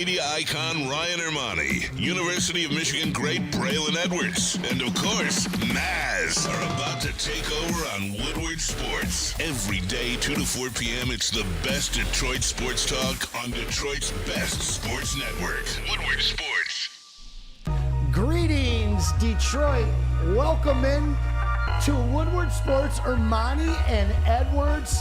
Media icon Ryan Ermanni, University of Michigan great Braylon Edwards, and of course, Maz are about to take over on Woodward Sports. Every day, 2 to 4 p.m., it's the best Detroit sports talk on Detroit's best sports network, Woodward Sports. Greetings, Detroit. Welcome in to Woodward Sports, Ermanni and Edwards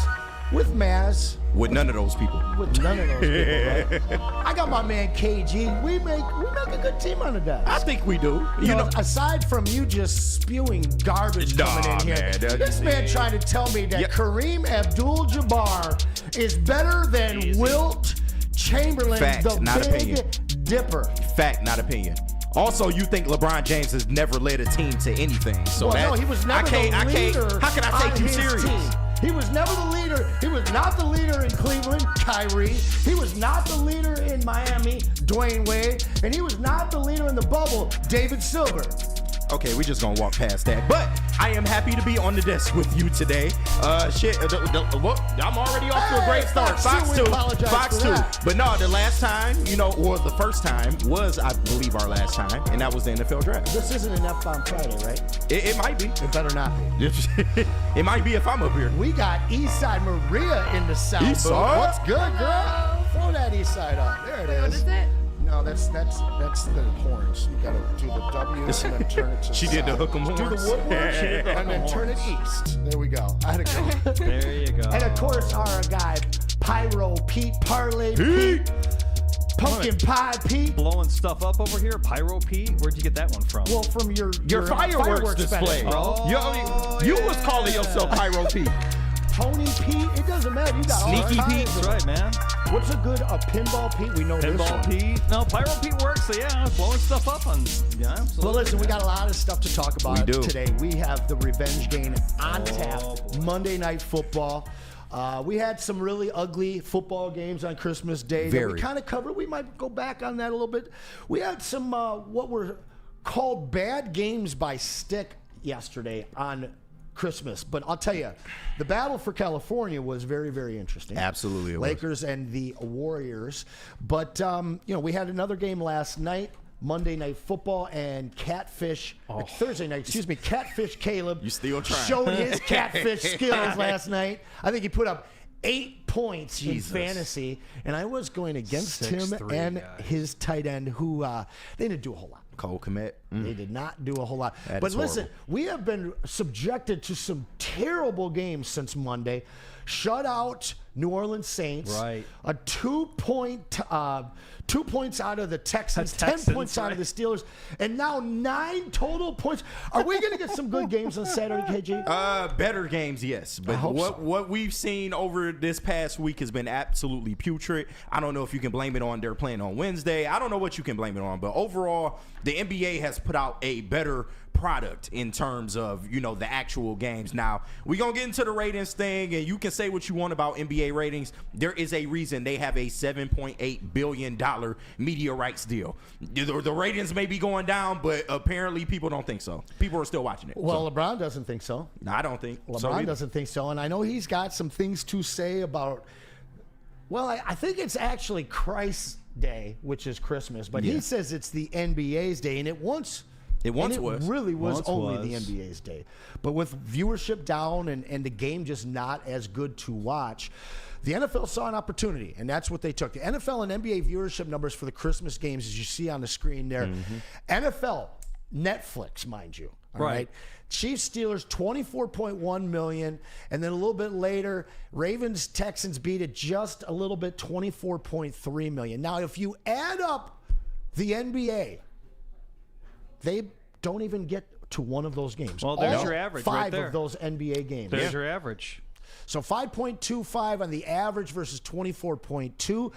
with Maz. With none of those people. With none of those people, right? I got my man KG. We make a good team on the desk. I think we do. You know, aside from you just spewing garbage coming in here, man, this man trying to tell me that Kareem Abdul-Jabbar is better than Wilt Chamberlain, Fact, the not Big opinion. Dipper. Fact, not opinion. Also, you think LeBron James has never led a team to anything. So Well, no, he was never the leader. How can I take on you his serious? team. He was never the leader. He was not the leader in Cleveland, Kyrie. He was not the leader in Miami, Dwayne Wade. And he was not the leader in the bubble, David Silver. Okay, we just gonna walk past that. But I am happy to be on the desk with you today. Look, I'm already off to a great start. Fox 2. Fox 2. But no, the last time, or the first time was, I believe, our last time, and that was the NFL draft. This isn't an F-bomb Friday, right? It might be. It better not be. It might be if I'm up here. We got Eastside Maria in the sound booth. Eastside? What's good, girl? Throw that Eastside up. There it is. What is it? No, that's the horns. You gotta do the W and then turn it to the She did the side. hook 'em Do horns. the Woodward and then turn it east. There we go. I had to go. There you go. And of course, our guy Pyro Pete, Parlay Pete, Pumpkin Pie Pete. Blowing stuff up over here. Pyro Pete? Where'd you get that one from? Well, from your Fireworks display. fetish, bro. Oh, You was calling yourself Pyro Pete. Tony Pete. It doesn't matter. You got Sneaky all Pete. kinds That's of- right, man. What's a Pinball Pete? We know this Pinball one. Pete. No, Pyro Pete works. So yeah, blowing stuff up on. Yeah, absolutely. Well, listen, we got a lot of stuff to talk about We do. today. We have the revenge game on tap, Monday Night Football. We had some really ugly football games on Christmas Day that Very. we kind of covered. We might go back on that a little bit. We had some what were called bad games by stick yesterday on Christmas. But I'll tell you, the battle for California was very, very interesting. Absolutely, it was. Lakers and the Warriors. But, we had another game last night. Monday Night Football and Thursday night, Catfish Caleb You still trying. showed his catfish skills last night. I think he put up 8 points Jesus. in fantasy, and I was going against him 6'3" and guy. his tight end who they didn't do a whole lot. Cole Kmet. They did not do a whole lot. That But is listen, horrible. we have been subjected to some terrible games since Monday. Shut out New Orleans Saints. Right. A 2 points out of the Texans, 10 Texans, points out of the right. Steelers, and now 9 total points. Are we going to get some good games on Saturday, KG? Better games, yes. But hope so. what we've seen over this past week has been absolutely putrid. I don't know if you can blame it on they're playing on Wednesday. I don't know what you can blame it on. But overall, the NBA has put out a better product in terms of, the actual games. Now, we're going to get into the ratings thing, and you can say what you want about NBA ratings. There is a reason they have a $7.8 billion media rights deal. The ratings may be going down, but apparently people don't think so. People are still watching it. Well, LeBron doesn't think so. No, I don't think so LeBron either. doesn't think so, and I know he's got some things to say about. Well, I think it's actually Christ's Day, which is Christmas, but he Yeah. says it's the NBA's day, and it once was. really was Once only was. the NBA's day. But with viewership down and the game just not as good to watch, the NFL saw an opportunity, and that's what they took. The NFL and NBA viewership numbers for the Christmas games, as you see on the screen there. NFL, Netflix, mind you. All Right. right. Chiefs Steelers 24.1 million, and then a little bit later, Ravens Texans beat it just a little bit, 24.3 million. Now, if you add up the NBA, they don't even get to one of those games. Well, there's All your average 5 right there. of those NBA games. There's your average. So 5.25 on the average versus 24.2.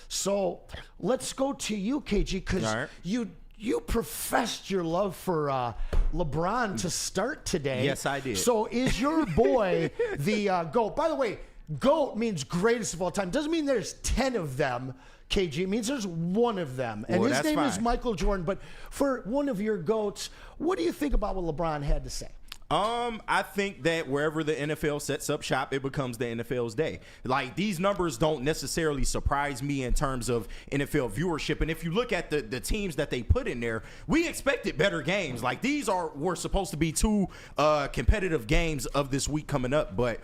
So let's go to you, KG, because All right. you professed your love for LeBron to start today. Yes, I did. So is your boy the GOAT? By the way, GOAT means greatest of all time. Doesn't mean there's 10 of them, KG. It means there's one of them. And Well, his that's name is fine. Michael Jordan. But for one of your GOATs, what do you think about what LeBron had to say? I think that wherever the NFL sets up shop, it becomes the NFL's day. Like, these numbers don't necessarily surprise me in terms of NFL viewership. And if you look at the teams that they put in there, we expected better games. Like, these were supposed to be two competitive games of this week coming up. But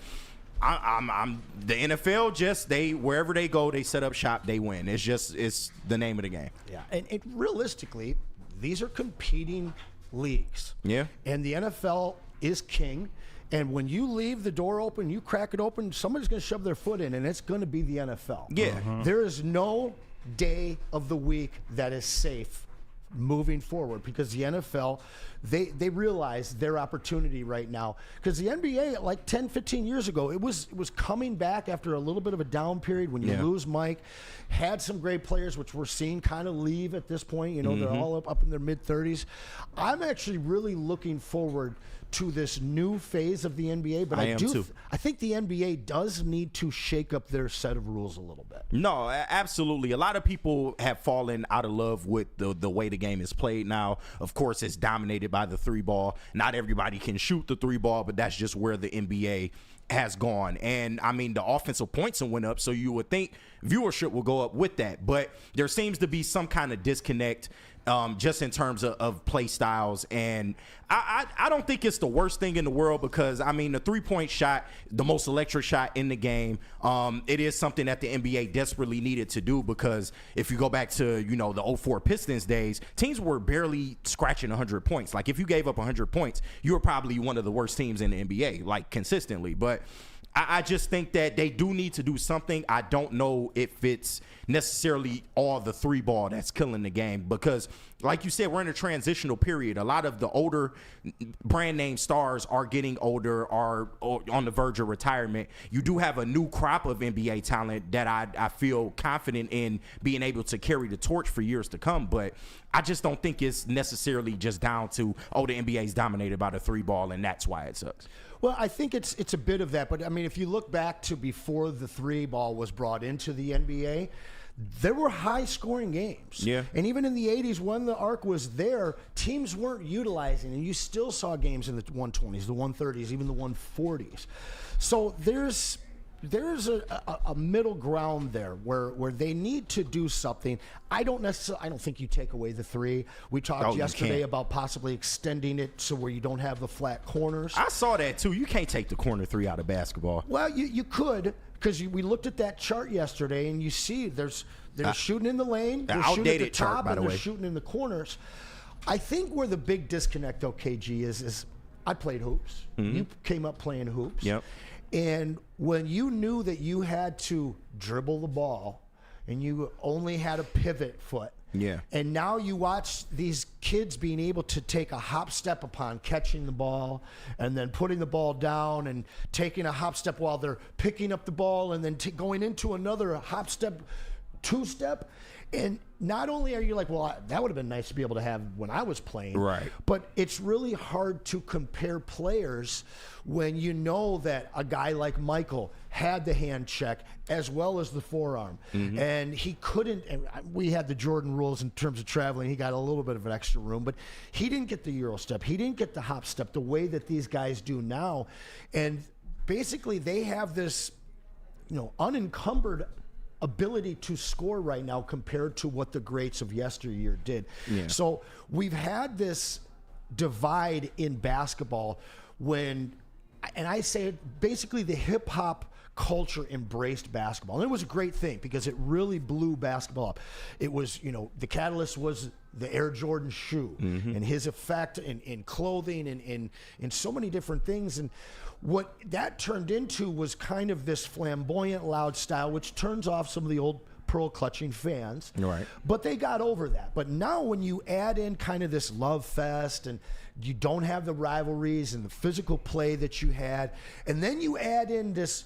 I'm the NFL, wherever they go, they set up shop, they win. It's the name of the game. Yeah, and realistically, these are competing leagues. Yeah. And the NFL is king. And when you leave the door open, you crack it open, somebody's going to shove their foot in, and it's going to be the NFL. Yeah. There is no day of the week that is safe moving forward because the NFL, they realize their opportunity right now. Because the NBA, like 10, 15 years ago, it was coming back after a little bit of a down period when you lose Mike. Had some great players, which we're seeing kind of leave at this point. You know, they're all up in their mid-30s. I'm actually really looking forward to this new phase of the NBA, but I think the NBA does need to shake up their set of rules a little bit. No, absolutely. A lot of people have fallen out of love with the way the game is played now. Of course, it's dominated by the three ball. Not everybody can shoot the three ball, but that's just where the NBA has gone. And I mean, the offensive points went up, so you would think viewership will go up with that. But there seems to be some kind of disconnect just in terms of play styles. And I don't think it's the worst thing in the world because, I mean, the three-point shot, the most electric shot in the game, it is something that the NBA desperately needed to do because if you go back to, you know, the 04 Pistons days, teams were barely scratching 100 points. Like, if you gave up 100 points, you were probably one of the worst teams in the NBA, like, consistently. But I just think that they do need to do something. I don't know if it's necessarily all the three ball that's killing the game because, like you said, we're in a transitional period. A lot of the older brand name stars are getting older, are on the verge of retirement. You do have a new crop of NBA talent that I feel confident in being able to carry the torch for years to come, but I just don't think it's necessarily just down to, the NBA's dominated by the three ball and that's why it sucks. Well, I think it's a bit of that, but I mean, if you look back to before the three ball was brought into the NBA, there were high-scoring games. Yeah. And even in the 80s, when the arc was there, teams weren't utilizing, and you still saw games in the 120s, the 130s, even the 140s. So there's a middle ground there where they need to do something. I don't think you take away the three. We talked yesterday about possibly extending it so where you don't have the flat corners. I saw that too. You can't take the corner three out of basketball. Well, you could, because we looked at that chart yesterday and you see they're shooting in the lane, they're shooting at the top, and they're shooting in the corners. I think where the big disconnect, though, KG, is I played hoops. You came up playing hoops. Yep. And when you knew that you had to dribble the ball and you only had a pivot foot, and now you watch these kids being able to take a hop step upon catching the ball and then putting the ball down and taking a hop step while they're picking up the ball and then going into another hop step, two-step. And not only are you like, well, that would have been nice to be able to have when I was playing. Right. But it's really hard to compare players when you know that a guy like Michael had the hand check as well as the forearm. And he couldn't, and we had the Jordan rules in terms of traveling. He got a little bit of an extra room, but he didn't get the Euro step. He didn't get the hop step the way that these guys do now. And basically they have this, unencumbered ability to score right now compared to what the greats of yesteryear did. So we've had this divide in basketball and I say it, basically the hip hop culture embraced basketball. And it was a great thing because it really blew basketball up. It was, the catalyst was the Air Jordan shoe and his effect in clothing and in so many different things. And what that turned into was kind of this flamboyant, loud style, which turns off some of the old pearl clutching fans. Right. But they got over that. But now when you add in kind of this love fest and you don't have the rivalries and the physical play that you had, and then you add in this,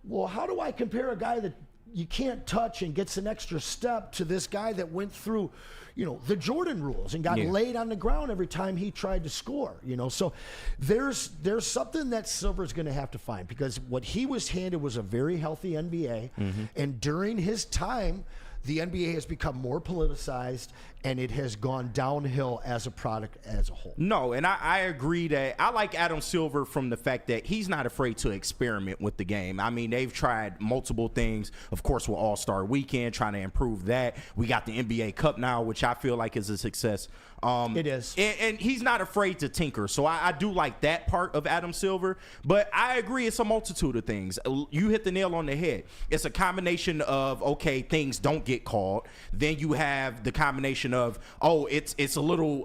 well, how do I compare a guy that you can't touch and gets an extra step to this guy that went through, the Jordan rules and got laid on the ground every time he tried to score, So there's something that Silver's going to have to find because what he was handed was a very healthy NBA. And during his time, the NBA has become more politicized, and it has gone downhill as a product as a whole. No, and I agree that I like Adam Silver from the fact that he's not afraid to experiment with the game. I mean, they've tried multiple things, of course, with All-Star Weekend, trying to improve that. We got the NBA Cup now, which I feel like is a success. It is. And he's not afraid to tinker. So I do like that part of Adam Silver. But I agree it's a multitude of things. You hit the nail on the head. It's a combination of, okay, things don't get called. Then you have the combination of, oh, it's a little,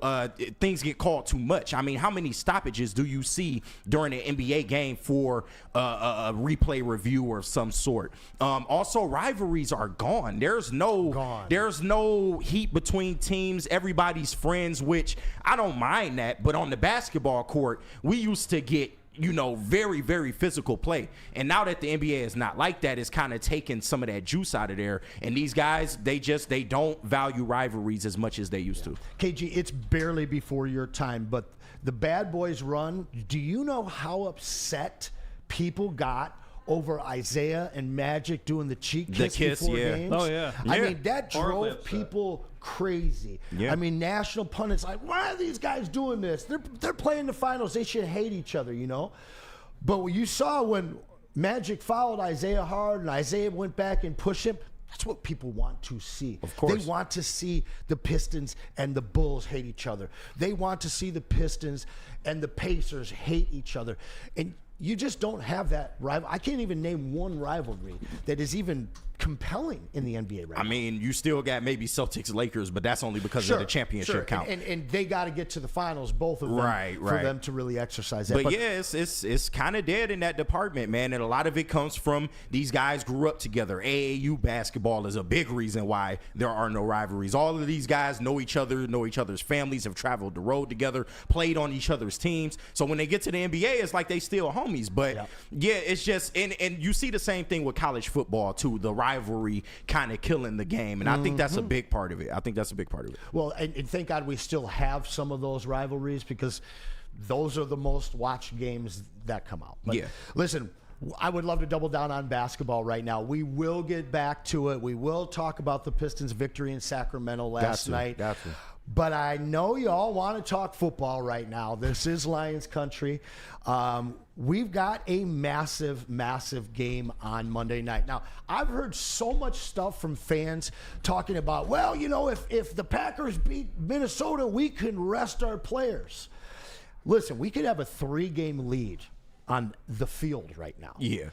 things get called too much. I mean, how many stoppages do you see during an NBA game for a replay review of some sort? Also, rivalries are gone. There's no heat between teams. Everybody's friends, which I don't mind that. But on the basketball court, we used to get, very, very physical play. And now that the NBA is not like that, it's kind of taken some of that juice out of there. And these guys, they don't value rivalries as much as they used to. KG, it's barely before your time, but the Bad Boys run, do you know how upset people got over Isaiah and Magic doing the cheek kiss before games? Oh, yeah. I mean, that Horribly drove upset. people crazy. Yeah. I mean, national pundits like, why are these guys doing this? They're playing the finals. They should hate each other, But what you saw when Magic fouled Isaiah hard and Isaiah went back and pushed him, that's what people want to see. Of course. They want to see the Pistons and the Bulls hate each other. They want to see the Pistons and the Pacers hate each other. And you just don't have that rival. I can't even name one rivalry that is even compelling in the NBA right now. I mean, you still got maybe Celtics Lakers, but that's only because of the championship count. And they got to get to the finals, both of them, for them to really exercise that. But yeah, it's kind of dead in that department, man. And a lot of it comes from these guys grew up together. AAU basketball is a big reason why there are no rivalries. All of these guys know each other, know each other's families, have traveled the road together, played on each other's teams. So when they get to the NBA, it's like they still homies. But yeah, it's just, and you see the same thing with college football too. The rivalry kind of killing the game, and I think that's a big part of it. Well, and thank God we still have some of those rivalries, because those are the most watched games that come out. But listen, I would love to double down on basketball right now. We will get back to it. We will talk about the Pistons' victory in Sacramento last night. But I know y'all want to talk football right now. This is Lions country. We've got a massive, massive game on Monday night. Now, I've heard so much stuff from fans talking about, well, if the Packers beat Minnesota, we can rest our players. Listen, we could have a 3-game lead on the field right now. Yeah.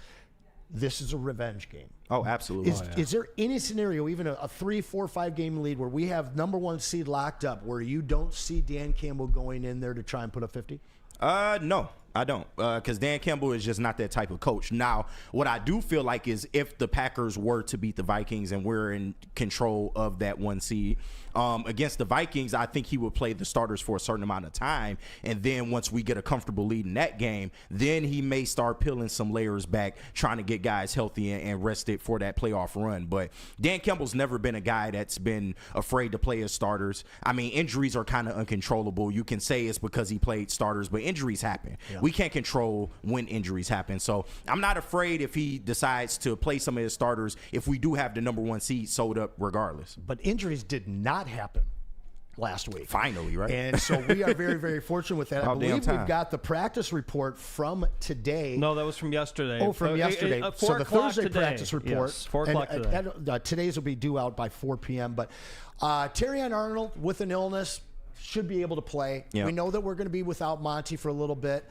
This is a revenge game. Oh, absolutely. Is there any scenario, even a 3, 4, 5-game lead, where we have number 1 seed locked up, where you don't see Dan Campbell going in there to try and put up 50? No, I don't, because Dan Campbell is just not that type of coach. Now, what I do feel like is if the Packers were to beat the Vikings and we're in control of that 1 seed, against the Vikings, I think he would play the starters for a certain amount of time. And then once we get a comfortable lead in that game, then he may start peeling some layers back, trying to get guys healthy and rested for that playoff run. But Dan Campbell's never been a guy that's been afraid to play his starters. I mean, injuries are kind of uncontrollable. You can say it's because he played starters, but injuries happen. Yeah. We can't control when injuries happen. So I'm not afraid if he decides to play some of his starters if we do have the number 1 seed sold up regardless. But injuries did not happen last week. Finally, right? And so we are very, very fortunate with that. I believe we've got the practice report from today. No, that was from yesterday. Oh, from yesterday. So the Thursday today. practice report. Yes, 4 o'clock today. Today's will be due out by 4 p.m. But Terrion Arnold with an illness should be able to play. Yep. We know that we're going to be without Monty for a little bit.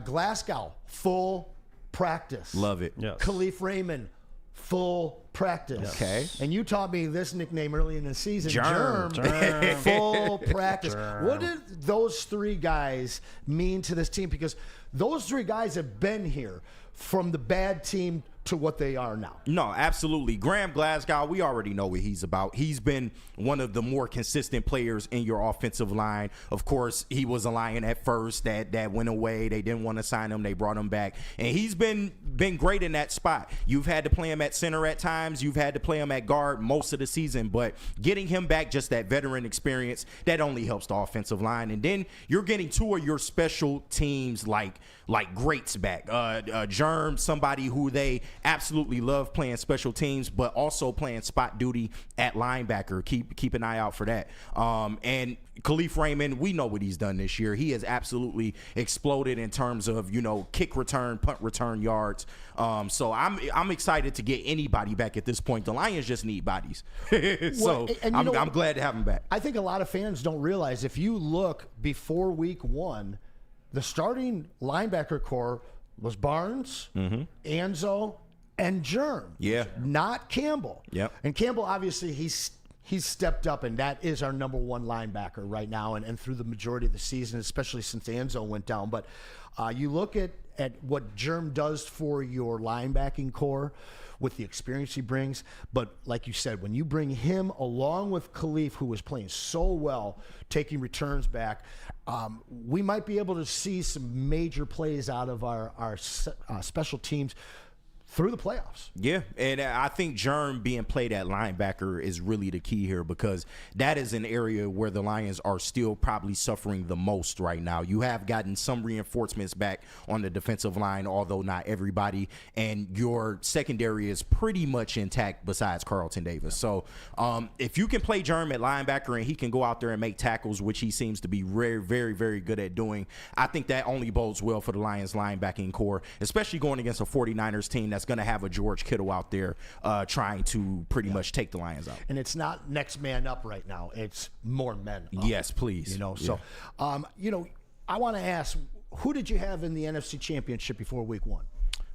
Glasgow, full practice. Love it. Yes. Khalif Raymond, full practice. Okay. And you taught me this nickname early in the season. Germ. Full practice. Germ. What did those 3 guys mean to this team? Because those 3 guys have been here from the bad team to what they are now. No, absolutely. Graham Glasgow, we already know what he's about. He's been one of the more consistent players in your offensive line. Of course, he was a Lion at first. That went away. They didn't want to sign him. They brought him back. And he's been great in that spot. You've had to play him at center at times. You've had to play him at guard most of the season. But getting him back, just that veteran experience, that only helps the offensive line. And then you're getting 2 of your special teams like greats back. Germ, somebody who they absolutely love playing special teams, but also playing spot duty at linebacker. Keep an eye out for that. And Khalif Raymond, we know what he's done this year. He has absolutely exploded in terms of, kick return, punt return yards. So I'm excited to get anybody back at this point. The Lions just need bodies. I'm glad to have them back. I think a lot of fans don't realize, if you look before week 1, the starting linebacker core was Barnes, Anzo, and Germ. Yeah. Not Campbell. Yep. And Campbell, obviously, he's stepped up, and that is our number 1 linebacker right now and through the majority of the season, especially since Anzo went down. But you look at what Germ does for your linebacking core with the experience he brings. But like you said, when you bring him along with Khalif, who was playing so well, taking returns back, we might be able to see some major plays out of our special teams through the playoffs. Yeah, and I think Germ being played at linebacker is really the key here, because that is an area where the Lions are still probably suffering the most right now. You have gotten some reinforcements back on the defensive line, although not everybody, and your secondary is pretty much intact besides Carlton Davis. So if you can play Germ at linebacker and he can go out there and make tackles, which he seems to be very, very, very good at doing, I think that only bodes well for the Lions linebacking core, especially going against a 49ers team that's going to have a George Kittle out there trying to pretty much take the Lions out. And it's not next man up right now. It's more men up. Yes, please. So, I want to ask, who did you have in the NFC Championship before week 1?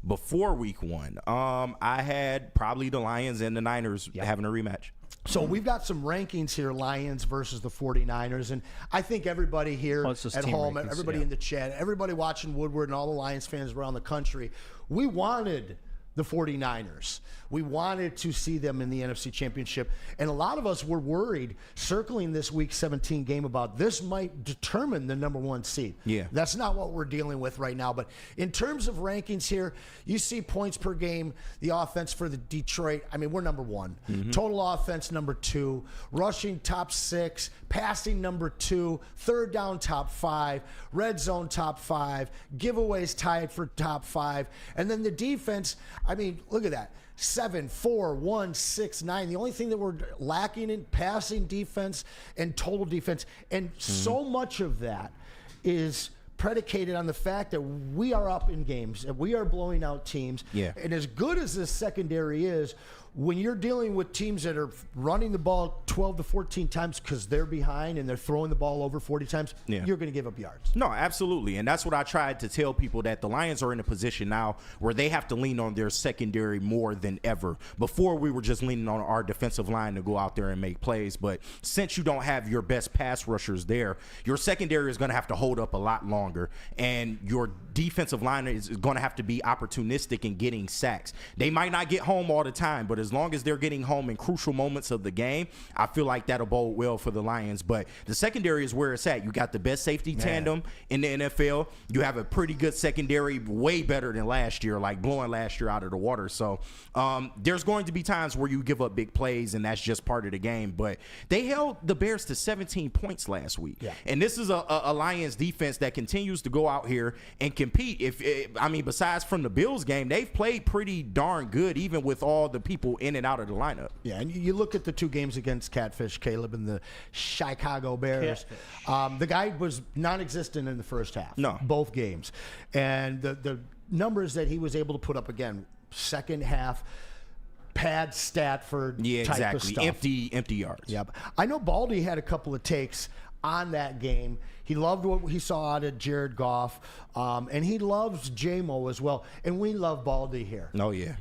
Before week 1, I had probably the Lions and the Niners having a rematch. So we've got some rankings here, Lions versus the 49ers, and I think everybody here at home, everybody in the chat, everybody watching Woodward, and all the Lions fans around the country, we wanted the 49ers. We wanted to see them in the NFC Championship, and a lot of us were worried circling this Week 17 game about this might determine the number 1 seed. Yeah. That's not what we're dealing with right now, but in terms of rankings here, you see points per game, the offense for the Detroit, we're number 1. Total offense, number 2. Rushing, top 6. Passing, number 2. Third down, top 5. Red zone, top 5. Giveaways tied for top 5. And then the defense, look at that. 7, 4, 1, 6, 9. The only thing that we're lacking in passing defense and total defense. And so much of that is predicated on the fact that we are up in games and we are blowing out teams. Yeah. And as good as this secondary is, when you're dealing with teams that are running the ball 12 to 14 times because they're behind and they're throwing the ball over 40 times, you're going to give up yards. No, absolutely. And that's what I tried to tell people, that the Lions are in a position now where they have to lean on their secondary more than ever. Before, we were just leaning on our defensive line to go out there and make plays. But since you don't have your best pass rushers there, your secondary is going to have to hold up a lot longer. And your defensive line is going to have to be opportunistic in getting sacks. They might not get home all the time, but as long as they're getting home in crucial moments of the game, I feel like that'll bode well for the Lions. But the secondary is where it's at. You got the best safety tandem in the NFL. You have a pretty good secondary, way better than last year, like blowing last year out of the water. So there's going to be times where you give up big plays, and that's just part of the game. But they held the Bears to 17 points last week. Yeah. And this is a Lions defense that continues to go out here and compete. Besides from the Bills game, they've played pretty darn good, even with all the people in and out of the lineup. Yeah, and you look at the 2 games against Catfish Caleb and the Chicago Bears. The guy was non-existent in the first half. No. Both games. And the numbers that he was able to put up, again, second half, pad Stafford type of stuff. Empty yards. Yep. I know Baldy had a couple of takes on that game. He loved what he saw out of Jared Goff, and he loves J-Mo as well. And we love Baldy here. Oh, yeah.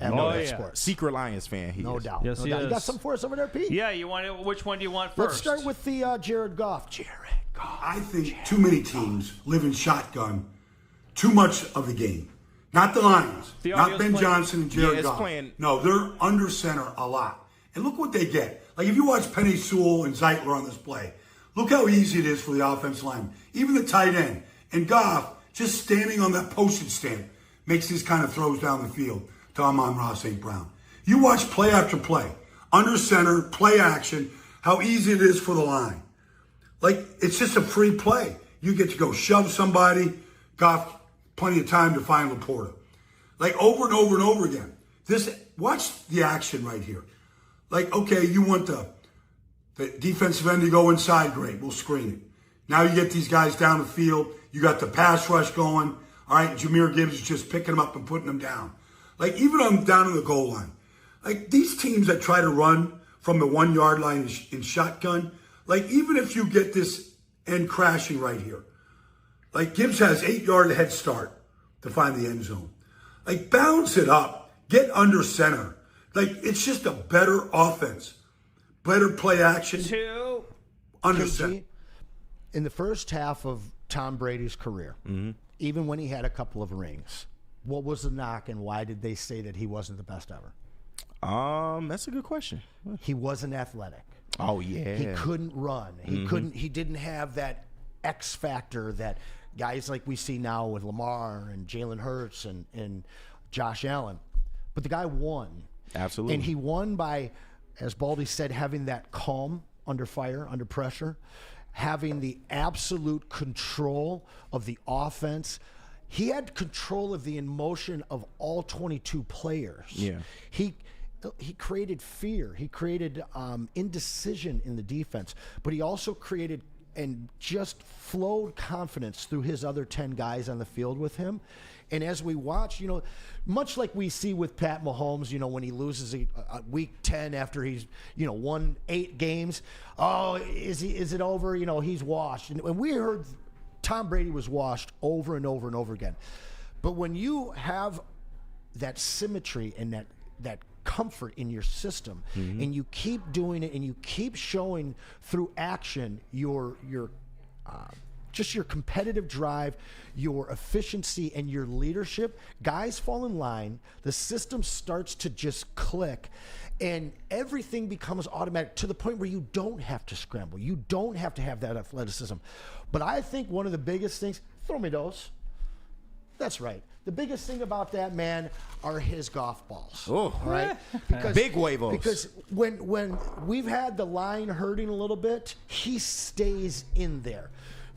Sports. Secret Lions fan. No doubt. Yes, no he doubt. is. You got something for us over there, Pete? Yeah, which one do you want first? Let's start with the Jared Goff. I think too many teams live in shotgun too much of the game. Not the Lions. Not Ben Johnson and Jared Goff. No, they're under center a lot. And look what they get. Like, if you watch Penny Sewell and Zeitler on this play, look how easy it is for the offensive line. Even the tight end. And Goff, just standing on that postage stamp, makes these kind of throws down the field to Amon-Ra St. Brown. You watch play after play. Under center, play action, how easy it is for the line. Like, it's just a free play. You get to go shove somebody. Goff, plenty of time to find Laporta. Like, over and over and over again. Watch the action right here. Like, okay, you want the defensive end to go inside, great, we'll screen it. Now you get these guys down the field, you got the pass rush going. All right, Jahmyr Gibbs is just picking them up and putting them down. Like, even on down in the goal line. Like, these teams that try to run from the 1 yard line in shotgun, like, even if you get this end crashing right here, like, Gibbs has 8-yard head start to find the end zone. Like, bounce it up. Get under center. Like, it's just a better offense. Better play action. Under center. In the first half of Tom Brady's career, even when he had a couple of rings, what was the knock and why did they say that he wasn't the best ever? That's a good question. He wasn't athletic. Oh, yeah. He couldn't run. He didn't have that X factor that guys like we see now with Lamar and Jalen Hurts and Josh Allen. But the guy won. Absolutely. And he won by, as Baldy said, having that calm under fire, under pressure, having the absolute control of the offense. He had control of the emotion of all 22 players. Yeah. He created fear. He created indecision in the defense. But he also created and just flowed confidence through his other 10 guys on the field with him. And as we watch, much like we see with Pat Mahomes, when he loses a week 10 after he's, won 8 games, is it over? He's washed. And we heard Tom Brady was washed over and over and over again. But when you have that symmetry and that comfort in your system, and you keep doing it and you keep showing through action your just your competitive drive, your efficiency, and your leadership, guys fall in line, the system starts to just click, and everything becomes automatic to the point where you don't have to scramble. You don't have to have that athleticism. But I think one of the biggest things, throw me those. That's right. The biggest thing about that man are his golf balls. Oh, right? Because big huevos. Because when we've had the line hurting a little bit, he stays in there.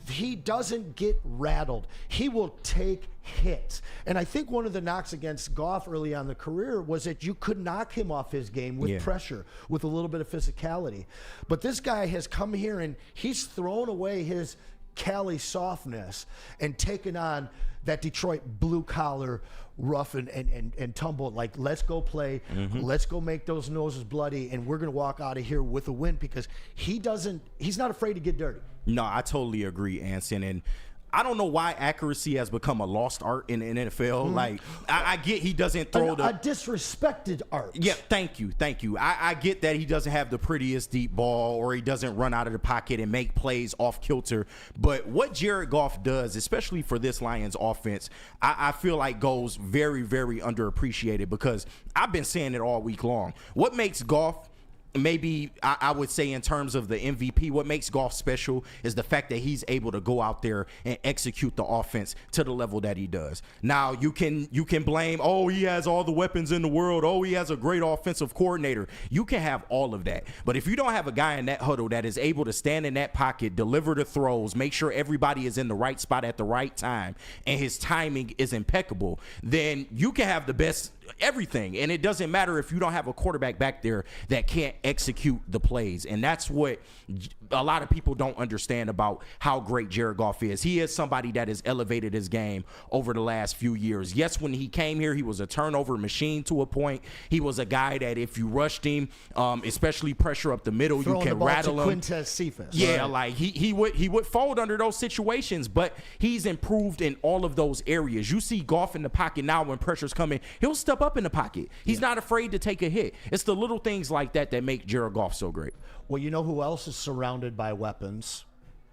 He doesn't get rattled. He will take hits. And I think one of the knocks against Goff early on in the career was that you could knock him off his game with pressure, with a little bit of physicality. But this guy has come here and he's thrown away his Cali softness and taken on that Detroit blue-collar rough and tumble. Like, let's go play. Let's go make those noses bloody, and we're going to walk out of here with a win because he's not afraid to get dirty. No, I totally agree, Anson. And I don't know why accuracy has become a lost art in the NFL. Like, I get he doesn't throw a disrespected art. Yeah, thank you. I get that he doesn't have the prettiest deep ball or he doesn't run out of the pocket and make plays off kilter. But what Jared Goff does, especially for this Lions offense, I feel like goes very, very underappreciated because I've been saying it all week long. What makes Goff, maybe I would say in terms of the MVP, what makes Goff special is the fact that he's able to go out there and execute the offense to the level that he does. Now, you can blame, he has all the weapons in the world. He has a great offensive coordinator. You can have all of that. But if you don't have a guy in that huddle that is able to stand in that pocket, deliver the throws, make sure everybody is in the right spot at the right time, and his timing is impeccable, then you can have the best everything. And it doesn't matter if you don't have a quarterback back there that can't execute the plays. And that's what a lot of people don't understand about how great Jared Goff is. He is somebody that has elevated his game over the last few years. Yes, when he came here, he was a turnover machine to a point. He was a guy that if you rushed him, especially pressure up the middle, you can rattle him. Quintez Cephas. Yeah, like he would fold under those situations, but he's improved in all of those areas. You see Goff in the pocket now when pressure's coming, he'll step up in the pocket. He's not afraid to take a hit. It's the little things like that that make Jared Goff so great. Well, you know who else is surrounded by weapons?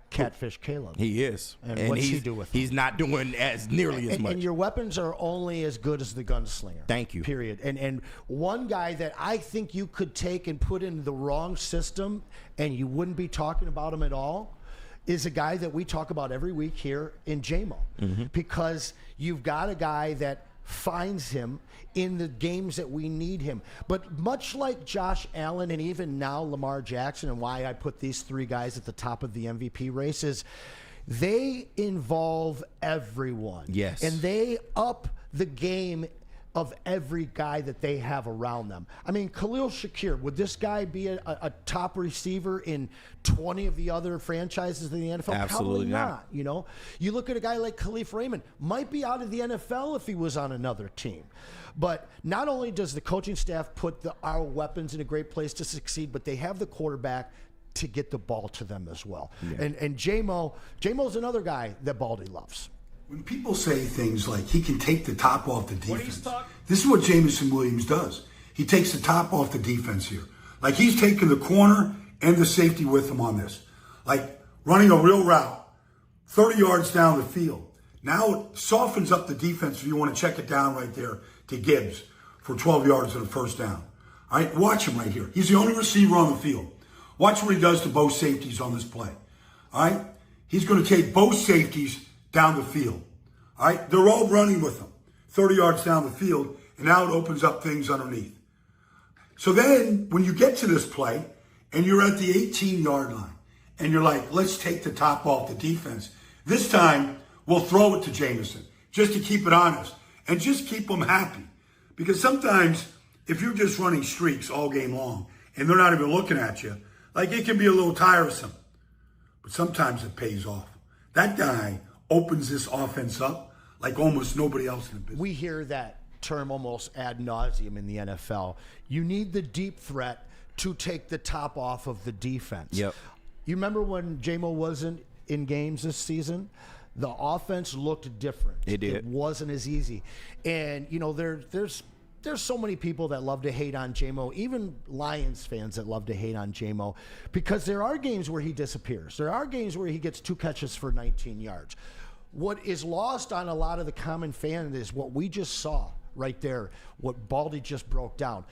Catfish Caleb. He is. And what's he do with them? He's not doing as nearly as much. And your weapons are only as good as the gunslinger. Thank you. Period. And one guy that I think you could take and put in the wrong system and you wouldn't be talking about him at all is a guy that we talk about every week here in JMO. Because you've got a guy that finds him in the games that we need him. But much like Josh Allen and even now Lamar Jackson, and why I put these 3 guys at the top of the MVP race is they involve everyone. Yes. And they up the game of every guy that they have around them. I mean, Khalil Shakir, would this guy be a top receiver in 20 of the other franchises in the NFL? Absolutely Probably not. You know, you look at a guy like Khalif Raymond, might be out of the NFL if he was on another team. But not only does the coaching staff put our weapons in a great place to succeed, but they have the quarterback to get the ball to them as well. Yeah. And J-Mo's another guy that Baldy loves. When people say things like he can take the top off the defense, this is what Jameson Williams does. He takes the top off the defense here. Like he's taking the corner and the safety with him on this. Like running a real route, 30 yards down the field. Now it softens up the defense if you want to check it down right there to Gibbs for 12 yards and a first down. All right, watch him right here. He's the only receiver on the field. Watch what he does to both safeties on this play. All right, he's going to take both safeties down the field. All right, they're all running with him 30 yards down the field, and now it opens up things underneath. So then when you get to this play and you're at the 18-yard line and you're like, let's take the top off the defense. This time we'll throw it to Jameson just to keep it honest and just keep them happy. Because sometimes if you're just running streaks all game long and they're not even looking at you, like it can be a little tiresome. But sometimes it pays off. That guy opens this offense up like almost nobody else in the business. We hear that term almost ad nauseum in the NFL. You need the deep threat to take the top off of the defense. Yep. You remember when J-Mo wasn't in games this season? The offense looked different. It did. It wasn't as easy. And, you know, there's so many people that love to hate on J-Mo, even Lions fans that love to hate on J-Mo, because there are games where he disappears. There are games where he gets 2 catches for 19 yards. What is lost on a lot of the common fan is what we just saw right there, what Baldy just broke down.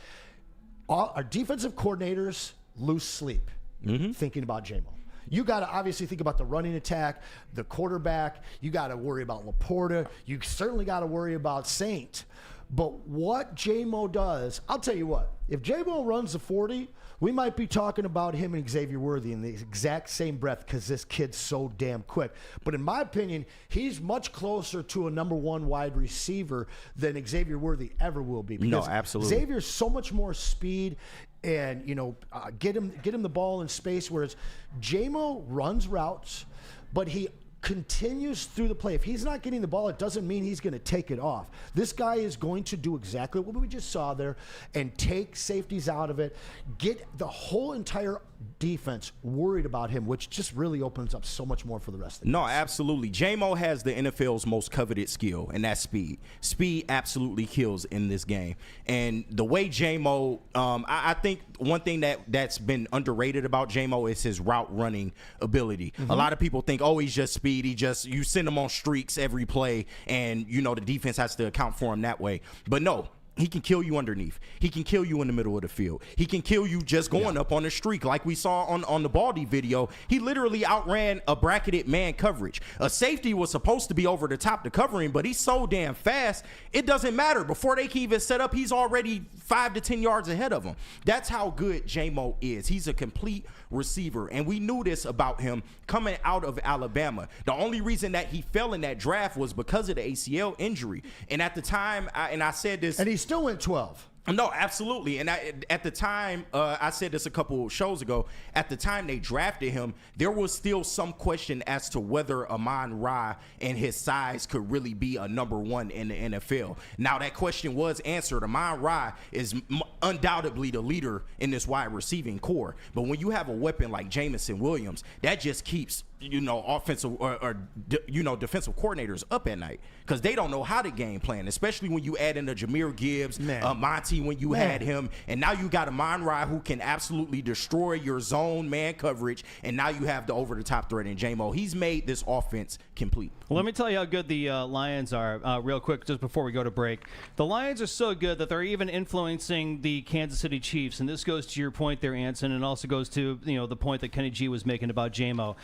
Our defensive coordinators lose sleep thinking about J-Mo. You got to obviously think about the running attack, the quarterback. You got to worry about Laporta. You certainly got to worry about Saint. But what J-Mo does, I'll tell you what, if J-Mo runs the 40, we might be talking about him and Xavier Worthy in the exact same breath because this kid's so damn quick. But in my opinion, he's much closer to a number 1 wide receiver than Xavier Worthy ever will be. No, absolutely. Xavier's so much more speed and, you know, get him the ball in space, whereas J-Mo runs routes, but he continues through the play. If he's not getting the ball, it doesn't mean he's going to take it off. This guy is going to do exactly what we just saw there and take safeties out of it, get the whole entire defense worried about him, which just really opens up so much more for the rest of the No, absolutely. J-Mo has the NFL's most coveted skill, and that's speed. Speed absolutely kills in this game. And the way J-Mo, I think one thing that's been underrated about J-Mo is his route running ability. A lot of people think, oh, he's just speed. You send him on streaks every play, and, you know, the defense has to account for him that way. But no. He can kill you underneath. He can kill you in the middle of the field. He can kill you just going up on a streak like we saw on the Baldy video. He literally outran a bracketed man coverage. A safety was supposed to be over the top to cover him, but he's so damn fast, it doesn't matter. Before they can even set up, he's already 5 to 10 yards ahead of him. That's how good J-Mo is. He's a complete receiver, and we knew this about him coming out of Alabama. The only reason that he fell in that draft was because of the ACL injury. And at the time, I said this... And he still went 12. No, absolutely. And at the time, I said this a couple shows ago, at the time they drafted him, there was still some question as to whether Amon-Ra and his size could really be a number 1 in the NFL. Now, that question was answered. Amon-Ra is undoubtedly the leader in this wide receiving core. But when you have a weapon like Jameson Williams, that just keeps, you know, offensive or defensive coordinators up at night because they don't know how to game plan, especially when you add in a Jahmyr Gibbs, Monty when you had him, and now you got Amon-Ra who can absolutely destroy your zone man coverage, and now you have the over-the-top threat in J-Mo. He's made this offense complete. Well, let me tell you how good the Lions are real quick just before we go to break. The Lions are so good that they're even influencing the Kansas City Chiefs, and this goes to your point there, Anson, and also goes to, you know, the point that Kenny G was making about J-Mo.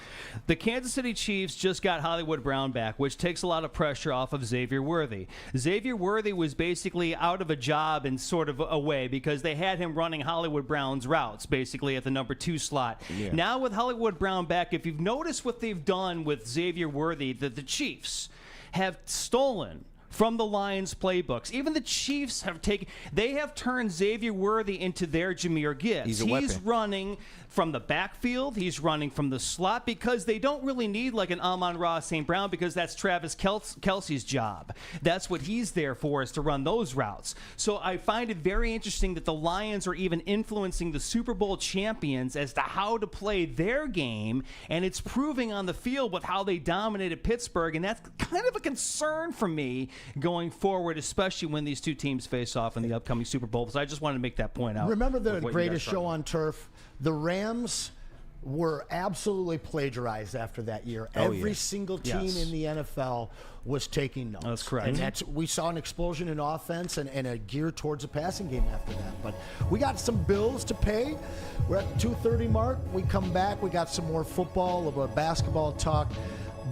The Kansas City Chiefs just got Hollywood Brown back, which takes a lot of pressure off of Xavier Worthy. Xavier Worthy was basically out of a job in sort of a way because they had him running Hollywood Brown's routes basically at the number 2 slot. Yeah. Now with Hollywood Brown back, if you've noticed what they've done with Xavier Worthy, the Chiefs have stolen from the Lions playbooks. Even the Chiefs have turned Xavier Worthy into their Jahmyr Gibbs. He's running from the backfield. He's running from the slot because they don't really need like an Amon-Ra St. Brown because that's Travis Kelce's job. That's what he's there for, is to run those routes. So I find it very interesting that the Lions are even influencing the Super Bowl champions as to how to play their game, and it's proving on the field with how they dominated Pittsburgh, and that's kind of a concern for me going forward, especially when these two teams face off in the upcoming Super Bowl. So I just wanted to make that point out. Remember the greatest show on turf? The Rams were absolutely plagiarized after that year. Every single team in the NFL was taking notes. That's correct. And we saw an explosion in offense and a gear towards a passing game after that. But we got some bills to pay. We're at the 2:30 mark. We come back. We got some more football, a little bit of basketball talk.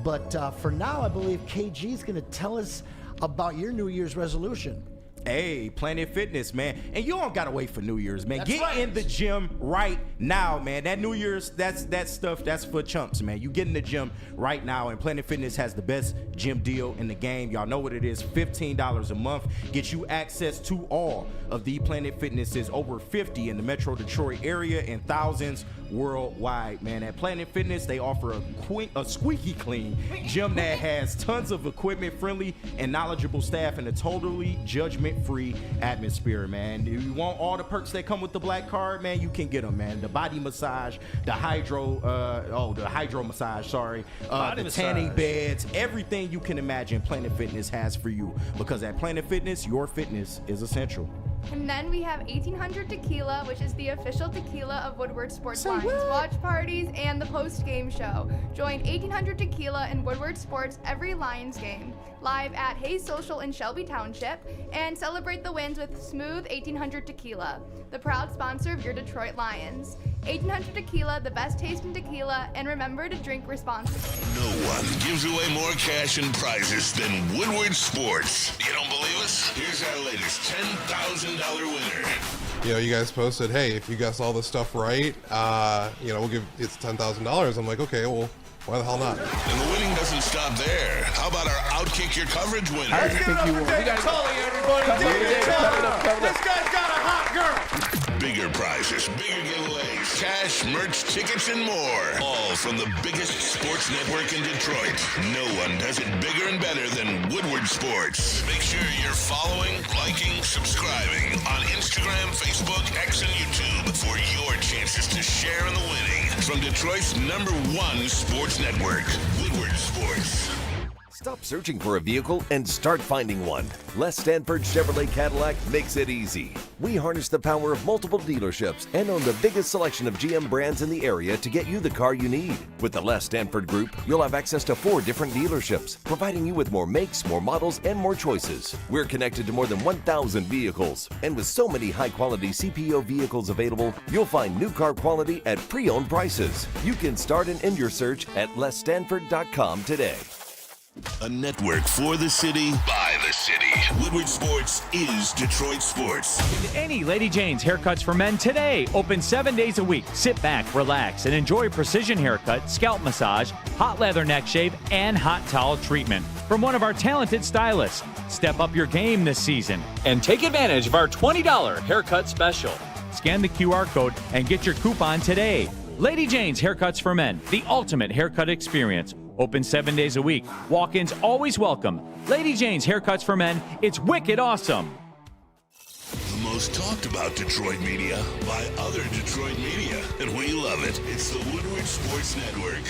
But for now, I believe KG is going to tell us about your New Year's resolution. Hey, Planet Fitness, man. And you don't got to wait for New Year's, man. That's Get in the gym right now, man. That New Year's, that stuff, that's for chumps, man. You get in the gym right now, and Planet Fitness has the best gym deal in the game. Y'all know what it is, $15 a month. Get you access to all of the Planet Fitnesses, over 50 in the Metro Detroit area and thousands worldwide, man. At Planet Fitness, they offer a squeaky clean gym that has tons of equipment-friendly and knowledgeable staff and a totally judgment-free atmosphere, man. If you want all the perks that come with the black card, man, you can get them, man. The body massage, the hydro massage, the tanning beds, everything you can imagine Planet Fitness has for you, because at Planet Fitness, your fitness is essential. And then we have 1800 Tequila, which is the official tequila of Woodward Sports Lions watch parties and the post-game show. Join 1800 Tequila and Woodward Sports every Lions game, live at Hayes Social in Shelby Township, and celebrate the wins with smooth 1800 Tequila, the proud sponsor of your Detroit Lions. 1800 Tequila, the best taste in tequila, and remember to drink responsibly. No one gives away more cash and prizes than Woodward Sports. You don't believe us? Here's our latest $10,000 winner. You know, you guys posted, hey, if you guess all this stuff right, we'll give it's $10,000. I'm like, okay, well, why the hell not? And the winning doesn't stop there. How about our Outkick Your Coverage winner? Let's give it up for David Tully, everybody. David Tully. This guy's got a hot girl. Bigger prizes, bigger giveaways, cash, merch, tickets, and more. All from the biggest sports network in Detroit. No one does it bigger and better than Woodward Sports. Make sure you're following, liking, subscribing on Instagram, Facebook, X, and YouTube for your chances to share in the winning. From Detroit's #1 sports network, Woodward Sports. Stop searching for a vehicle and start finding one. Les Stanford Chevrolet Cadillac makes it easy. We harness the power of multiple dealerships and own the biggest selection of GM brands in the area to get you the car you need. With the Les Stanford Group, you'll have access to 4 different dealerships, providing you with more makes, more models, and more choices. We're connected to more than 1,000 vehicles. And with so many high-quality CPO vehicles available, you'll find new car quality at pre-owned prices. You can start and end your search at lesstanford.com today. A network for the city, by the city. Woodward Sports is Detroit sports. Any Lady Jane's Haircuts for Men today. Open 7 days a week. Sit back, relax, and enjoy precision haircut, scalp massage, hot leather neck shave, and hot towel treatment from one of our talented stylists. Step up your game this season and take advantage of our $20 haircut special. Scan the QR code and get your coupon today. Lady Jane's Haircuts for Men, the ultimate haircut experience. Open 7 days a week. Walk-ins always welcome. Lady Jane's Haircuts for Men. It's wicked awesome. The most talked about Detroit media by other Detroit media. And we love it. It's the Woodward Sports Network.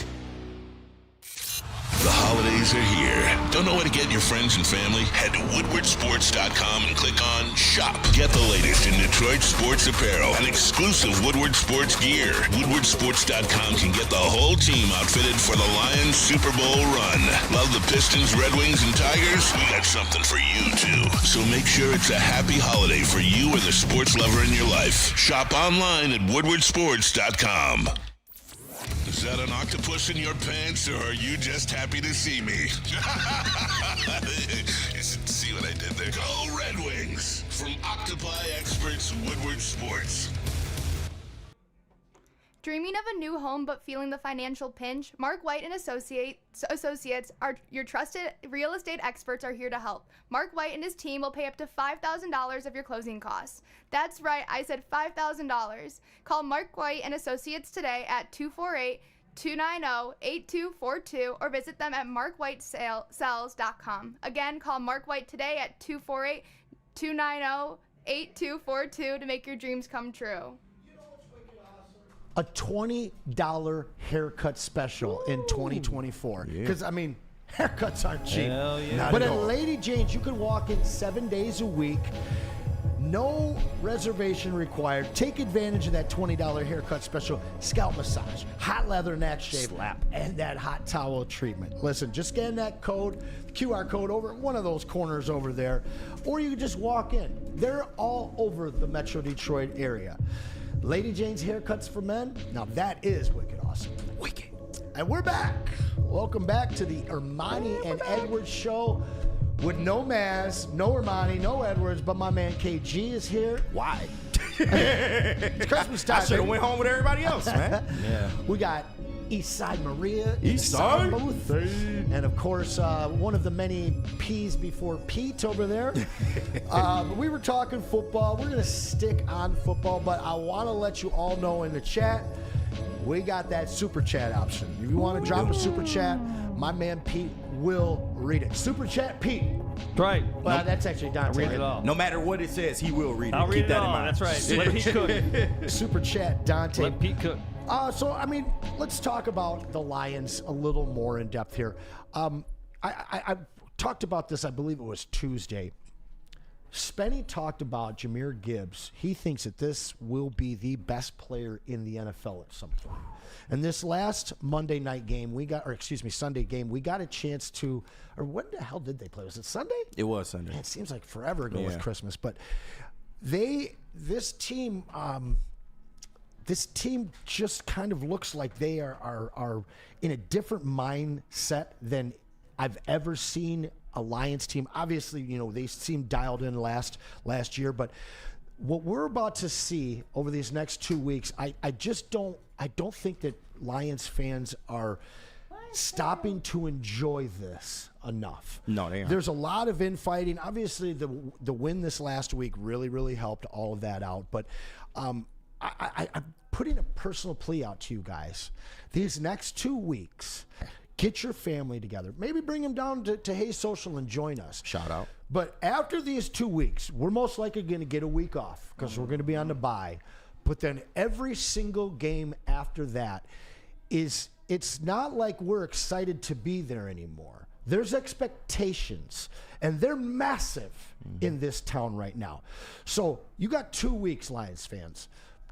The holidays are here. Don't know where to get your friends and family? Head to woodwardsports.com and click on Shop. Get the latest in Detroit sports apparel and exclusive Woodward Sports gear. Woodwardsports.com can get the whole team outfitted for the Lions Super Bowl run. Love the Pistons, Red Wings, and Tigers? We got something for you, too. So make sure it's a happy holiday for you or the sports lover in your life. Shop online at woodwardsports.com. Is that an octopus in your pants, or are you just happy to see me? See what I did there? Go Red Wings! From Octopi Experts Woodward Sports. Dreaming of a new home but feeling the financial pinch? Mark White and Associates, your trusted real estate experts, are here to help. Mark White and his team will pay up to $5,000 of your closing costs. That's right, I said $5,000. Call Mark White and Associates today at 248-290-8242 or visit them at markwhitesells.com. Again, call Mark White today at 248-290-8242 to make your dreams come true. A $20 haircut special in 2024. Because, I mean, haircuts aren't cheap. Hell yeah. But at Lady Jane's, you can walk in 7 days a week. No reservation required. Take advantage of that $20 haircut special. Scalp massage, hot leather neck shave, and that hot towel treatment. Listen, just scan that code, QR code over in one of those corners over there, or you can just walk in. They're all over the Metro Detroit area. Lady Jane's Haircuts for Men. Now that is wicked awesome. Wicked. And we're back. Welcome back to the Ermanni and Edwards show with no Maz, no Ermanni, no Edwards, but my man KG is here. Why? It's Christmas time. I should have went home with everybody else, man. Yeah. We got Eastside Maria, Eastside Booth, and of course one of the many P's before Pete over there. We were talking football. We're gonna stick on football, but I want to let you all know in the chat we got that super chat option. If you want to drop a super chat, my man Pete will read it. Super chat, Pete. Right. Well, that's actually Dante. I'll read it all. No matter what it says, he will read it. I'll read Keep it that all. in mind. That's right. Let Pete cook. Super chat, Dante. Let Pete cook. So, I mean, let's talk about the Lions a little more in depth here. I talked about this, I believe it was Tuesday. Spenny talked about Jahmyr Gibbs. He thinks that this will be the best player in the NFL at some point. And this last Sunday game, we got a chance to, or when the hell did they play? Was it Sunday? It was Sunday. Man, it seems like forever ago with Christmas, but this team just kind of looks like they are in a different mindset than I've ever seen a Lions team. Obviously, they seemed dialed in last year, but what we're about to see over these next 2 weeks, I don't think that Lions fans are stopping to enjoy this enough. No, they aren't. There's a lot of infighting. Obviously, the win this last week really, really helped all of that out. But I'm putting a personal plea out to you guys. These next 2 weeks, get your family together. Maybe bring them down to Hayes Social and join us. Shout out. But after these 2 weeks, we're most likely going to get a week off because we're going to be on the bye. But then every single game after that it's not like we're excited to be there anymore. There's expectations, and they're massive in this town right now. So you got 2 weeks, Lions fans.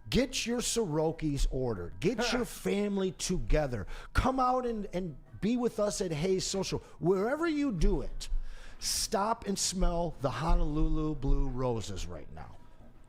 Get your Sorokis ordered. Get your family together. Come out and be with us at Hayes Social. Wherever you do it, stop and smell the Honolulu blue roses right now.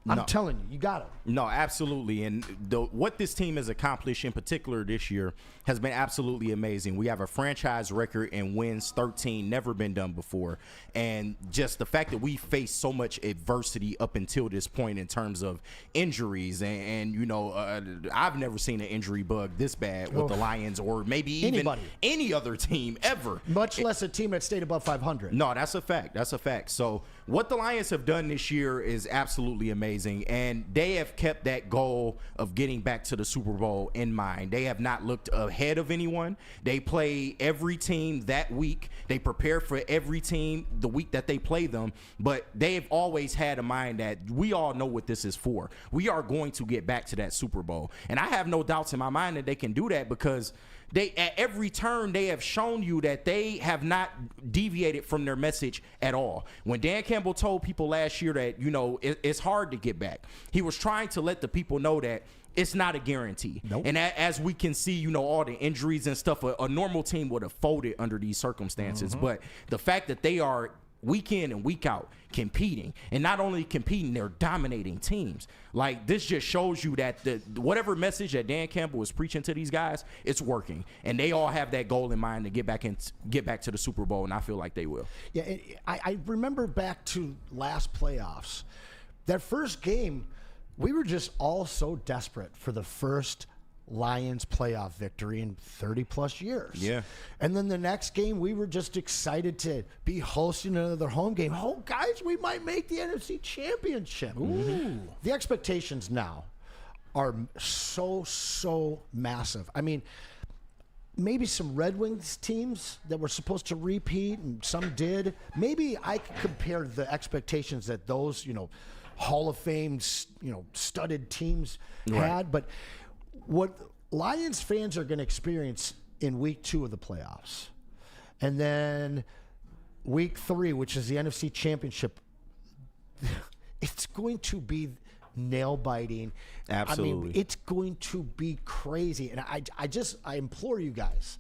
I'm telling you, you got it. No, absolutely. And what this team has accomplished in particular this year has been absolutely amazing. We have a franchise record in wins 13, never been done before. And just the fact that we faced so much adversity up until this point in terms of injuries. And I've never seen an injury bug this bad with the Lions or maybe even any other team ever. Much less a team that stayed above 500. No, that's a fact. That's a fact. So what the Lions have done this year is absolutely amazing. And they have kept that goal of getting back to the Super Bowl in mind. They have not looked ahead of anyone. They play every team that week. They prepare for every team the week that they play them. But they've always had in mind that we all know what this is for. We are going to get back to that Super Bowl. And I have no doubts in my mind that they can do that because at every turn, they have shown you that they have not deviated from their message at all. When Dan Campbell told people last year that, it's hard to get back, he was trying to let the people know that it's not a guarantee. Nope. And as we can see, all the injuries and stuff, a normal team would have folded under these circumstances. But the fact that they are week in and week out competing, and not only competing, they're dominating teams. Like, this just shows you that whatever message that Dan Campbell was preaching to these guys, it's working, and they all have that goal in mind to get back to the Super Bowl, and I feel like they will. Yeah, I remember back to last playoffs, that first game, we were just all so desperate for the first Lions playoff victory in 30-plus years. Yeah. And then the next game, we were just excited to be hosting another home game. Oh, guys, we might make the NFC Championship. Ooh. The expectations now are so massive. I mean, maybe some Red Wings teams that were supposed to repeat, and some did. Maybe I could compare the expectations that those, Hall of Fame, studded teams had. But what Lions fans are going to experience in week 2 of the playoffs, and then week 3, which is the NFC Championship, it's going to be nail biting. Absolutely. I mean, it's going to be crazy. And I implore you guys,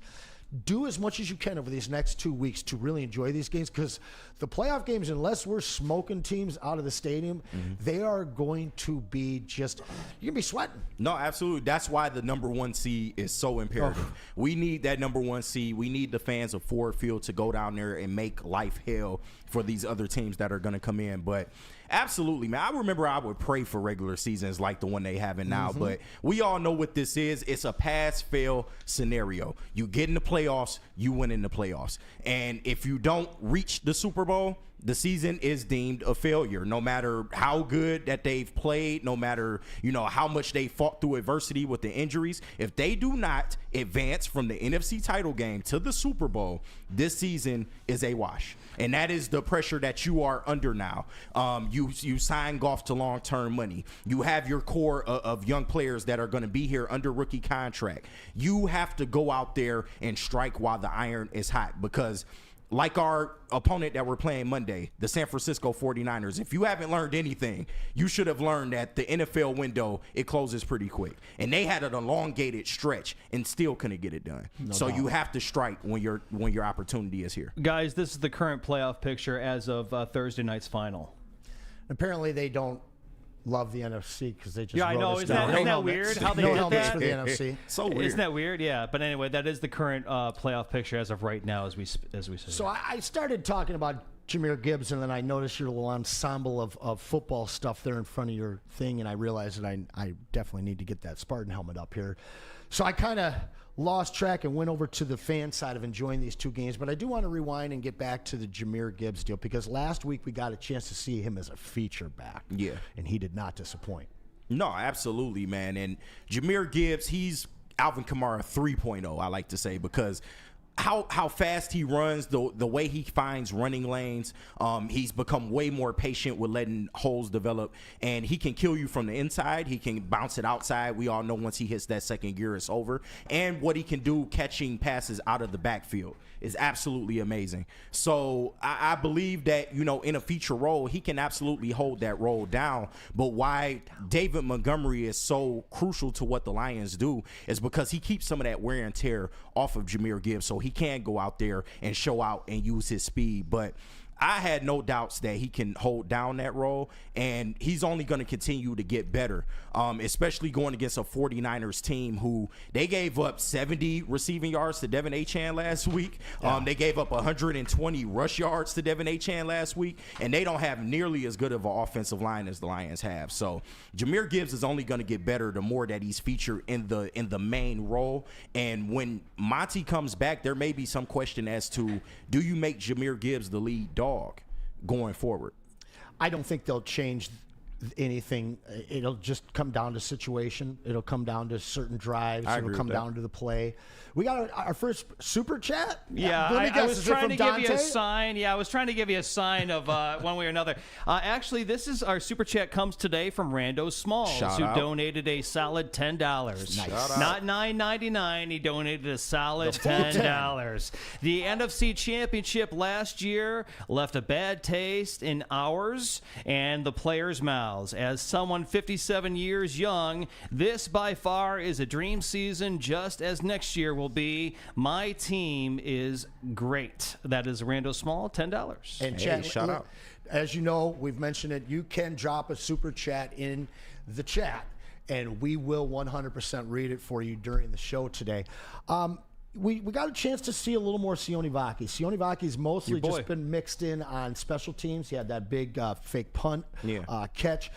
do as much as you can over these next 2 weeks to really enjoy these games, because the playoff games, unless we're smoking teams out of the stadium, they are going to be just, you're going to be sweating. No, absolutely. That's why the number 1 seed is so imperative. We need that number 1 seed. We need the fans of Ford Field to go down there and make life hell for these other teams that are going to come in. But absolutely, man. I remember I would pray for regular seasons like the one they having now, but we all know what this is. It's a pass-fail scenario. You get in the playoffs, you win in the playoffs. And if you don't reach the Super Bowl, the season is deemed a failure, no matter how good that they've played, no matter, how much they fought through adversity with the injuries. If they do not advance from the NFC title game to the Super Bowl, this season is a wash. And that is the pressure that you are under now. You sign Goff to long-term money. You have your core of young players that are going to be here under rookie contract. You have to go out there and strike while the iron is hot, because like our opponent that we're playing Monday, the San Francisco 49ers, if you haven't learned anything, you should have learned that the NFL window, it closes pretty quick. And they had an elongated stretch and still couldn't get it done. So you have to strike when your opportunity is here. Guys, this is the current playoff picture as of Thursday night's final. Apparently they don't love the NFC because they just I know. Isn't that weird how they did that? For the NFC. So weird. Isn't that weird? Yeah. But anyway, that is the current playoff picture as of right now, as we say. So I started talking about Jahmyr Gibbs, and then I noticed your little ensemble of football stuff there in front of your thing, and I realized that I definitely need to get that Spartan helmet up here. So I kind of lost track and went over to the fan side of enjoying these 2 games. But I do want to rewind and get back to the Jahmyr Gibbs deal, because last week we got a chance to see him as a feature back. Yeah. And he did not disappoint. No, absolutely, man. And Jahmyr Gibbs, he's Alvin Kamara 3.0, I like to say, because how fast he runs, the way he finds running lanes, he's become way more patient with letting holes develop, and he can kill you from the inside. He can bounce it outside. We all know once he hits that second gear, it's over. And what he can do catching passes out of the backfield is absolutely amazing. So I believe that, in a feature role, he can absolutely hold that role down. But why David Montgomery is so crucial to what the Lions do is because he keeps some of that wear and tear off of Jahmyr Gibbs, so he can go out there and show out and use his speed. But I had no doubts that he can hold down that role, and he's only going to continue to get better, especially going against a 49ers team who they gave up 70 receiving yards to Devin Achane last week. They gave up 120 rush yards to Devin Achane last week, and they don't have nearly as good of an offensive line as the Lions have. So Jahmyr Gibbs is only going to get better the more that he's featured in the main role. And when Monty comes back, there may be some question as to, do you make Jahmyr Gibbs the lead dog going forward? I don't think they'll change anything. It'll just come down to situation. It'll come down to certain drives. It'll come down to the play. We got our first super chat. Yeah, I was trying to give you a sign. Yeah, I was trying to give you a sign of one way or another. Actually, this is our super chat comes today from Rando Smalls, who donated a solid $10. Nice. Not $9.99. He donated a solid $10. The NFC Championship last year left a bad taste in ours and the players' mouths. As someone 57 years young, this by far is a dream season, just as next year will be. My team is great. That is Rando Small, $10. And chat, shout out. As you know, we've mentioned it. You can drop a super chat in the chat, and we will 100% read it for you during the show today. We got a chance to see a little more Sione Vaki. Sione Vaki's mostly just been mixed in on special teams. He had that big fake punt catch.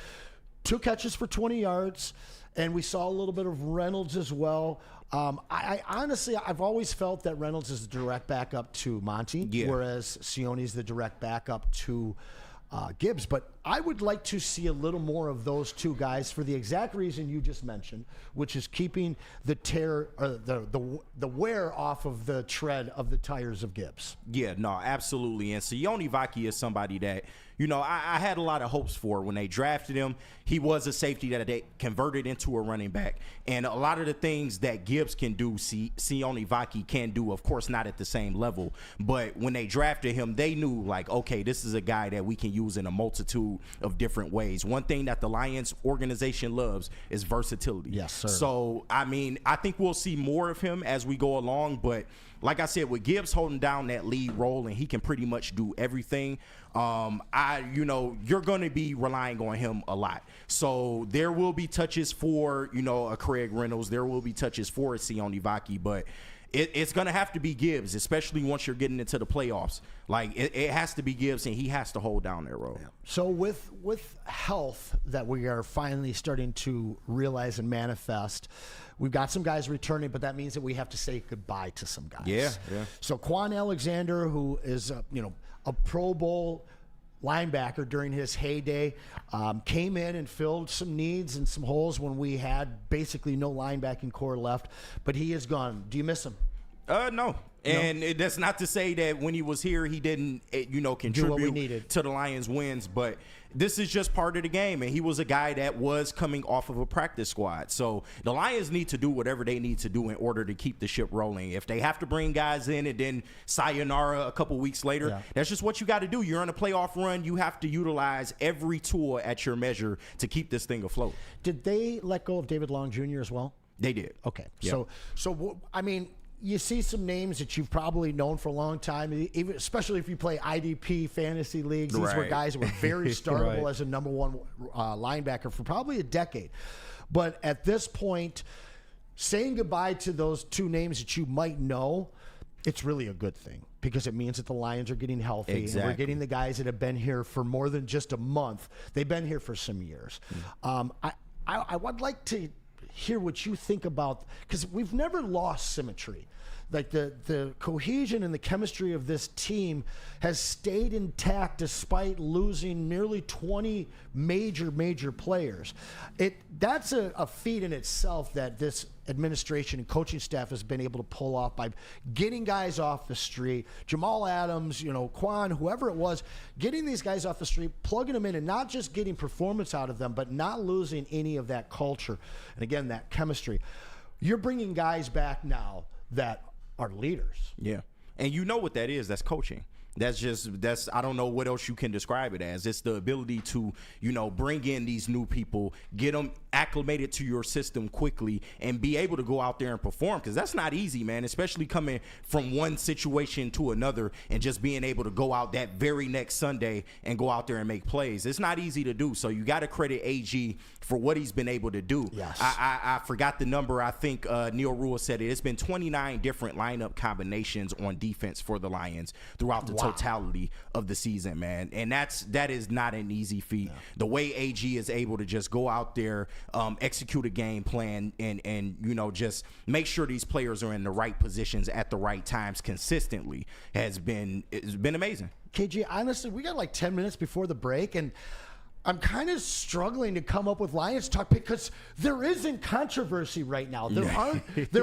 2 catches for 20 yards. And we saw a little bit of Reynolds as well. I honestly, I've always felt that Reynolds is the direct backup to Monty, whereas Sione's the direct backup to Gibbs. But I would like to see a little more of those two guys for the exact reason you just mentioned, which is keeping the tear or the wear off of the tread of the tires of Gibbs. Yeah, no, absolutely. And Sione Vaki is somebody that, you know, I had a lot of hopes for when they drafted him. He was a safety that they converted into a running back. And a lot of the things that Gibbs can do, Sione Vaki can do, of course, not at the same level. But when they drafted him, they knew, like, okay, this is a guy that we can use in a multitude of different ways. One thing that the Lions organization loves is versatility. Yes, sir. So, I mean, I think we'll see more of him as we go along. But like I said, with Gibbs holding down that lead role and he can pretty much do everything, you're going to be relying on him a lot. So there will be touches for, a Craig Reynolds. There will be touches for a Sione Vaki, but it's going to have to be Gibbs, especially once you're getting into the playoffs. Like, it has to be Gibbs, and he has to hold down that role. Yeah. So with health that we are finally starting to realize and manifest, we've got some guys returning, but that means that we have to say goodbye to some guys. Yeah. So Quan Alexander, who is a Pro Bowl linebacker during his heyday, came in and filled some needs and some holes when we had basically no linebacking core left, but he is gone. Do you miss him? No. And that's not to say that when he was here, he didn't, contribute to the Lions' wins. But this is just part of the game. And he was a guy that was coming off of a practice squad. So the Lions need to do whatever they need to do in order to keep the ship rolling. If they have to bring guys in and then sayonara a couple weeks later, that's just what you got to do. You're on a playoff run. You have to utilize every tool at your measure to keep this thing afloat. Did they let go of David Long Jr. as well? They did. Okay. Yep. So I mean, you see some names that you've probably known for a long time, even, especially if you play IDP fantasy leagues. These were guys that were very startable as a number one linebacker for probably a decade. But at this point, saying goodbye to those two names that you might know, it's really a good thing because it means that the Lions are getting healthy. Exactly. And we're getting the guys that have been here for more than just a month. They've been here for some years. I would like to hear what you think about, because we've never lost symmetry. Like the cohesion and the chemistry of this team has stayed intact despite losing nearly 20 major players. That's a feat in itself that this administration and coaching staff has been able to pull off by getting guys off the street. Jamal Adams, Quan, whoever it was, getting these guys off the street, plugging them in, and not just getting performance out of them, but not losing any of that culture. And again, that chemistry. You're bringing guys back now that are leaders. Yeah. And you know what that is. That's coaching. That's I don't know what else you can describe it as. It's the ability to, bring in these new people, get them acclimated to your system quickly, and be able to go out there and perform. Because that's not easy, man, especially coming from one situation to another and just being able to go out that very next Sunday and go out there and make plays. It's not easy to do. So you got to credit AG for what he's been able to do. Yes. I forgot the number. I think Neil Rule said it. It's been 29 different lineup combinations on defense for the Lions throughout the totality of the season, man. And that is not an easy feat. Yeah. The way AG is able to just go out there, execute a game plan and just make sure these players are in the right positions at the right times consistently it's been amazing. KG, honestly, we got like 10 minutes before the break, and I'm kind of struggling to come up with Lions talk because there isn't controversy right now. There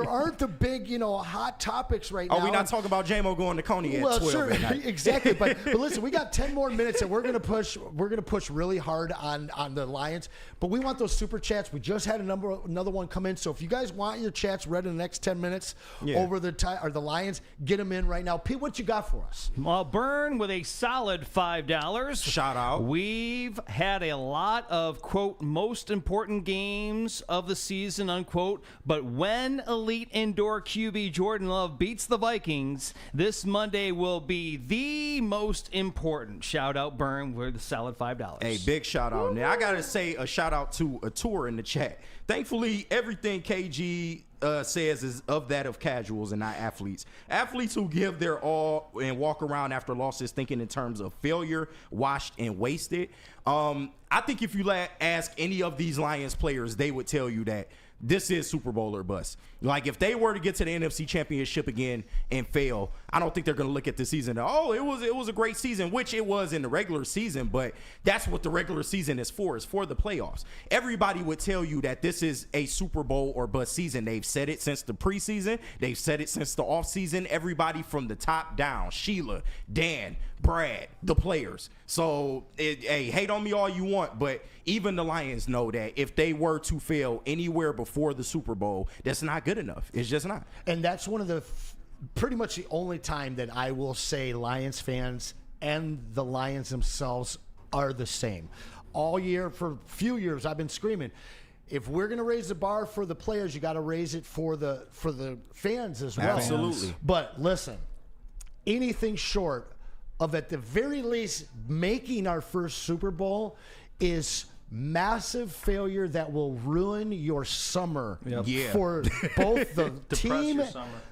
aren't the big, hot topics right now. We're not talking about J-Mo going to Coney at 12 sure, at night. Exactly. But listen, we got 10 more minutes, and we're gonna push really hard on the Lions. But we want those super chats. We just had another one come in. So if you guys want your chats read in the next 10 minutes over the Lions, get them in right now. Pete, what you got for us? Well, Burn with a solid $5. Shout out. We've had a lot of, quote, most important games of the season, unquote, but when elite indoor QB Jordan Love beats the Vikings, this Monday will be the most important. Shout out, Burn, with a solid $5. Hey, big shout out. Now, I got to say a shout out to a tour in the chat. thankfully, everything KG says is of that of casuals and not athletes. Athletes who give their all and walk around after losses thinking in terms of failure, washed and wasted. I think if you ask any of these Lions players, they would tell you that this is Super Bowl or bust. Like, if they were to get to the NFC Championship again and fail, I don't think they're going to look at the season and, oh, it was a great season, which it was in the regular season, but that's what the regular season is for the playoffs. Everybody would tell you that this is a Super Bowl or bust season. They've said it since the preseason. They've said it since the offseason. Everybody from the top down, Sheila, Dan, Brad, the players. So, hey, hate on me all you want, but even the Lions know that if they were to fail anywhere before the Super Bowl, that's not good enough. It's just not. And that's one of the pretty much the only time that I will say Lions fans and the Lions themselves are the same. All year, for a few years, I've been screaming, if we're going to raise the bar for the players, you got to raise it for the fans as well. Absolutely. But listen, anything short of at the very least making our first Super Bowl is massive failure that will ruin your summer for both the team,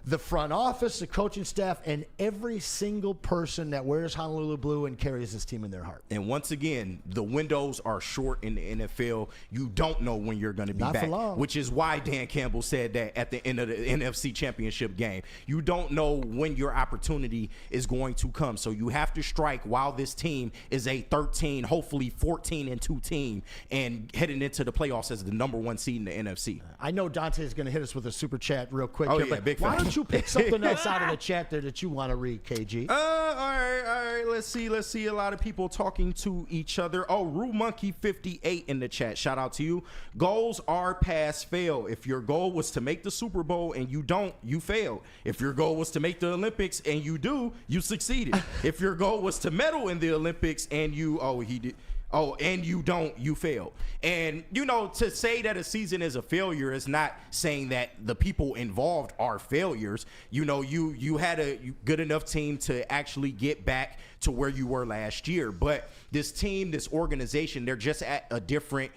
the front office, the coaching staff, and every single person that wears Honolulu blue and carries this team in their heart. And once again, the windows are short in the NFL. You don't know when you're going to be Not back, for long. which is why Dan Campbell said that at the end of the NFC Championship game. You don't know when your opportunity is going to come. So you have to strike while this team is a 13, hopefully 14-2 team, and heading into the playoffs as the number 1 seed in the NFC. I know Dante is going to hit us with a super chat real quick. Oh, here, yeah, but big why fan. don't you pick something else out of the chat there that you want to read, KG? All right. Let's see. A lot of people talking to each other. Oh, Rue Monkey 58 in the chat. Shout out to you. Goals are pass fail. If your goal was to make the Super Bowl and you don't, you failed. If your goal was to make the Olympics and you do, you succeeded. If your goal was to medal in the Olympics and you, and you don't, you failed. And, to say that a season is a failure is not saying that the people involved are failures. You had a good enough team to actually get back to where you were last year. But this team, this organization, they're just at a different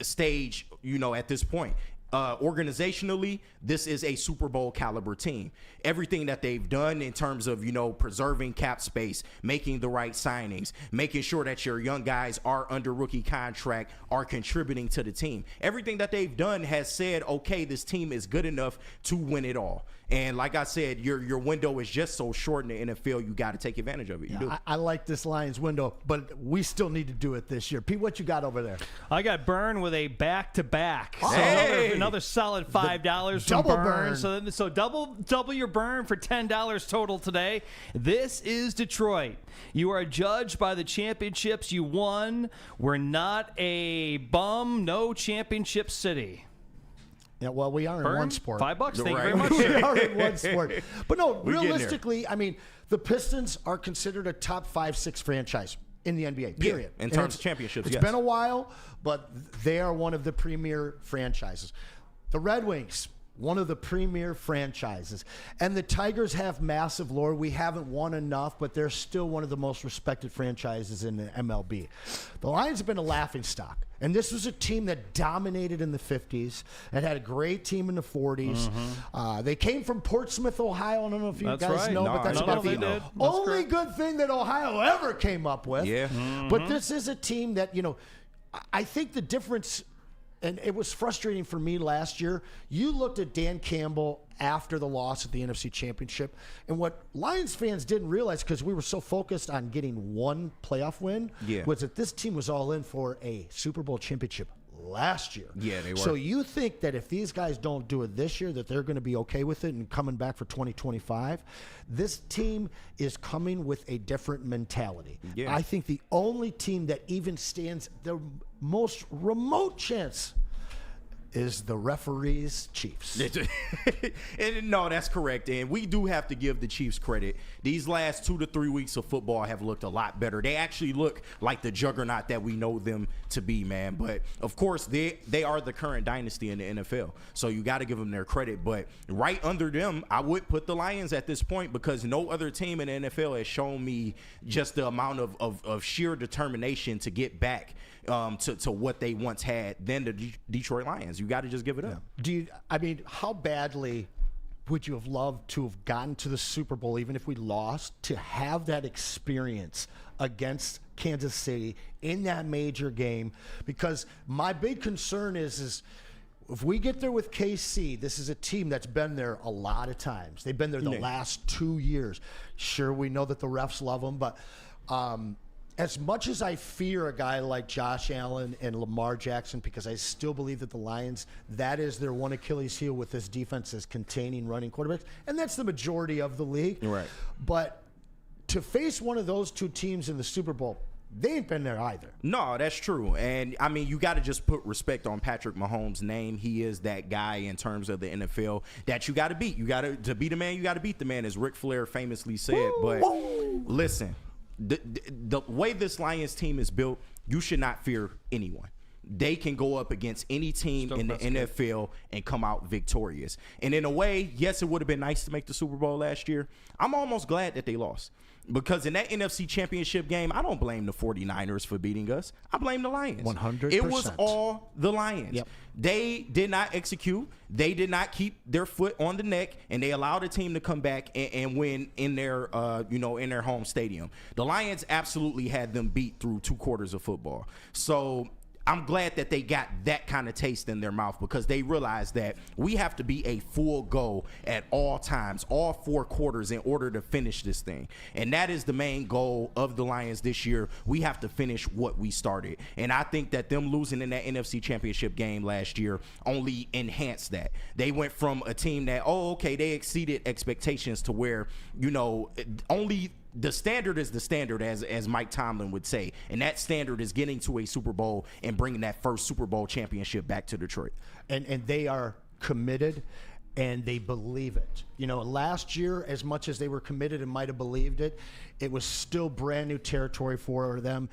stage, at this point. Organizationally, this is a Super Bowl caliber team. Everything that they've done in terms of, preserving cap space, making the right signings, making sure that your young guys are under rookie contract, are contributing to the team. Everything that they've done has said, okay, this team is good enough to win it all. And like I said, your window is just so short in the NFL, you got to take advantage of it. You do. I like this Lions window, but we still need to do it this year. Pete, what you got over there? I got Burn with a back-to-back. So Hey! another solid $5 from double Burn. burn. So double your burn for $10 total today. This is Detroit. You are judged by the championships you won. We're not a bum, no championship city. Yeah, well, we are in Burn, one sport. $5. Thank you very Right. much. We are in one sport. But no, We're getting realistically, I mean, the Pistons are considered a top 5-6 franchise in the NBA, period. in terms of championships, It's yes. been a while, but they are one of the premier franchises. The Red Wings, one of the premier franchises. And the Tigers have massive lore. We haven't won enough, but they're still one of the most respected franchises in the MLB. The Lions have been a laughingstock. And this was a team that dominated in the 50s and had a great team in the 40s. They came from Portsmouth, Ohio. I don't know if you That's guys right. know, No, but that's I know about they the did. That's only correct. good thing that Ohio ever came up with. Yeah. But this is a team that, I think the difference, and it was frustrating for me last year, you looked at Dan Campbell after the loss at the NFC Championship, and what Lions fans didn't realize, because we were so focused on getting one playoff win, was that this team was all in for a Super Bowl championship last year. Yeah, they were. So you think that if these guys don't do it this year, that they're going to be okay with it and coming back for 2025? This team is coming with a different mentality. Yeah. I think the only team that even stands the most remote chance is the referee's Chiefs. And no, that's correct. And we do have to give the Chiefs credit. These last 2 to 3 weeks of football have looked a lot better. They actually look like the juggernaut that we know them to be, man. But, of course, they are the current dynasty in the NFL. So you got to give them their credit. But right under them, I would put the Lions at this point because no other team in the NFL has shown me just the amount of sheer determination to get back to what they once had than the Detroit Lions. You got to just give it up. How badly would you have loved to have gotten to the Super Bowl, even if we lost, to have that experience against Kansas City in that major game? Because my big concern is if we get there with KC, this is a team that's been there a lot of times. They've been there the last 2 years. Sure, we know that the refs love them, but as much as I fear a guy like Josh Allen and Lamar Jackson, because I still believe that the Lions, that is their one Achilles heel with this defense, is containing running quarterbacks, and that's the majority of the league. Right. But to face one of those two teams in the Super Bowl, they ain't been there either. No, that's true. And, you got to just put respect on Patrick Mahomes' name. He is that guy in terms of the NFL that you got to beat. To be the man, you got to beat the man, as Ric Flair famously said. But listen, the way this Lions team is built, you should not fear anyone. They can go up against any team in the NFL and come out victorious. And in a way, yes, it would have been nice to make the Super Bowl last year. I'm almost glad that they lost. Because in that NFC Championship game, I don't blame the 49ers for beating us. I blame the Lions. 100%. It was all the Lions. Yep. They did not execute. They did not keep their foot on the neck, and they allowed the team to come back and win in their, in their home stadium. The Lions absolutely had them beat through 2 quarters of football. So I'm glad that they got that kind of taste in their mouth, because they realized that we have to be a full go at all times, all 4 quarters, in order to finish this thing. And that is the main goal of the Lions this year. We have to finish what we started. And I think that them losing in that NFC Championship game last year only enhanced that. They went from a team that, they exceeded expectations, to where, only the standard is the standard, as Mike Tomlin would say. And that standard is getting to a Super Bowl and bringing that first Super Bowl championship back to Detroit. And they are committed, and they believe it. Last year, as much as they were committed and might have believed it, it was still brand new territory for them.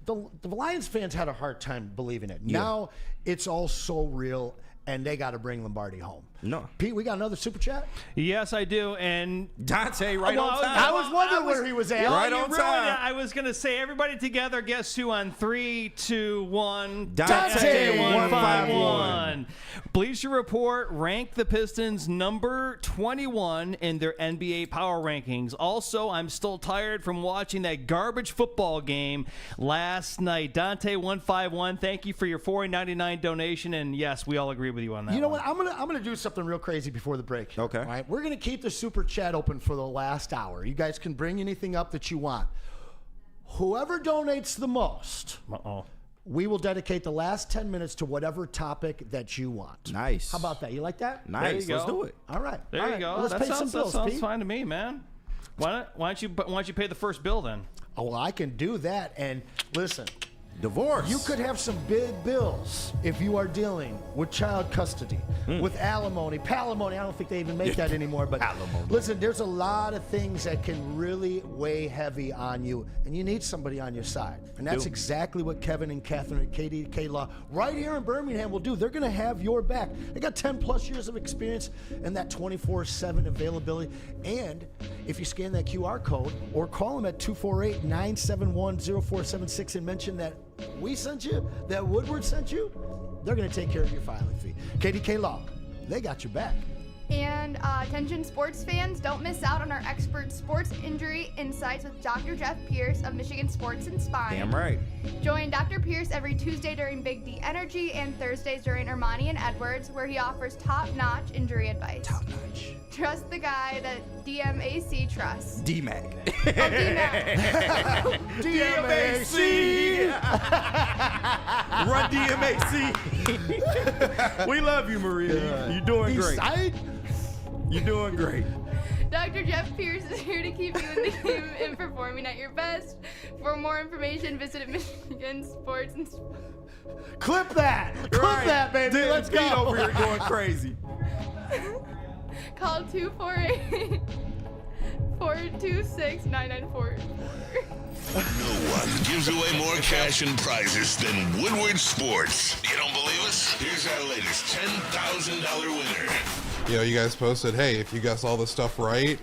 The Lions fans had a hard time believing it. Yeah. Now it's all so real, and they got to bring Lombardi home. No. Pete, we got another super chat? Yes, I do. And Dante, on time. I was wondering where he was at. Right on time. I was going to say, everybody together, guess who on 3, 2, 1. Dante 151. Bleacher Report ranked the Pistons number 21 in their NBA power rankings. Also, I'm still tired from watching that garbage football game last night. Dante 151, thank you for your $4.99 donation. And yes, we all agree with you on that. You know what? I'm gonna do something real crazy before the break. Okay. All right. We're gonna keep the super chat open for the last hour. You guys can bring anything up that you want. Whoever donates the most, we will dedicate the last 10 minutes to whatever topic that you want. Nice. How about that? You like that? Nice. Let's do it. All right. There you go. Let's pay some bills, that sounds Pete. fine to me, man. Why don't you pay the first bill then? Oh, well, I can do that. And listen, divorce. You could have some big bills if you are dealing with child custody, with alimony, palimony. I don't think they even make that anymore. But listen, there's a lot of things that can really weigh heavy on you, and you need somebody on your side. And that's exactly what Kevin and Catherine at KDK Law right here in Birmingham will do. They're going to have your back. They got 10 plus years of experience and that 24/7 availability. And if you scan that QR code or call them at 248-971-0476 and mention that we sent you, that Woodward sent you, they're going to take care of your filing fee. KDK Law, they got your back. And attention sports fans, don't miss out on our expert sports injury insights with Dr. Jeff Pierce of Michigan Sports and Spine. Damn right. Join Dr. Pierce every Tuesday during Big D Energy and Thursdays during Ermanni and Edwards, where he offers top-notch injury advice. Top-notch. Trust the guy that DMAC trusts. DMAC. Oh, DMAC. DMAC. Run DMAC. We love you, Maria. You're doing great. You're doing great. Dr. Jeff Pierce is here to keep you in the game and performing at your best. For more information, visit Michigan Sports and Clip that. Clip that, baby. Dude, Let's Pete go. over here going crazy. Call 248-426-9944. No one gives away more cash and prizes than Woodward Sports. You don't believe us? Here's our latest $10,000 winner. You guys posted, hey, if you guess all this stuff right,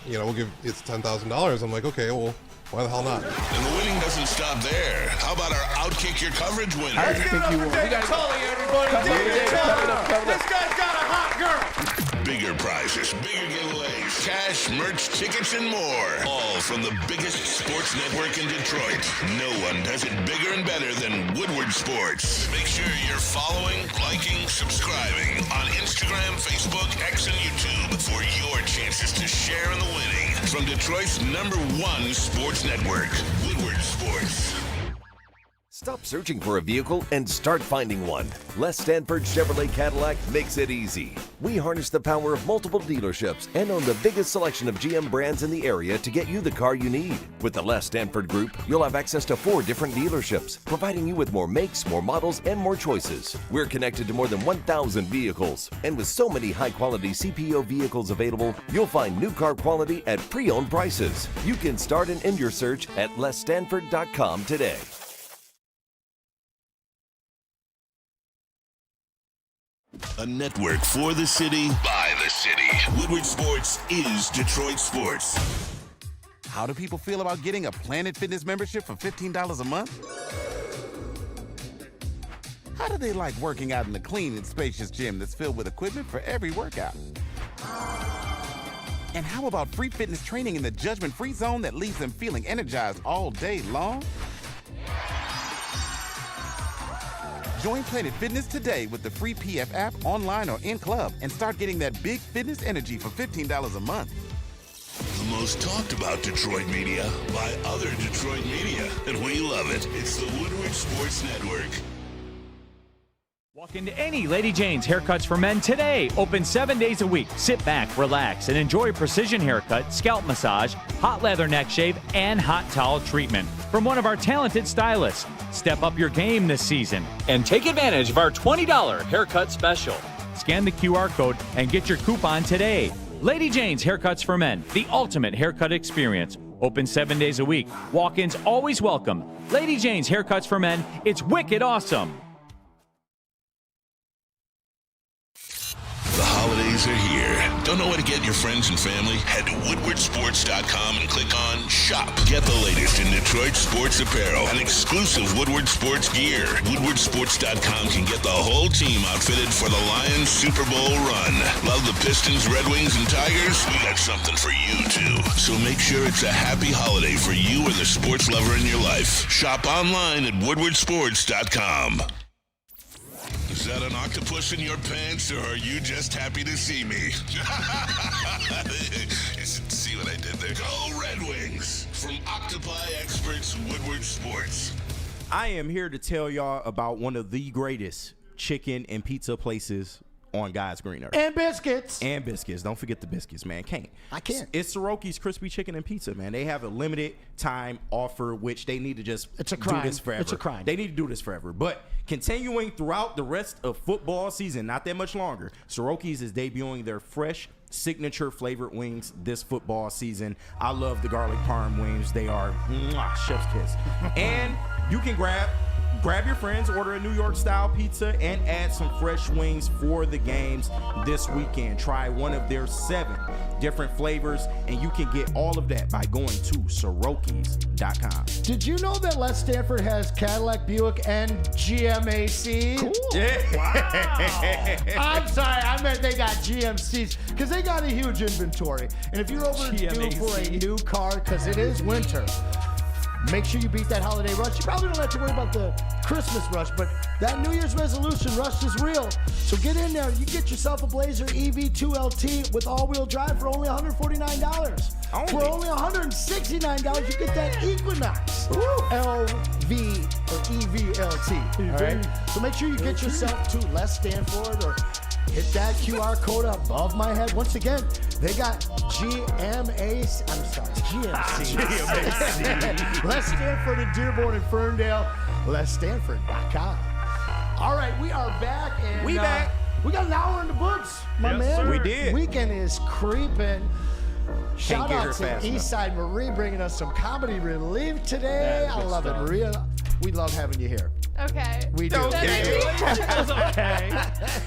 we'll give it's $10,000. I'm like, okay, well, why the hell not? And the winning doesn't stop there. How about our Outkick Your Coverage winner? Let's give it up for David Tully, everybody. David Tully. This guy's got a hot girl. Bigger prizes, bigger giveaways, cash, merch, tickets, and more. All from the biggest sports network in Detroit. No one does it bigger and better than Woodward Sports. Make sure you're following, liking, subscribing on Instagram, Facebook, X, and YouTube for your chances to share in the winning. From Detroit's #1 sports network, Woodward Sports. Stop searching for a vehicle and start finding one. Les Stanford Chevrolet Cadillac makes it easy. We harness the power of multiple dealerships and own the biggest selection of GM brands in the area to get you the car you need. With the Les Stanford Group, you'll have access to 4 different dealerships, providing you with more makes, more models, and more choices. We're connected to more than 1,000 vehicles. And with so many high-quality CPO vehicles available, you'll find new car quality at pre-owned prices. You can start and end your search at lesstanford.com today. A network for the city, by the city. Woodward Sports is Detroit Sports. How do people feel about getting a Planet Fitness membership for $15 a month? How do they like working out in a clean and spacious gym that's filled with equipment for every workout? And how about free fitness training in the judgment-free zone that leaves them feeling energized all day long? Join Planet Fitness today with the free PF app, online or in club, and start getting that big fitness energy for $15 a month. The most talked about Detroit media by other Detroit media, and we love it. It's the Woodward Sports Network. Walk into any Lady Jane's Haircuts for Men today. Open 7 days a week. Sit back, relax, and enjoy precision haircut, scalp massage, hot leather neck shave, and hot towel treatment from one of our talented stylists. Step up your game this season and take advantage of our $20 haircut special. Scan the QR code and get your coupon today. Lady Jane's Haircuts for Men, the ultimate haircut experience. Open 7 days a week. Walk-ins always welcome. Lady Jane's Haircuts for Men, it's wicked awesome. The holidays are here. Don't know where to get your friends and family? Head to woodwardsports.com and click on Shop. Get the latest in Detroit sports apparel and exclusive Woodward Sports gear. Woodwardsports.com can get the whole team outfitted for the Lions Super Bowl run. Love the Pistons, Red Wings, and Tigers? We got something for you, too. So make sure it's a happy holiday for you or the sports lover in your life. Shop online at woodwardsports.com. Is that an octopus in your pants, or are you just happy to see me? See what I did there? Go Red Wings! From Octopi Experts, Woodward Sports. I am here to tell y'all about one of the greatest chicken and pizza places on God's green earth. And biscuits. And biscuits. Don't forget the biscuits, man. I can't. It's Soroki's Crispy Chicken and Pizza, man. They have a limited time offer, which they need to just do this forever. It's a crime. They need to do this forever. But continuing throughout the rest of football season, not that much longer, Soroki's is debuting their fresh signature flavored wings this football season. I love the garlic parm wings. They are chef's kiss. And you can grab your friends, order a New York style pizza, and add some fresh wings for the games this weekend. Try one of their 7 different flavors, and you can get all of that by going to Sorokis.com. Did you know that Les Stanford has Cadillac, Buick, and GMAC? Cool. Yeah. Wow. I'm sorry, I meant they got GMCs because they got a huge inventory. And if you're overdue for a new car, because it is winter, make sure you beat that holiday rush. You probably don't have to worry about the Christmas rush, but that New Year's resolution rush is real. So get in there. You get yourself a Blazer EV2 LT with all-wheel drive for only $149. For only $169, you get that Equinox LV or EV LT. All right? So make sure you get yourself to Les Stanford or hit that QR code above my head. Once again, they got GMC. Les Stanford in Dearborn and Ferndale. LesStanford.com. All right, we are back. And, we back. We got an hour in the books, my man. Sir. We did. Weekend is creeping. Shout out to Eastside Marie bringing us some comedy relief today. I love it, Maria. We love having you here. Okay. We do. Okay.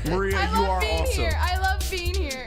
Maria, you are awesome. I love being here.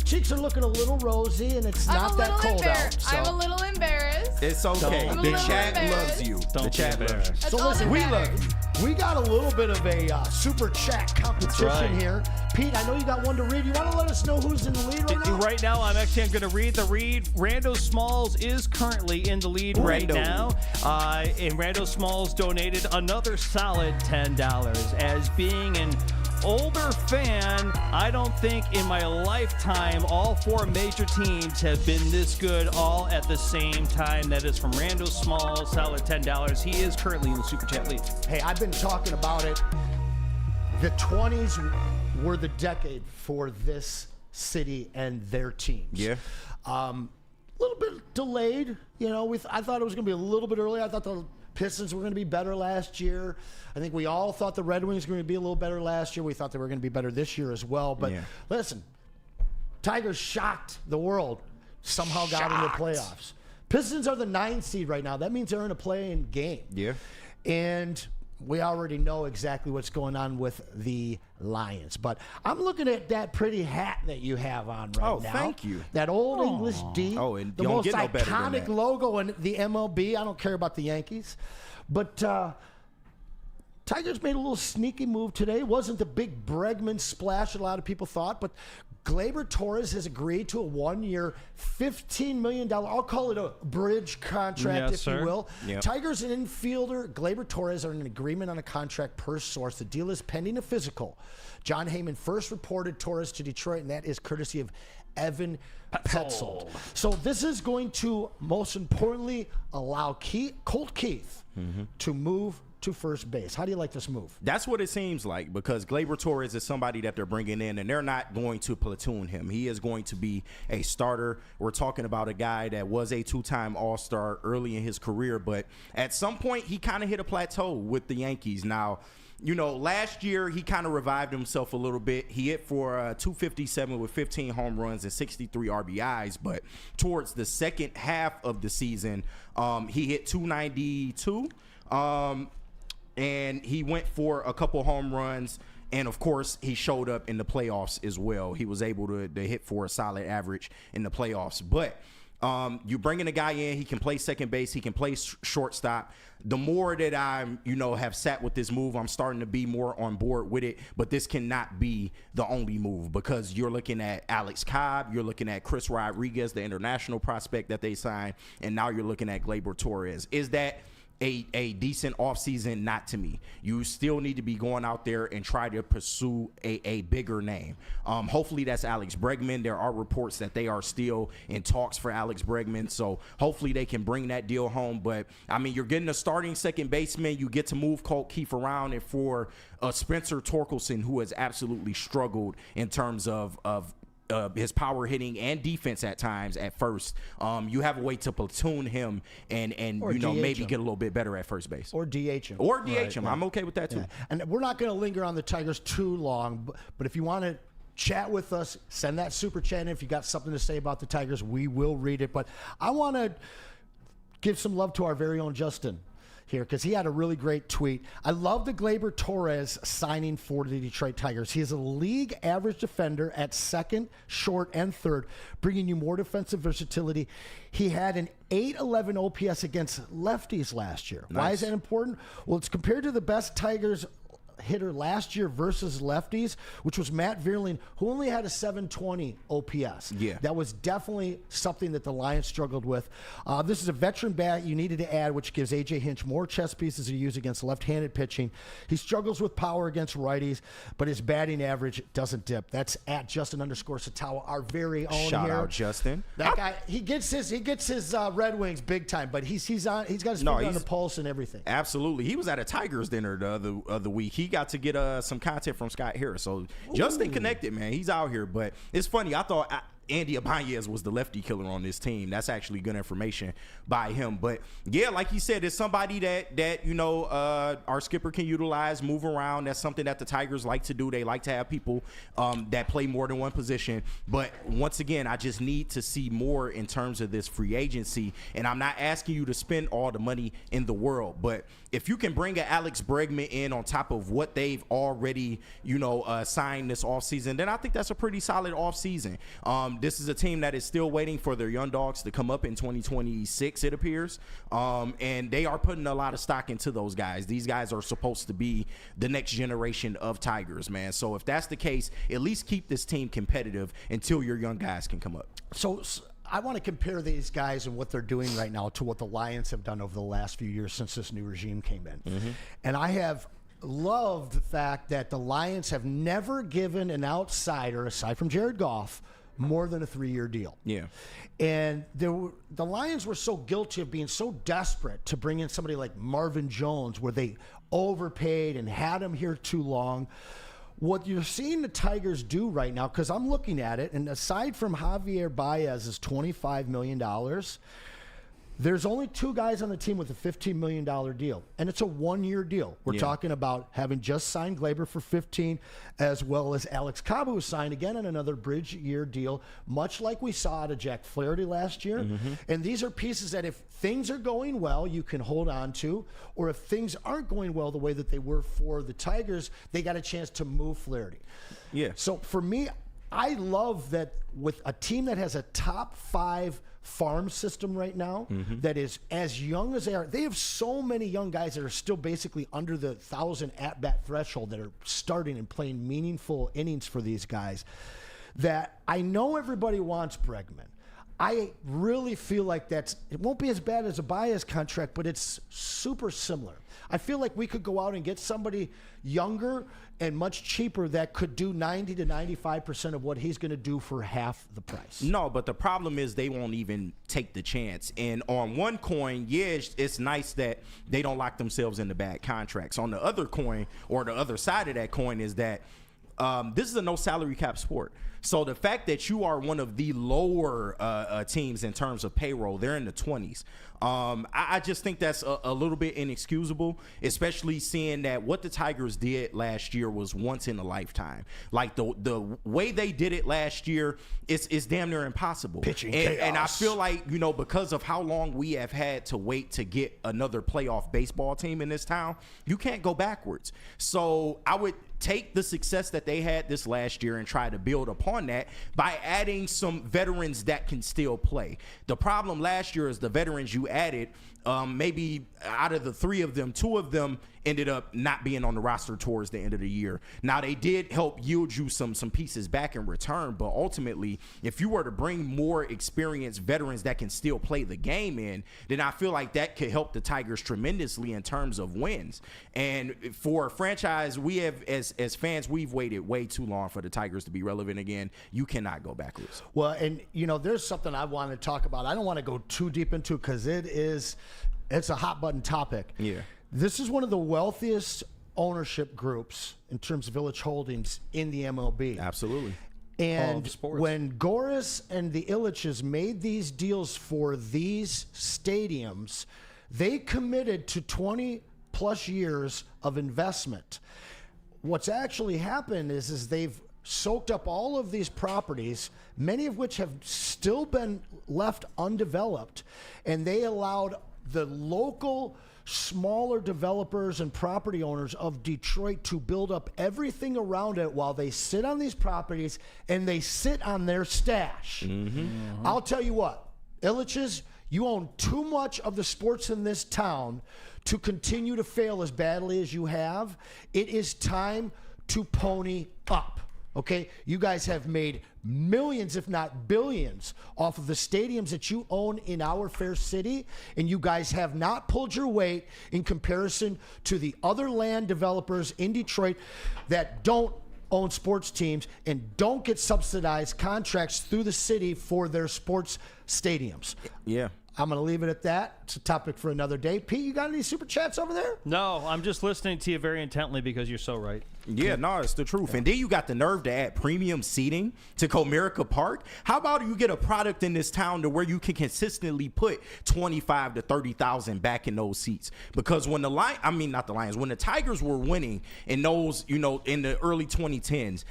Cheeks are looking a little rosy, and it's not that cold out. So. I'm a little embarrassed. It's okay. The chat loves you. The chat loves you. So listen, we love you. We got a little bit of a super chat competition here. Pete, I know you got one to read. You want to let us know who's in the lead right now? Right now, I'm going to read the read. Rando Smalls is currently in the lead right now. And Rando Smalls donated another solid $10. As being an older fan, I don't think in my lifetime all 4 major teams have been this good all at the same time. That is from Rando Smalls, solid $10. He is currently in the Super Chat lead. Hey, I've been talking about it. The 20s were the decade for this city and their teams. Yeah. A little bit delayed. You know, I thought it was going to be a little bit early. I thought the Pistons were going to be better last year. I think we all thought the Red Wings were going to be a little better last year. We thought they were going to be better this year as well. But listen, Tigers shocked the world. Somehow got into the playoffs. Pistons are the 9th seed right now. That means they're in a play-in game. Yeah. And we already know exactly what's going on with the Lions. But I'm looking at that pretty hat that you have on right now. Oh, thank you. That old English D. Oh, and the you don't most get no better than iconic that. logo in the MLB. I don't care about the Yankees. But Tigers made a little sneaky move today. It wasn't the big Bregman splash that a lot of people thought, but Gleybar Torres has agreed to a 1-year, $15 million, I'll call it a bridge contract, if you will. Yep. Tigers and infielder Gleybar Torres are in an agreement on a contract per source. The deal is pending a physical. John Heyman first reported Torres to Detroit, and that is courtesy of Evan Petzold. So this is going to, most importantly, allow Colt Keith to move to first base. How do you like this move? That's what it seems like, because Gleybar Torres is somebody that they're bringing in, and they're not going to platoon him. He is going to be a starter. We're talking about a guy that was a 2-time All-Star early in his career, but at some point he kind of hit a plateau with the Yankees. Now, you know, last year he kind of revived himself a little bit. He hit for 257 with 15 home runs and 63 RBIs, but towards the second half of the season, he hit 292. And he went for a couple home runs, and of course he showed up in the playoffs as well. He was able to hit for a solid average in the playoffs. But you bringing a guy in, he can play second base, he can play shortstop. The more that I'm, have sat with this move, I'm starting to be more on board with it. But this cannot be the only move, because you're looking at Alex Cobb, you're looking at Chris Rodriguez, the international prospect that they signed, and now you're looking at Gleybar Torres. Is that a decent offseason? Not to me. You still need to be going out there and try to pursue a bigger name. Hopefully that's Alex Bregman. There are reports that they are still in talks for Alex Bregman, so hopefully they can bring that deal home. But I mean, you're getting a starting second baseman. You get to move Colt Keith around, and for Spencer Torkelson, who has absolutely struggled in terms of his power hitting and defense at times at first, you have a way to platoon him and maybe get a little bit better at first base. Or DH him. Right. I'm okay with that too. Yeah. And we're not going to linger on the Tigers too long, but if you want to chat with us, send that super chat in. If you got something to say about the Tigers, we will read it. But I want to give some love to our very own Justin here, because he had a really great tweet. I love the Gleybar Torres signing for the Detroit Tigers. He is a league average defender at second, short, and third, bringing you more defensive versatility. He had an 811 OPS against lefties last year. Nice. Why is that important? Well, it's compared to the best Tigers hitter last year versus lefties, which was Matt Vierling, who only had a 720 OPS. Yeah. That was definitely something that the Lions struggled with. This is a veteran bat you needed to add, which gives A.J. Hinch more chess pieces to use against left-handed pitching. He struggles with power against righties, but his batting average doesn't dip. That's at Justin_Satawa, our very own Shout here. out Justin. That guy, he gets his Red Wings big time, but he's got his finger on the pulse and everything. Absolutely. He was at a Tigers dinner the other week. he got to get some content from Scott Harris. So just stay connected, man. He's out here. But it's funny. I thought Andy Ibanez was the lefty killer on this team. That's actually good information by him. But yeah, like he said, it's somebody that you know, our skipper can utilize, move around. That's something that the Tigers like to do. They like to have people that play more than one position. But once again, I just need to see more in terms of this free agency. And I'm not asking you to spend all the money in the world, but if you can bring an Alex Bregman in on top of what they've already, you know, signed this offseason, then I think that's a pretty solid offseason. This is a team that is still waiting for their young dogs to come up in 2026, it appears. And they are putting a lot of stock into those guys. These guys are supposed to be the next generation of Tigers, man. So if that's the case, at least keep this team competitive until your young guys can come up. So I want to compare these guys and what they're doing right now to what the Lions have done over the last few years since this new regime came in. Mm-hmm. And I have loved the fact that the Lions have never given an outsider, aside from Jared Goff, more than a 3-year deal. Yeah. And the Lions were so guilty of being so desperate to bring in somebody like Marvin Jones, where they overpaid and had him here too long. What you're seeing the Tigers do right now, because I'm looking at it, and aside from Javier Baez's $25 million, there's only 2 guys on the team with a $15 million deal, and it's a 1-year deal. We're talking about having just signed Gleybar for 15, as well as Alex Cobb, who signed again on another bridge year deal, much like we saw out of Jack Flaherty last year. Mm-hmm. And these are pieces that if things are going well, you can hold on to, or if things aren't going well the way that they were for the Tigers, they got a chance to move Flaherty. Yeah. So for me, I love that with a team that has a top 5 farm system right now, that is as young as they are. They have so many young guys that are still basically under the 1,000 at-bat threshold that are starting and playing meaningful innings for these guys, that I know everybody wants Bregman. I really feel like it won't be as bad as a Baez contract, but it's super similar. I feel like we could go out and get somebody younger and much cheaper that could do 90 to 95% of what he's going to do for half the price. No, but the problem is they won't even take the chance. And on one coin, it's nice that they don't lock themselves into bad contracts. On the other coin, or the other side of that coin, is that this is a no salary cap sport. So the fact that you are one of the lower teams in terms of payroll, they're in the 20s. I just think that's a little bit inexcusable, especially seeing that what the Tigers did last year was once in a lifetime. Like the way they did it last year is damn near impossible. Pitching chaos. And I feel like, you know, because of how long we have had to wait to get another playoff baseball team in this town, you can't go backwards. So I would take the success that they had this last year and try to build upon that by adding some veterans that can still play. The problem last year is the veterans you added, maybe out of the 3 of them, 2 of them ended up not being on the roster towards the end of the year. Now, they did help yield you some pieces back in return, but ultimately, if you were to bring more experienced veterans that can still play the game in, then I feel like that could help the Tigers tremendously in terms of wins. And for a franchise, we have, as fans, we've waited way too long for the Tigers to be relevant again. You cannot go backwards. Well, and, you know, there's something I want to talk about. I don't want to go too deep into, because it's a hot button topic. Yeah. This is one of the wealthiest ownership groups in terms of Ilitch Holdings in the MLB. Absolutely. And when Goris and the Ilitches made these deals for these stadiums, they committed to 20 plus years of investment. What's actually happened is they've soaked up all of these properties, many of which have still been left undeveloped, and they allowed the local smaller developers and property owners of Detroit to build up everything around it while they sit on these properties and they sit on their stash. I'll tell you what, Ilitches, you own too much of the sports in this town to continue to fail as badly as you have. It is time to pony up. Okay, you guys have made millions, if not billions, off of the stadiums that you own in our fair city, and you guys have not pulled your weight in comparison to the other land developers in Detroit that don't own sports teams and don't get subsidized contracts through the city for their sports stadiums. Yeah. I'm going to leave it at that. It's a topic for another day. Pete, you got any super chats over there? No, I'm just listening to you very intently because you're so right. Yeah, no, it's the truth. And then you got the nerve to add premium seating to Comerica Park. How about you get a product in this town to where you can consistently put 25 to 30,000 back in those seats? Because when when the Tigers were winning in those, in the early 2010s,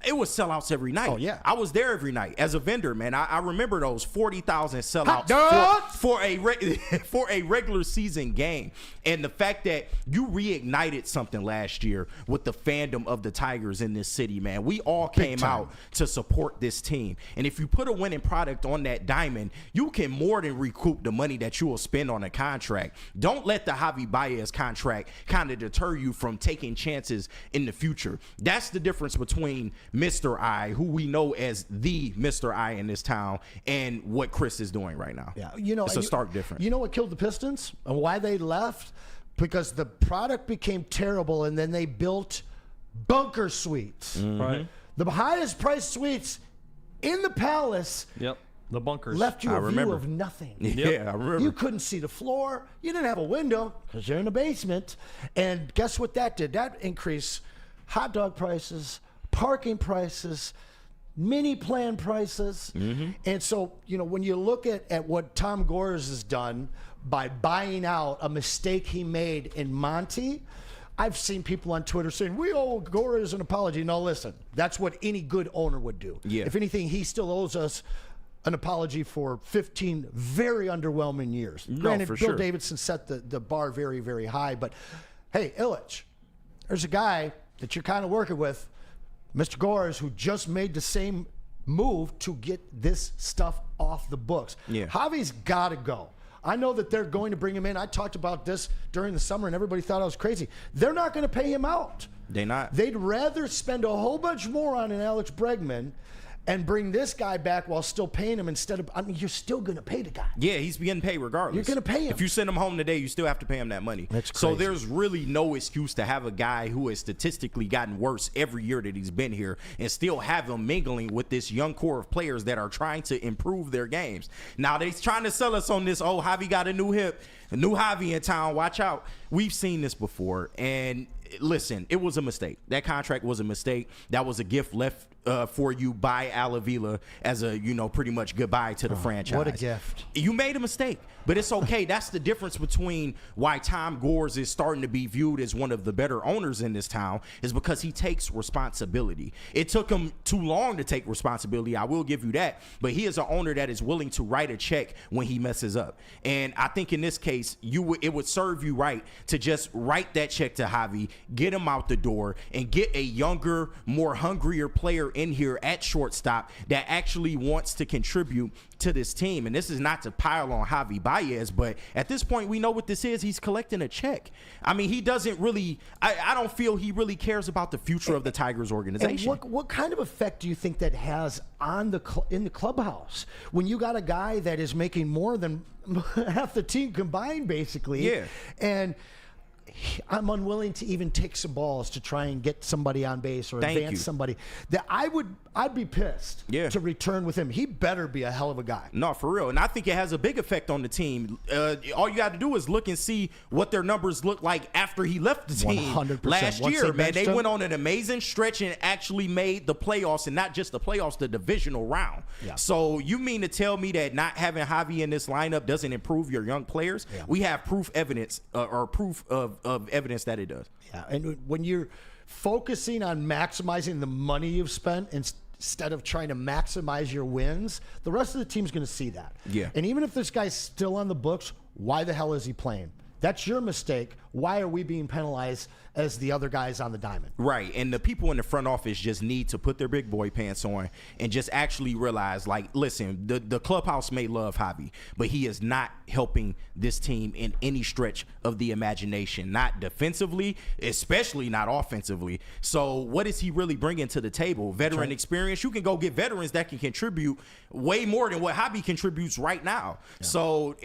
it was sellouts every night. Oh, yeah. I was there every night as a vendor, man. I remember those 40,000 sellouts for a regular season game. And the fact that you reignited something last year with the fandom of the Tigers in this city, man. We all came out to support this team. And if you put a winning product on that diamond, you can more than recoup the money that you will spend on a contract. Don't let the Javi Baez contract kind of deter you from taking chances in the future. That's the difference between Mr. I, who we know as the Mr. I in this town, and what Chris is doing right now. Yeah, it's a stark difference. You know what killed the Pistons and why they left? Because the product became terrible, and then they built bunker suites. Mm-hmm. Right. The highest priced suites in the Palace. Yep. The bunkers. Left you a view of nothing. Yeah, I remember. You couldn't see the floor. You didn't have a window because you're in the basement. And guess what that did? That increased hot dog prices, parking prices, mini plan prices. Mm-hmm. And so, when you look at what Tom Gores has done by buying out a mistake he made in Monty, I've seen people on Twitter saying, we owe Gores an apology. No, listen, that's what any good owner would do. Yeah. If anything, he still owes us an apology for 15 very underwhelming years. No, Granted, for Bill sure. Davidson set the bar very, very high. But, hey, Illich, there's a guy that you're kind of working with, Mr. Gores, who just made the same move to get this stuff off the books. Yeah. Javi's got to go. I know that they're going to bring him in. I talked about this during the summer, and everybody thought I was crazy. They're not going to pay him out. They're not. They'd rather spend a whole bunch more on an Alex Bregman and bring this guy back while still paying him instead of, you're still going to pay the guy. Yeah, he's getting paid regardless. You're going to pay him. If you send him home today, you still have to pay him that money. That's so crazy. there's really no excuse to have a guy who has statistically gotten worse every year that he's been here and still have him mingling with this young core of players that are trying to improve their games. Now, they're trying to sell us on this, Javi got a new hip, a new Javi in town, watch out. We've seen this before, and listen, it was a mistake. That contract was a mistake. That was a gift left for you by Al Avila as a, pretty much goodbye to the franchise. What a gift. You made a mistake, but it's okay. That's the difference between why Tom Gores is starting to be viewed as one of the better owners in this town, is because he takes responsibility. It took him too long to take responsibility, I will give you that, but he is an owner that is willing to write a check when he messes up. And I think in this case, it would serve you right to just write that check to Javi, get him out the door, and get a younger, more hungrier player in here at shortstop that actually wants to contribute to this team. And this is not to pile on Javi Baez, but at this point, we know what this is. He's collecting a check. I mean, he doesn't really, I don't feel he really cares about the future of the Tigers organization. And what kind of effect do you think that has on in the clubhouse when you got a guy that is making more than half the team combined, basically? Yeah. And I'm unwilling to even take some balls to try and get somebody on base or advance somebody. That I'd be pissed to return with him. He better be a hell of a guy. No, for real. And I think it has a big effect on the team. All you got to do is look and see what their numbers look like after he left the team 100%. last Once year, man. They him. went on an amazing stretch and actually made the playoffs, and not just the playoffs, the divisional round. Yeah. So you mean to tell me that not having Javi in this lineup doesn't improve your young players? Yeah. We have proof of evidence that it does. Yeah, and when you're focusing on maximizing the money you've spent instead of trying to maximize your wins, the rest of the team's going to see that. Yeah. And even if this guy's still on the books, why the hell is he playing? That's your mistake. Why are we being penalized as the other guys on the diamond? Right. And the people in the front office just need to put their big boy pants on and just actually realize, like, listen, the clubhouse may love Javi, but he is not helping this team in any stretch of the imagination, not defensively, especially not offensively. So what is he really bringing to the table? Veteran experience. You can go get veterans that can contribute way more than what Javi contributes right now. Yeah. So,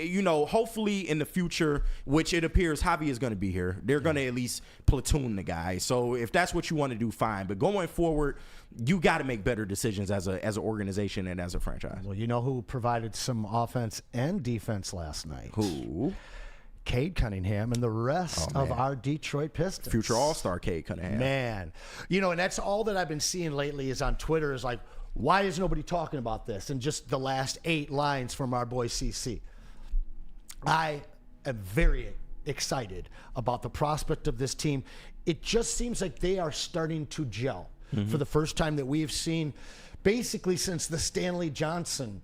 hopefully in the future, which it appears Javi is going to be here. They're going to at least platoon the guy. So if that's what you want to do, fine. But going forward, you got to make better decisions as an organization and as a franchise. Well, you know who provided some offense and defense last night? Who? Cade Cunningham and the rest of our Detroit Pistons. Future All-Star Cade Cunningham. Man. You know, and that's all that I've been seeing lately is on Twitter is like, why is nobody talking about this? And just the last 8 lines from our boy CC. I am very excited about the prospect of this team. It just seems like they are starting to gel for the first time that we've seen basically since the Stanley Johnson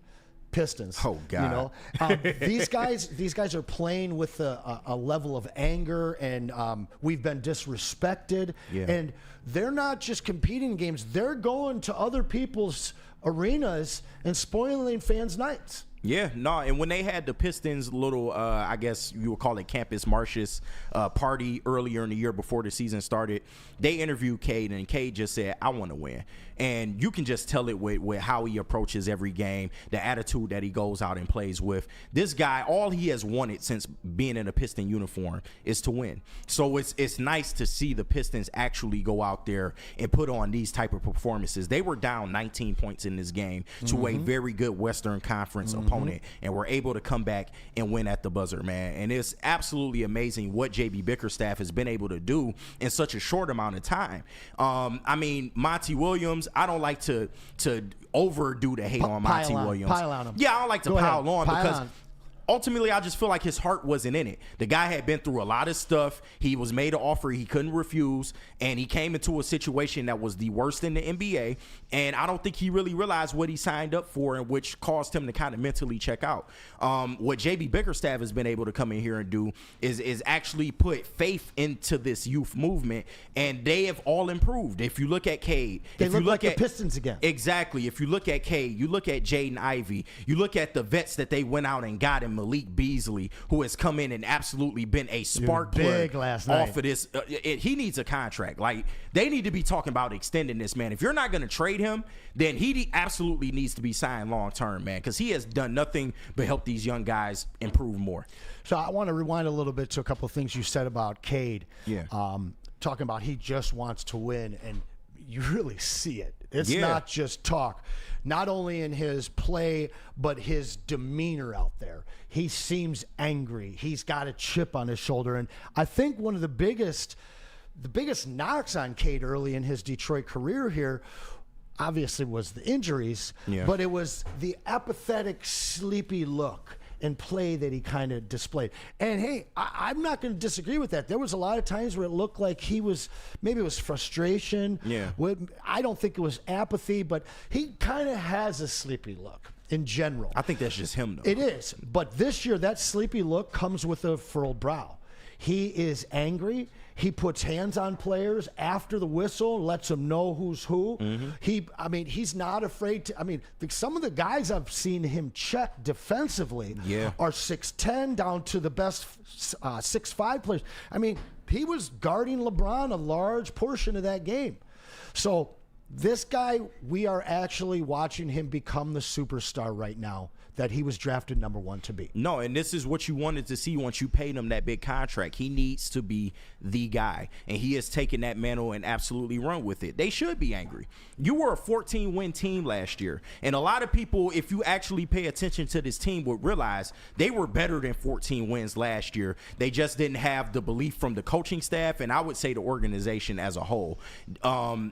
Pistons. Oh God! You know, these guys are playing with a level of anger, and we've been disrespected. Yeah. And they're not just competing games; they're going to other people's arenas and spoiling fans' nights. Yeah, no, and when they had the Pistons little, I guess you would call it Campus Martius party earlier in the year before the season started, they interviewed Cade, and Cade just said, I want to win. And you can just tell it with how he approaches every game, the attitude that he goes out and plays with. This guy, all he has wanted since being in a Piston uniform is to win. So it's nice to see the Pistons actually go out there and put on these type of performances. They were down 19 points in this game to a very good Western Conference opponent, and were able to come back and win at the buzzer, man. And it's absolutely amazing what JB Bickerstaff has been able to do in such a short amount of time. I mean, Monty Williams, I don't like to overdo the hate on Monty Williams. Pile on him. Yeah, I don't like to pile on because ultimately, I just feel like his heart wasn't in it. The guy had been through a lot of stuff. He was made an offer he couldn't refuse, and he came into a situation that was the worst in the NBA, and I don't think he really realized what he signed up for, and which caused him to kind of mentally check out. What JB Bickerstaff has been able to come in here and do is actually put faith into this youth movement, and they have all improved. If you look at Cade, they look like the Pistons again. Exactly. If you look at Cade, you look at Jaden Ivey, you look at the vets that they went out and got him, Malik Beasley, who has come in and absolutely been a spark plug off of this. He needs a contract. Like, they need to be talking about extending this, man. If you're not going to trade him, then he absolutely needs to be signed long term, man, because he has done nothing but help these young guys improve more. So I want to rewind a little bit to a couple of things you said about Cade. Yeah. Talking about he just wants to win, and you really see it. It's not just talk. Not only in his play, but his demeanor out there. He seems angry. He's got a chip on his shoulder. And I think one of the biggest knocks on Cade early in his Detroit career here obviously was the injuries, but it was the apathetic, sleepy look and play that he kind of displayed. And hey, I'm not going to disagree with that. There was a lot of times where it looked like maybe it was frustration. Yeah. I don't think it was apathy, but he kind of has a sleepy look in general. I think that's just him, though. It is. But this year, that sleepy look comes with a furrowed brow. He is angry. He puts hands on players after the whistle, lets them know who's who. He's not afraid to. Some of the guys I've seen him check defensively are 6'10", down to the best 6'5" players. He was guarding LeBron a large portion of that game. So this guy, we are actually watching him become the superstar right now that he was drafted number 1 to be. No, and this is what you wanted to see once you paid him that big contract. He needs to be the guy, and he has taken that mantle and absolutely run with it. They should be angry. You were a 14-win team last year, and a lot of people, if you actually pay attention to this team, would realize they were better than 14 wins last year. They just didn't have the belief from the coaching staff, and I would say the organization as a whole.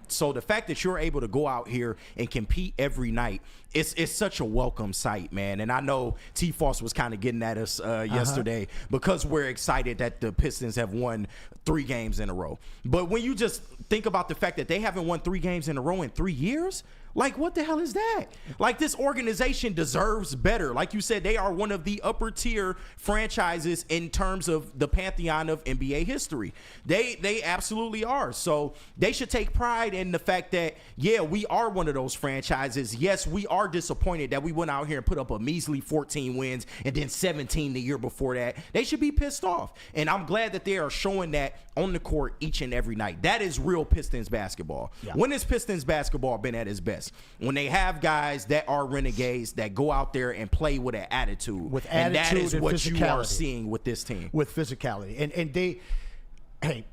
So the fact that you're able to go out here and compete every night, it's such a welcome sight, man. And I know T-Foss was kind of getting at us yesterday because we're excited that the Pistons have won 3 games in a row. But when you just think about the fact that they haven't won 3 games in a row in 3 years, like, what the hell is that? Like, this organization deserves better. Like you said, they are one of the upper tier franchises in terms of the pantheon of NBA history. They absolutely are. So they should take pride in the fact that, we are one of those franchises. Yes, we are disappointed that we went out here and put up a measly 14 wins and then 17 the year before that. They should be pissed off. And I'm glad that they are showing that on the court each and every night. That is real Pistons basketball. Yeah. When has Pistons basketball been at its best? When they have guys that are renegades that go out there and play with an attitude. With attitude and that is what physicality. You are seeing with this team. With physicality. And hey,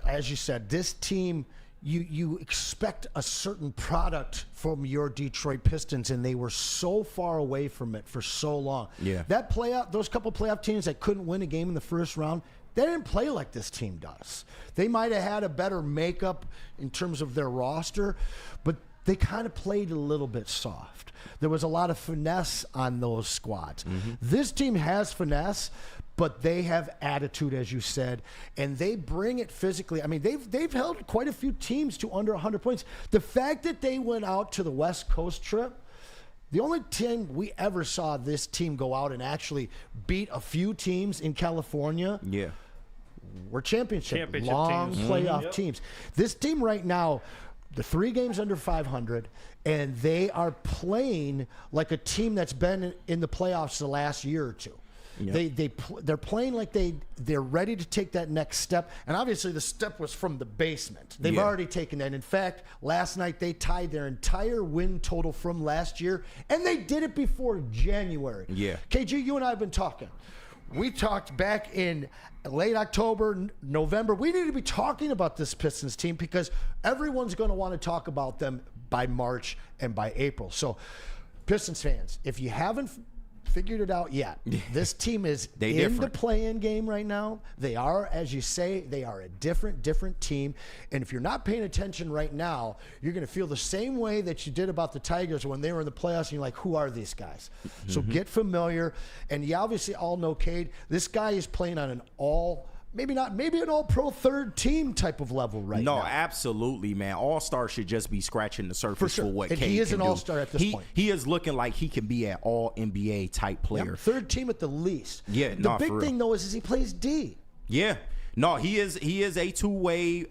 as you said, this team, you expect a certain product from your Detroit Pistons, and they were so far away from it for so long. Yeah. Those couple playoff teams that couldn't win a game in the first round, they didn't play like this team does. They might have had a better makeup in terms of their roster, but they kind of played a little bit soft. There was a lot of finesse on those squads. Mm-hmm. This team has finesse, but they have attitude, as you said, and they bring it physically. I mean, they've held quite a few teams to under 100 points. The fact that they went out to the West Coast trip, the only time we ever saw this team go out and actually beat a few teams in California were championship long teams. playoff teams. This team right now, the 3 games under 500, and they are playing like a team that's been in the playoffs the last year or two. Yep. They're playing like they're ready to take that next step, and obviously the step was from the basement. They've already taken that. In fact, last night they tied their entire win total from last year, and they did it before January. Yeah. KG, you and I have been talking. We talked back in late October, November. We need to be talking about this Pistons team because everyone's going to want to talk about them by March and by April. So, Pistons fans, if you haven't figured it out yet, this team is in the play-in game right now. They are, as you say, they are a different team. And if you're not paying attention right now, you're going to feel the same way that you did about the Tigers when they were in the playoffs. And you're like, who are these guys? Mm-hmm. So get familiar. And you obviously all know Cade. This guy is playing on an maybe an all-pro third team type of level right now. No, absolutely, man. All-star should just be scratching the surface for what Cade can do. He is an all-star at this point. He is looking like he can be an all-NBA type player. Yep, third team at the least. Yeah, the big thing, though, is he plays D. Yeah. No, he is a two-way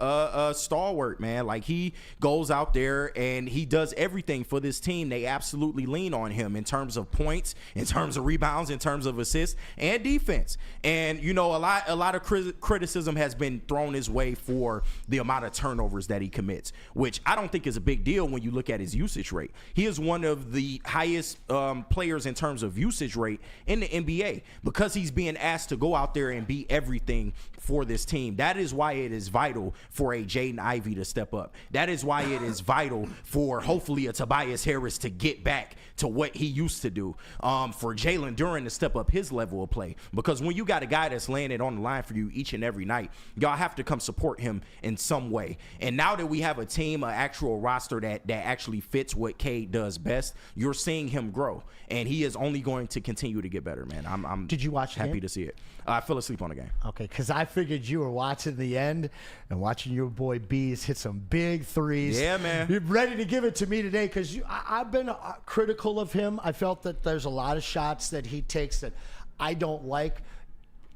stalwart, man. Like, he goes out there and he does everything for this team. They absolutely lean on him in terms of points, in terms of rebounds, in terms of assists and defense. And you know, a lot of criticism has been thrown his way for the amount of turnovers that he commits, which I don't think is a big deal when you look at his usage rate. He is one of the highest players in terms of usage rate in the NBA because he's being asked to go out there and be everything for this team. That is why it is vital for a Jaden Ivey to step up. That is why it is vital for hopefully a Tobias Harris to get back to what he used to do. For Jalen Duren to step up his level of play. Because when you got a guy that's laying it on the line for you each and every night, y'all have to come support him in some way. And now that we have a team, an actual roster that actually fits what Cade does best, you're seeing him grow. And he is only going to continue to get better, man. Did you watch happy to see it. I fell asleep on the game. Okay, because I figured you were watching the end and watching your boy Bees hit some big threes. Yeah, man. You're ready to give it to me today because I've been critical of him. I felt that there's a lot of shots that he takes that I don't like.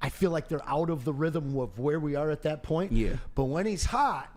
I feel like they're out of the rhythm of where we are at that point. Yeah. But when he's hot,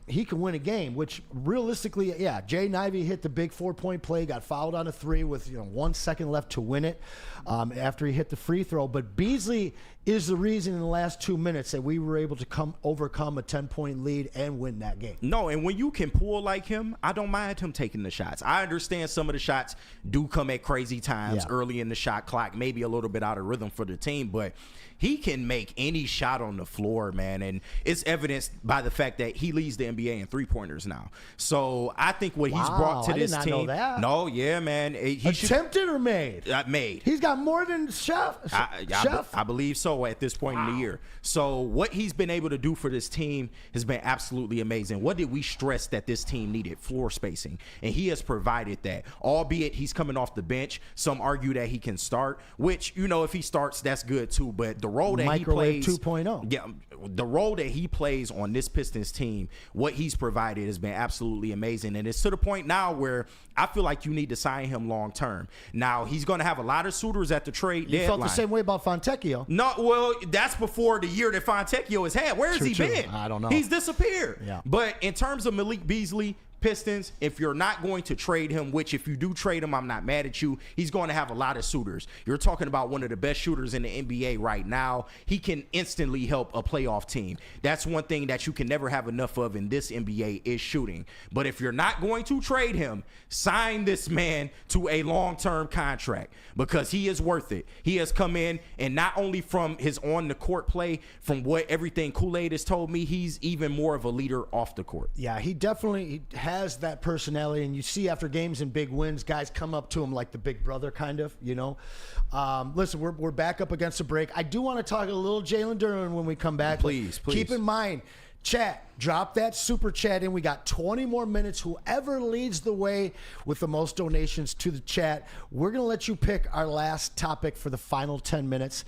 he can win a game, which realistically, Jaden Ivey hit the big 4-point play, got fouled on a 3 with 1 second left to win it after he hit the free throw. But Beasley is the reason in the last 2 minutes that we were able to overcome a 10-point lead and win that game. No, and when you can pull like him, I don't mind him taking the shots. I understand some of the shots do come at crazy times early in the shot clock, maybe a little bit out of rhythm for the team, but he can make any shot on the floor, man, and it's evidenced by the fact that he leads the NBA in three-pointers now. So I think what he's brought to this team. I did not know that. No, yeah, man. Attempted or made? Made. He's got more than Chef. I believe so at this point in the year. So what he's been able to do for this team has been absolutely amazing. What did we stress that this team needed? Floor spacing. And he has provided that. Albeit he's coming off the bench. Some argue that he can start, which, if he starts, that's good too. But the role that Microwave he plays 2.0. Yeah, the role that he plays on this Pistons team, what he's provided has been absolutely amazing. And it's to the point now where I feel like you need to sign him long term. Now, he's going to have a lot of suitors at the trade deadline. You felt the same way about Fontecchio. No, well, that's before the year that Fontecchio has had. Where has he been? I don't know. He's disappeared. Yeah. But in terms of Malik Beasley, Pistons, if you're not going to trade him, which if you do trade him, I'm not mad at you, he's going to have a lot of suitors. You're talking about one of the best shooters in the NBA right now. He can instantly help a playoff team. That's one thing that you can never have enough of in this NBA is shooting. But if you're not going to trade him, sign this man to a long-term contract because he is worth it. He has come in, and not only from his on-the-court play, from what everything Kool-Aid has told me, he's even more of a leader off the court. Yeah, he definitely has that personality, and you see after games and big wins, guys come up to him like the big brother kind of, you know. Listen, we're back up against the break. I do want to talk a little Jalen Duren when we come back. Please. Keep in mind, chat, drop that super chat in. We got 20 more minutes. Whoever leads the way with the most donations to the chat, we're going to let you pick our last topic for the final 10 minutes.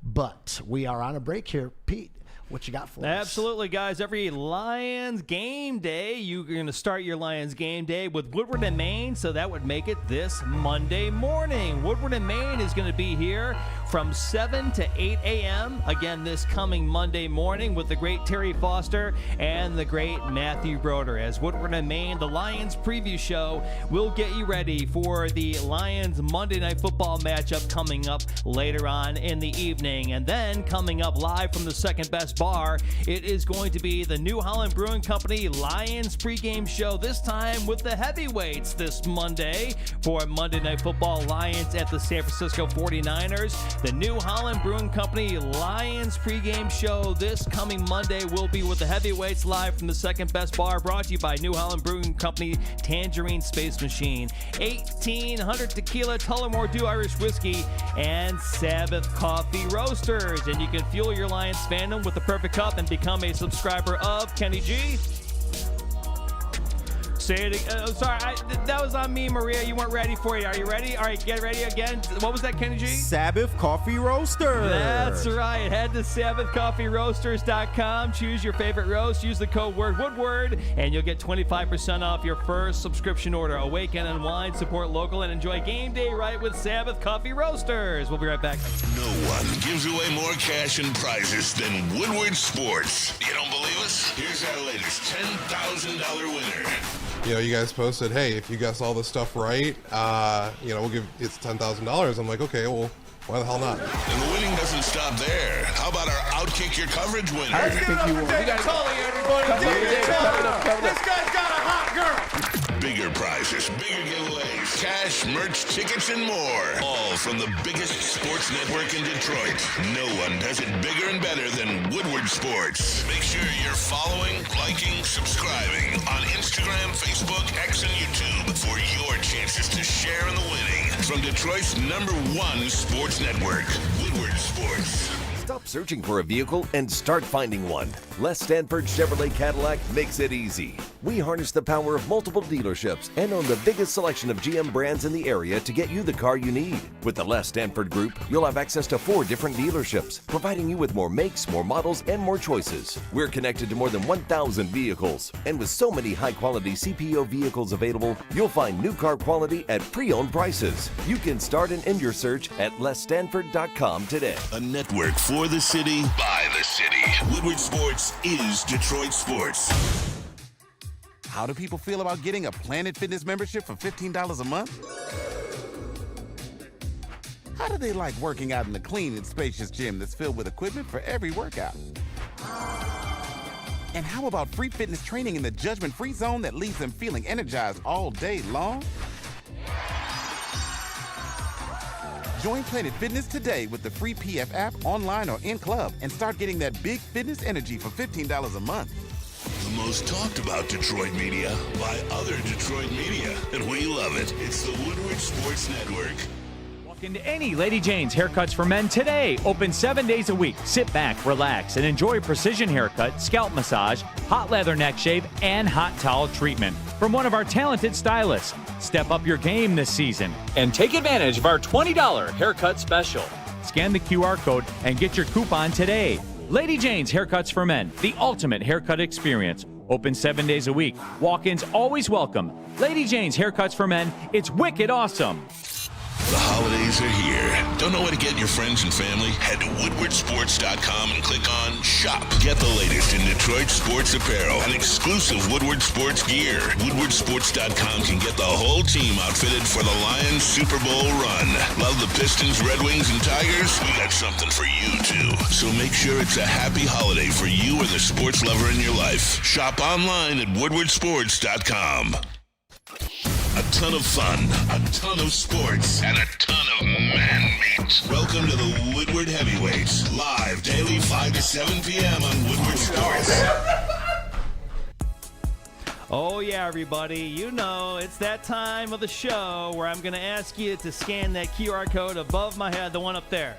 But we are on a break here. Pete, what you got for us? Absolutely, guys. Every Lions game day, you're going to start your Lions game day with Woodward and Maine, so that would make it this Monday morning. Woodward and Maine is going to be here from 7 to 8 a.m. again this coming Monday morning with the great Terry Foster and the great Matthew Broder. As Woodward and Maine, the Lions preview show, will get you ready for the Lions Monday Night Football matchup coming up later on in the evening. And then coming up live from the second best bar, it is going to be the New Holland Brewing Company Lions pregame show, this time with the heavyweights this Monday for Monday Night Football. Lions at the San Francisco 49ers. The New Holland Brewing Company Lions pregame show this coming Monday will be with the heavyweights live from the second best bar, brought to you by New Holland Brewing Company Tangerine Space Machine, 1800 Tequila, Tullamore Dew Irish Whiskey, and Sabbath Coffee Roasters. And you can fuel your Lions fandom with the perfect cup and become a subscriber of Kenny G. Say it again. Sorry, that was on me, Maria. You weren't ready for it. Are you ready? All right, get ready again. What was that, Kenny G? Sabbath Coffee Roasters. That's right. Head to SabbathCoffeeRoasters.com. Choose your favorite roast. Use the code word Woodward, and you'll get 25% off your first subscription order. Awaken and unwind, support local, and enjoy game day right with Sabbath Coffee Roasters. We'll be right back. No one gives away more cash and prizes than Woodward Sports. You don't believe us? Here's our latest $10,000 winner. You know, you guys posted, hey, if you guess all this stuff right, we'll give it's $10,000. I'm like, okay, well, why the hell not? And the winning doesn't stop there. How about our Outkick Your Coverage winner? How do you think you won? Tully, everybody. This guy's got a hot girl. Bigger prizes, bigger giveaways, cash, merch, tickets, and more. All from the biggest sports network in Detroit. No one does it bigger and better than Woodward Sports. Make sure you're following, liking, subscribing on Instagram, Facebook, X, and YouTube for your chances to share in the winning. From Detroit's #1 sports network, Woodward Sports. Stop searching for a vehicle and start finding one. Les Stanford Chevrolet Cadillac makes it easy. We harness the power of multiple dealerships and own the biggest selection of GM brands in the area to get you the car you need. With the Les Stanford Group, you'll have access to 4 different dealerships, providing you with more makes, more models, and more choices. We're connected to more than 1,000 vehicles. And with so many high-quality CPO vehicles available, you'll find new car quality at pre-owned prices. You can start and end your search at lesstanford.com today. A network for the city, by the city. Woodward Sports is Detroit Sports. How do people feel about getting a Planet Fitness membership for $15 a month? How do they like working out in a clean and spacious gym that's filled with equipment for every workout? And how about free fitness training in the judgment-free zone that leaves them feeling energized all day long? Join Planet Fitness today with the free PF app, online or in club, and start getting that big fitness energy for $15 a month. The most talked about Detroit media by other Detroit media, and we love it. It's the Woodward Sports Network. Walk into any Lady Jane's Haircuts for Men today. Open 7 days a week. Sit back, relax, and enjoy precision haircut, scalp massage, hot leather neck shave, and hot towel treatment from one of our talented stylists. Step up your game this season and take advantage of our $20 haircut special. Scan the QR code and get your coupon today. Lady Jane's Haircuts for Men, the ultimate haircut experience. Open 7 days a week. Walk-ins always welcome. Lady Jane's Haircuts for Men, it's wicked awesome. The holidays are here. Don't know where to get your friends and family? Head to woodwardsports.com and click on Shop. Get the latest in Detroit sports apparel and exclusive Woodward sports gear. Woodwardsports.com can get the whole team outfitted for the Lions Super Bowl run. Love the Pistons, Red Wings, and Tigers? We got something for you, too. So make sure it's a happy holiday for you or the sports lover in your life. Shop online at woodwardsports.com. A ton of fun, a ton of sports, and a ton of man meat. Welcome to the Woodward Heavyweights, live daily 5 to 7 p.m. on Woodward Sports. Oh yeah, everybody, you know it's that time of the show where I'm going to ask you to scan that QR code above my head, the one up there.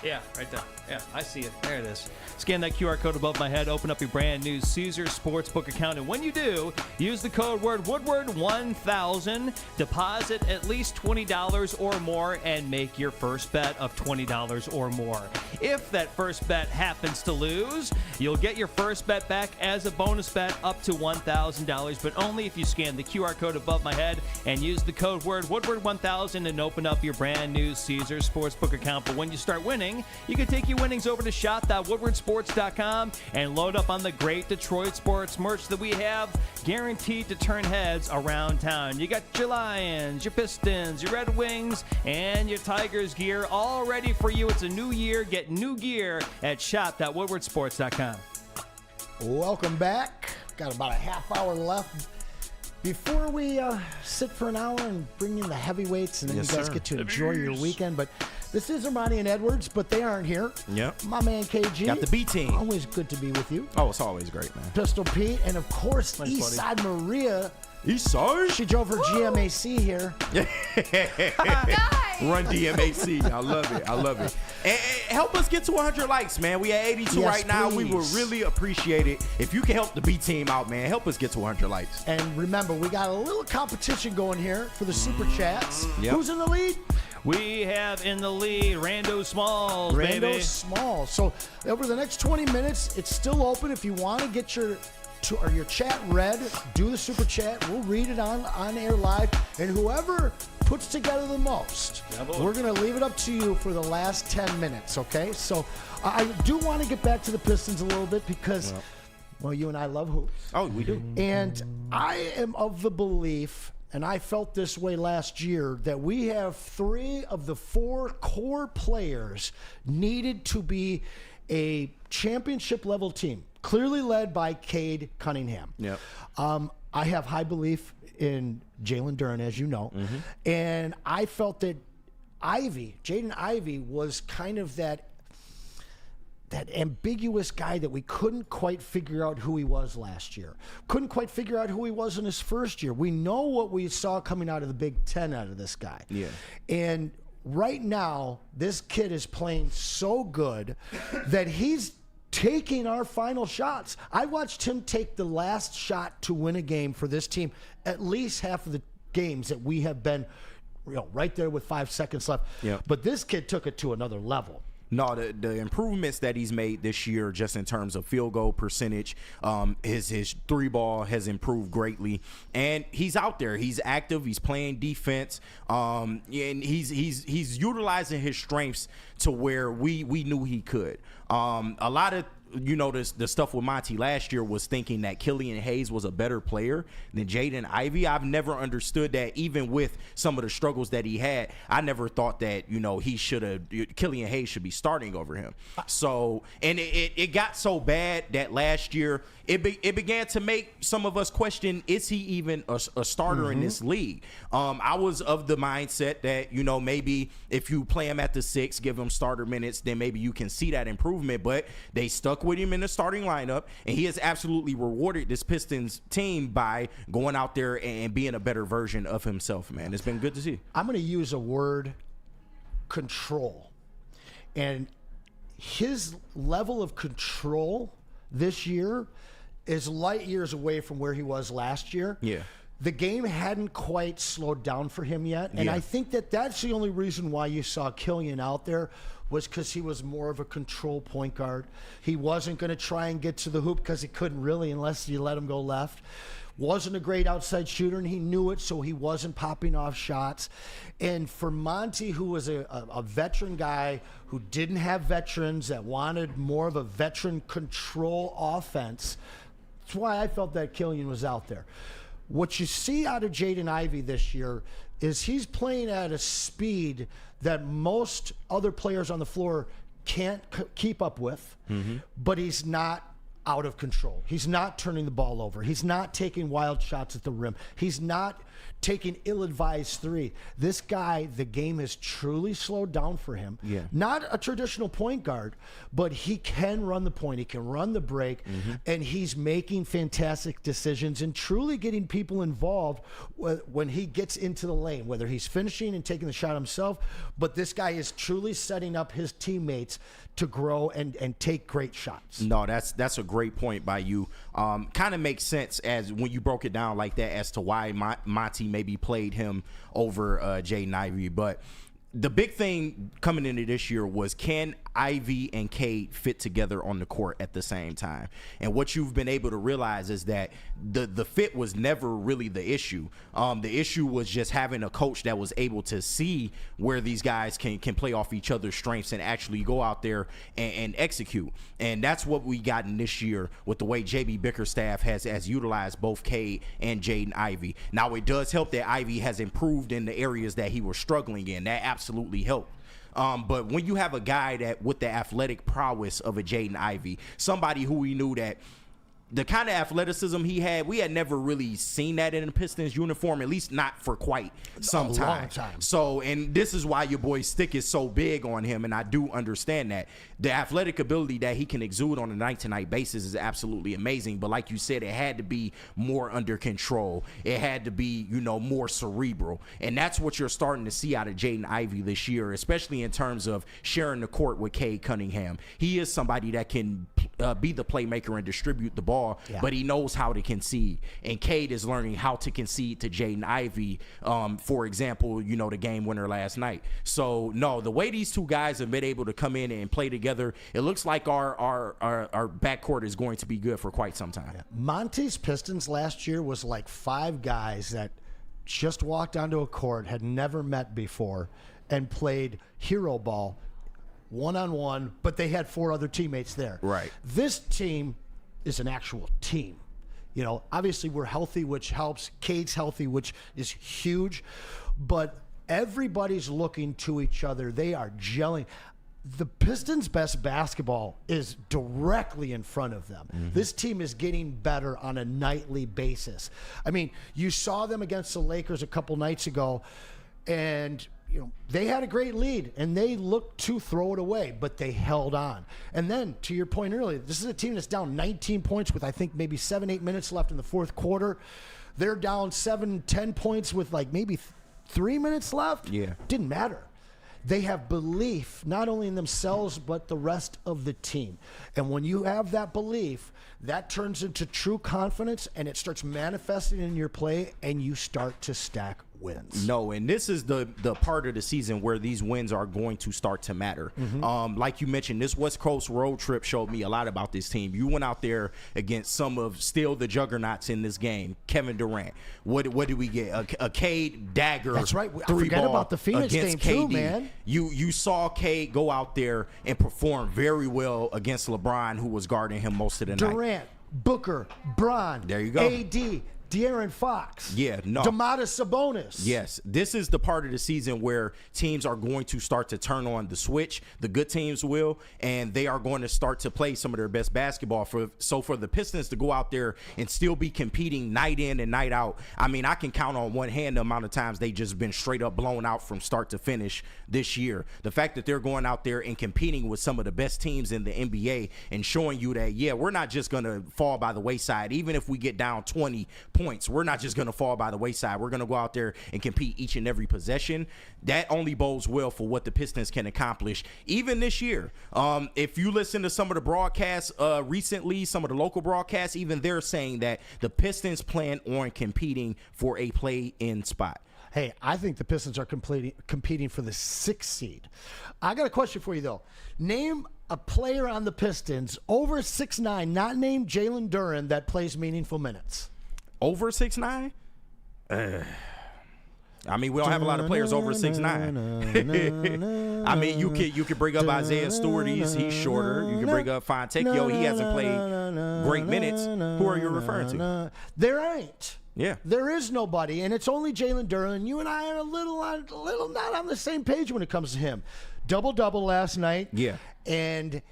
Yeah, right there. Yeah, I see it. There it is. Scan that QR code above my head, open up your brand new Caesars Sportsbook account, and when you do, use the code word Woodward1000, deposit at least $20 or more, and make your first bet of $20 or more. If that first bet happens to lose, you'll get your first bet back as a bonus bet up to $1,000, but only if you scan the QR code above my head and use the code word Woodward1000 and open up your brand new Caesars Sportsbook account. But when you start winning, you can take your winnings over to shop.woodwardsports.com and load up on the great Detroit sports merch that we have, guaranteed to turn heads around town. You got your Lions, your Pistons, your Red Wings, and your Tigers gear all ready for you. It's a new year. Get new gear at shop.woodwardsports.com. Welcome back. Got about a half hour left before we sit for an hour and bring in the heavyweights, and then you guys get to enjoy your weekend. But this is Ermanni and Edwards, but they aren't here. Yep. My man KG. Got the B team. Always good to be with you. Oh, it's always great, man. Pistol Pete, and of course, Eastside Maria. Eastside? She drove her GMAC here. Run DMAC. I love it. I love it. And help us get to 100 likes, man. We at 82 right now. We would really appreciate it if you can help the B team out, man. Help us get to 100 likes. And remember, we got a little competition going here for the super chats. Yep. Who's in the lead? We have in the lead Rando Smalls, baby. Rando Smalls. So over the next 20 minutes, it's still open. If you want to get your chat read, do the super chat. We'll read it on air live, and whoever puts together the most, we're going to leave it up to you for the last 10 minutes, okay? So I do want to get back to the Pistons a little bit because, well, you and I love hoops. Oh, we do. And I am of the belief, and I felt this way last year, that we have 3 of the 4 core players needed to be a championship level team, clearly led by Cade Cunningham. Yep. I have high belief in Jalen Duren, as you know, and I felt that Jaden Ivey was kind of that ambiguous guy that we couldn't quite figure out who he was last year. Couldn't quite figure out who he was in his first year. We know what we saw coming out of the Big Ten out of this guy. Yeah. And right now, this kid is playing so good that he's taking our final shots. I watched him take the last shot to win a game for this team at least half of the games that we have been right there with 5 seconds left. Yep. But this kid took it to another level. No, the improvements that he's made this year, just in terms of field goal percentage, his 3-ball has improved greatly, and he's out there. He's active. He's playing defense, and he's utilizing his strengths to where we knew he could. A lot of the stuff with Monty last year was thinking that Killian Hayes was a better player than Jaden Ivey. I've never understood that, even with some of the struggles that he had. I never thought that, Killian Hayes should be starting over him. So, and it got so bad that last year it began to make some of us question, is he even a starter in this league? I was of the mindset that, maybe if you play him at the 6, give him starter minutes, then maybe you can see that improvement. But they stuck with him in the starting lineup, and he has absolutely rewarded this Pistons team by going out there and being a better version of himself, man. It's been good to see. I'm going to use a word, control. And his level of control this year is light years away from where he was last year. Yeah. The game hadn't quite slowed down for him yet. And I think that's the only reason why you saw Killian out there, was because he was more of a control point guard. He wasn't going to try and get to the hoop because he couldn't really unless you let him go left. wasn't a great outside shooter, and he knew it, so he wasn't popping off shots. And for Monty, who was a veteran guy who didn't have veterans, that wanted more of a veteran control offense, that's why I felt that Killian was out there. What you see out of Jaden Ivey this year is he's playing at a speed that most other players on the floor can't keep up with, but he's not out of control. He's not turning the ball over. He's not taking wild shots at the rim. He's not taking ill-advised three. This guy, the game has truly slowed down for him. Yeah. Not a traditional point guard, but he can run the point. He can run the break, and he's making fantastic decisions and truly getting people involved when he gets into the lane, whether he's finishing and taking the shot himself, but this guy is truly setting up his teammates to grow and take great shots. No, that's a great point by you. Kind of makes sense as when you broke it down like that as to why Monty maybe played him over Jaden Ivey. But the big thing coming into this year was, can Ivy and Cade fit together on the court at the same time? And what you've been able to realize is that the fit was never really the issue. The issue was just having a coach that was able to see where these guys can play off each other's strengths and actually go out there and execute. And that's what we gotten this year with the way JB Bickerstaff has utilized both Cade and Jaden Ivey. Now, it does help that Ivy has improved in the areas that he was struggling in. That absolutely helped. But when you have a guy that with the athletic prowess of a Jaden Ivey, somebody who we knew that the kind of athleticism he had, we had never really seen that in a Pistons uniform, at least not for quite some time. Long time. So, and this is why your boy Stick is so big on him, and I do understand that. The athletic ability that he can exude on a night-to-night basis is absolutely amazing, but like you said, it had to be more under control. It had to be, more cerebral, and that's what you're starting to see out of Jaden Ivey this year, especially in terms of sharing the court with Cade Cunningham. He is somebody that can be the playmaker and distribute the ball, but he knows how to concede. And Cade is learning how to concede to Jaden Ivey, for example, the game winner last night. So, no, the way these two guys have been able to come in and play together, it looks like our backcourt is going to be good for quite some time. Yeah. Monty's Pistons last year was like 5 guys that just walked onto a court, had never met before, and played hero ball one-on-one, but they had 4 other teammates there. Right. This team is an actual team. Obviously we're healthy, which helps. Cade's healthy, which is huge. But everybody's looking to each other. They are gelling. The Pistons' best basketball is directly in front of them. This team is getting better on a nightly basis. I mean, you saw them against the Lakers a couple nights ago, and they had a great lead, and they looked to throw it away, but they held on. And then, to your point earlier, this is a team that's down 19 points with, I think, maybe 7-8 minutes left in the fourth quarter. They're down 7-10 points with, like, maybe 3 minutes left. Yeah. Didn't matter. They have belief not only in themselves, but the rest of the team. And when you have that belief, that turns into true confidence, and it starts manifesting in your play, and you start to stack wins. No, and this is the part of the season where these wins are going to start to matter. Like you mentioned, this West Coast road trip showed me a lot about this team. You went out there against some of still the juggernauts in this game. Kevin Durant. What did we get? A Cade dagger. That's right. I 3 forget ball about the Phoenix game KD. too, man. You saw Cade go out there and perform very well against LeBron, who was guarding him most of the night. Durant, Booker, Bron, There you go. AD, De'Aaron Fox. Yeah, no. Domantas Sabonis. Yes, this is the part of the season where teams are going to start to turn on the switch. The good teams will, and they are going to start to play some of their best basketball. So for the Pistons to go out there and still be competing night in and night out, I mean, I can count on one hand the amount of times they just been straight up blown out from start to finish this year. The fact that they're going out there and competing with some of the best teams in the NBA and showing you that, yeah, we're not just going to fall by the wayside. Even if we get down 20 points, we're not just going to fall by the wayside. We're going to go out there and compete each and every possession. That only bodes well for what the Pistons can accomplish even this year. If you listen to some of the broadcasts recently, some of the local broadcasts, even they're saying that the Pistons plan on competing for a play-in spot. Hey, I think the Pistons are competing for the 6th seed. I got a question for you, though. Name a player on the Pistons over 6'9", not named Jalen Duren, that plays meaningful minutes. Over 6'9"? I mean, we don't have a lot of players over 6'9". I mean, you could bring up Isaiah Stewart. He's shorter. You can bring up Fontecchio. He hasn't played great minutes. Who are you referring to? There ain't. Yeah. There is nobody, and it's only Jalen Duren. You and I are a little not on the same page when it comes to him. Double-double last night. Yeah. And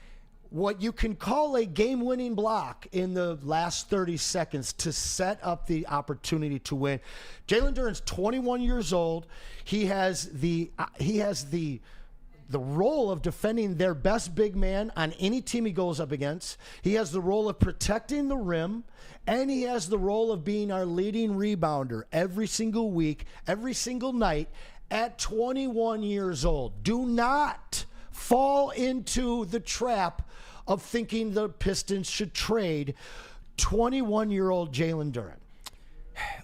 what you can call a game-winning block in the last 30 seconds to set up the opportunity to win. Jalen Duren's 21 years old. He has the role of defending their best big man on any team he goes up against. He has the role of protecting the rim, and he has the role of being our leading rebounder every single week, every single night at 21 years old. Do not fall into the trap of thinking the Pistons should trade 21-year-old Jalen Duren.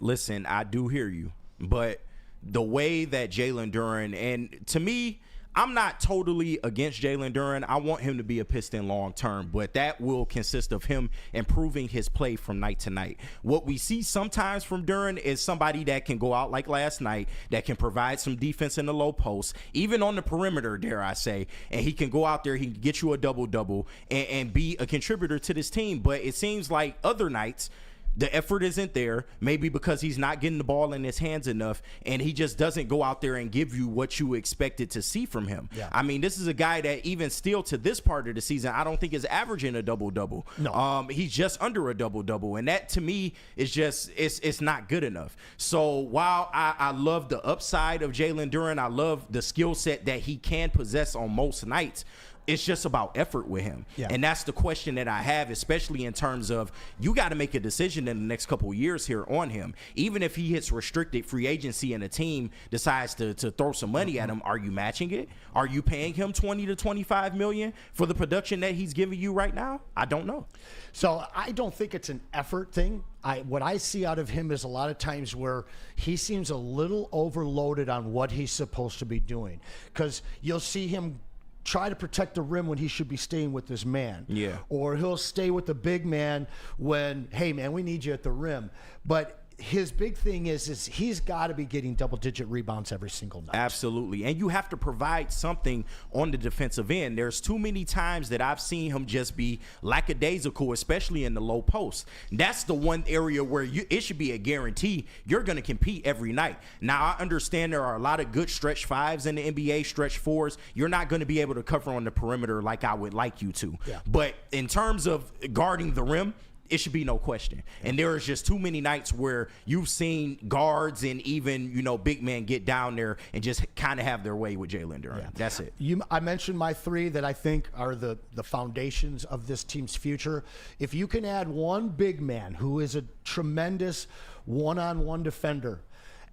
Listen, I do hear you, but the way that Jalen Duren, and to me, I'm not totally against Jalen Duren. I want him to be a Piston long term, but that will consist of him improving his play from night to night. What we see sometimes from Duren is somebody that can go out like last night, that can provide some defense in the low post, even on the perimeter, dare I say, and he can go out there, he can get you a double-double and be a contributor to this team. But it seems like other nights, the effort isn't there, maybe because he's not getting the ball in his hands enough, and he just doesn't go out there and give you what you expected to see from him. Yeah. I mean, this is a guy that even still to this part of the season, I don't think is averaging a double-double. No. He's just under a double-double, and that to me is just, it's not good enough. So while I love the upside of Jalen Duren, I love the skill set that he can possess on most nights, it's just about effort with him. Yeah. And that's the question that I have, especially in terms of you got to make a decision in the next couple of years here on him. Even if he hits restricted free agency and a team decides to throw some money at him, are you matching it? Are you paying him $20 to $25 million for the production that he's giving you right now? I don't know. So I don't think it's an effort thing. What I see out of him is a lot of times where he seems a little overloaded on what he's supposed to be doing, because you'll see him try to protect the rim when he should be staying with this man. Yeah. Or he'll stay with the big man when, hey, man, we need you at the rim. But his big thing is he's got to be getting double-digit rebounds every single night. Absolutely. And you have to provide something on the defensive end. There's too many times that I've seen him just be lackadaisical, especially in the low post. That's the one area where it should be a guarantee you're going to compete every night. Now, I understand there are a lot of good stretch fives in the NBA, stretch fours. You're not going to be able to cover on the perimeter like I would like you to. Yeah. But in terms of guarding the rim, it should be no question. And there is just too many nights where you've seen guards and even, big men get down there and just kind of have their way with Jalen Duren. Yeah. That's it. I mentioned my three that I think are the foundations of this team's future. If you can add one big man who is a tremendous one-on-one defender,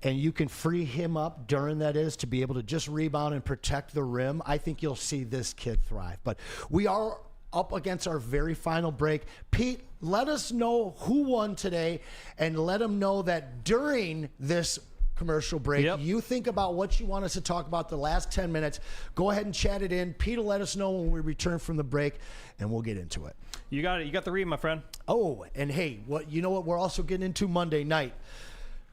and you can free him up during that is to be able to just rebound and protect the rim, I think you'll see this kid thrive. But we are up against our very final break. Pete, let us know who won today, and let them know that during this commercial break, you think about what you want us to talk about the last 10 minutes. Go ahead and chat it in. Pete will let us know when we return from the break, and we'll get into it. You got it. You got the read, my friend. Oh, and hey, you know what we're also getting into Monday night?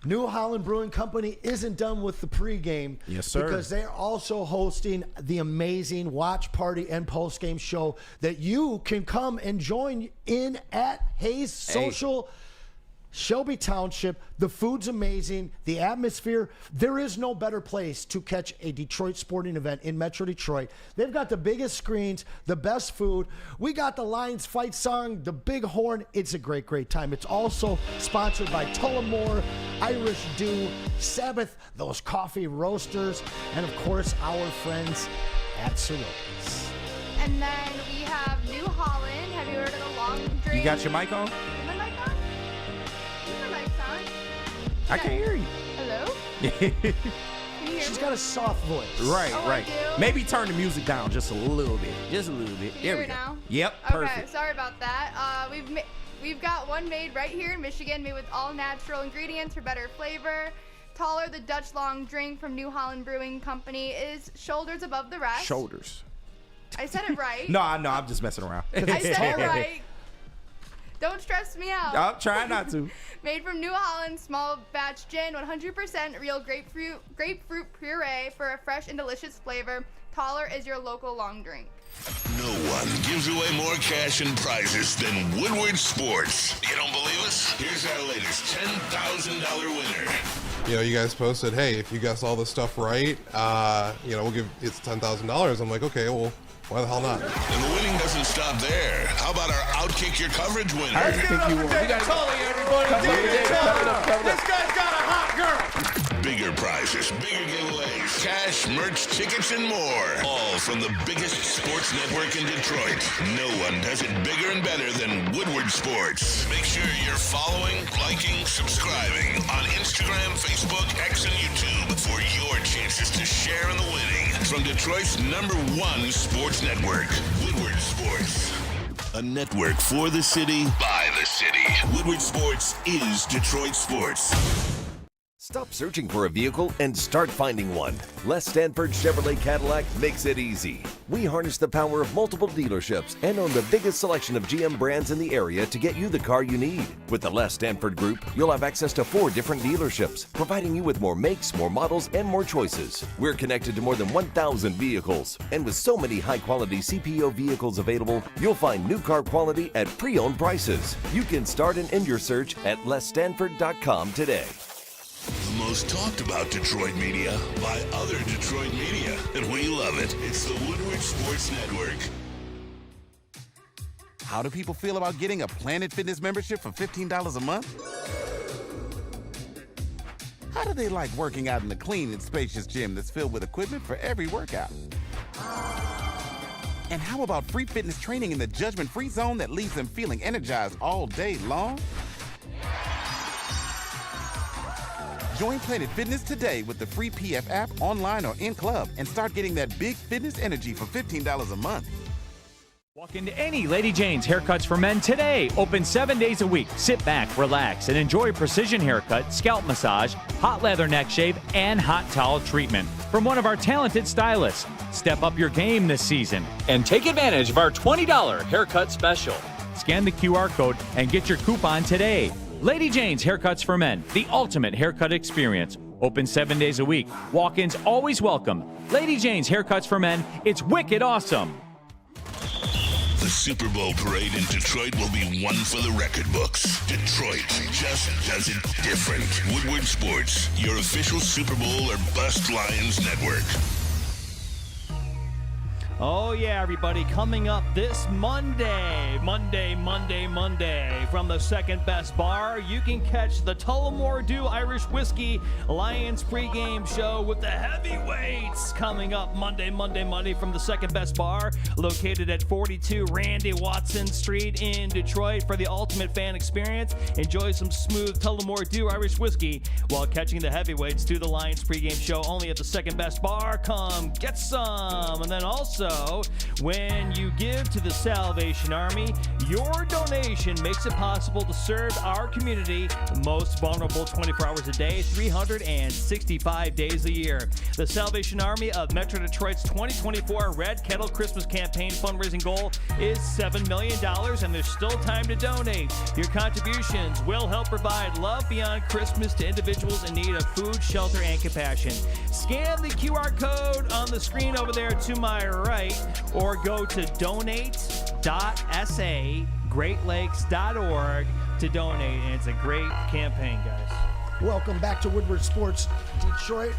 New Holland Brewing Company isn't done with the pregame. Yes, sir. Because they're also hosting the amazing watch party and postgame show that you can come and join in at Hayes Social, Shelby Township. The food's amazing. The atmosphere. There is no better place to catch a Detroit sporting event in Metro Detroit. They've got the biggest screens, the best food. We got the Lions fight song, the big horn. It's a great, great time. It's also sponsored by Tullamore, Irish Dew, Sabbath, those coffee roasters, and of course our friends at Soroka's. And then we have New Holland. Have you heard of the long drink? You got your mic on? Is my mic on? Is my mic on? I can't hear you. Hello? Can you hear She's me? got a soft voice. Right, Oh, right. I do? Maybe turn the music down just a little bit. Just a little bit. Can you There hear we it go. now? Yep, Okay, perfect. sorry about that. We've got one made right here in Michigan, made with all natural ingredients for better flavor. Taller, the Dutch long drink from New Holland Brewing Company is shoulders above the rest. Shoulders. I said it right. No, I'm just messing around. I said it right. Don't stress me out. I'll try not to. Made from New Holland small batch gin, 100% real grapefruit puree for a fresh and delicious flavor. Taller is your local long drink. No one gives away more cash and prizes than Woodward Sports. You don't believe us? Here's our latest $10,000 winner. You know, you guys posted, hey, if you guess all this stuff right, you know, we'll give it's $10,000. I'm like, okay, well, why the hell not? And the winning doesn't stop there. How about our Outkick Your Coverage winner? Let's give it up for David Tully, everybody. This guy's got a hot girl. Bigger prizes, bigger giveaways, cash, merch, tickets, and more. All from the biggest sports network in Detroit. No one does it bigger and better than Woodward Sports. Make sure you're following, liking, subscribing on Instagram, Facebook, X, and YouTube for your chances to share in the winning. From Detroit's #1 sports network, Woodward Sports. A network for the city, by the city. Woodward Sports is Detroit sports. Stop searching for a vehicle and start finding one. Les Stanford Chevrolet Cadillac makes it easy. We harness the power of multiple dealerships and own the biggest selection of GM brands in the area to get you the car you need. With the Les Stanford Group, you'll have access to 4 different dealerships, providing you with more makes, more models, and more choices. We're connected to more than 1,000 vehicles. And with so many high-quality CPO vehicles available, you'll find new car quality at pre-owned prices. You can start and end your search at lesstanford.com today. The most talked about Detroit media by other Detroit media. And we love it. It's the Woodward Sports Network. How do people feel about getting a Planet Fitness membership for $15 a month? How do they like working out in a clean and spacious gym that's filled with equipment for every workout? And how about free fitness training in the judgment-free zone that leaves them feeling energized all day long? Join Planet Fitness today with the free PF app, online or in club, and start getting that big fitness energy for $15 a month. Walk into any Lady Jane's Haircuts for Men today. Open 7 days a week. Sit back, relax, and enjoy precision haircut, scalp massage, hot leather neck shave, and hot towel treatment from one of our talented stylists. Step up your game this season and take advantage of our $20 haircut special. Scan the QR code and get your coupon today. Lady Jane's Haircuts for Men, the ultimate haircut experience. Open 7 days a week. Walk-ins always welcome. Lady Jane's Haircuts for Men, it's wicked awesome. The Super Bowl parade in Detroit will be one for the record books. Detroit just does it different. Woodward Sports, your official Super Bowl or Bust Lions network. Oh, yeah, everybody. Coming up this Monday, from the Second Best Bar, you can catch the Tullamore Dew Irish Whiskey Lions pregame show with the heavyweights coming up Monday from the Second Best Bar, located at 42 Randy Watson Street in Detroit. For the ultimate fan experience, enjoy some smooth Tullamore Dew Irish Whiskey while catching the heavyweights do the Lions pregame show only at the Second Best Bar. Come get some. And then also, when you give to the Salvation Army, your donation makes it possible to serve our community, the most vulnerable 24 hours a day, 365 days a year. The Salvation Army of Metro Detroit's 2024 Red Kettle Christmas Campaign fundraising goal is $7 million, and there's still time to donate. Your contributions will help provide love beyond Christmas to individuals in need of food, shelter, and compassion. Scan the QR code on the screen over there to my right, or go to donate.sagreatlakes.org to donate. And it's a great campaign, guys. Welcome back to Woodward Sports Detroit.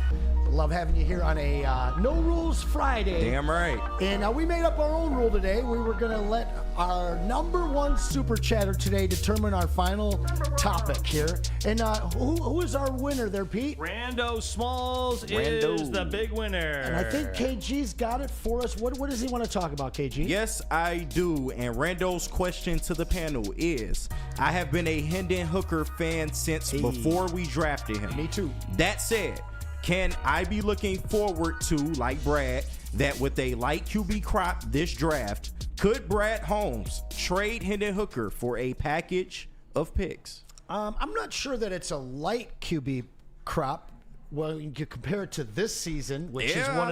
Love having you here on a No Rules Friday. Damn right. And we made up our own rule today. We were going to let our #1 super chatter today determine our final topic here. And who is our winner there, Pete? Rando Smalls is the big winner. And I think KG's got it for us. What does he want to talk about, KG? Yes, I do. And Rando's question to the panel is, I have been a Hendon Hooker fan since before we drafted him. Me too. That said, can I be looking forward to, like Brad, that with a light QB crop this draft, could Brad Holmes trade Hendon Hooker for a package of picks? I'm not sure that it's a light QB crop. well, you can compare it to this season, which is one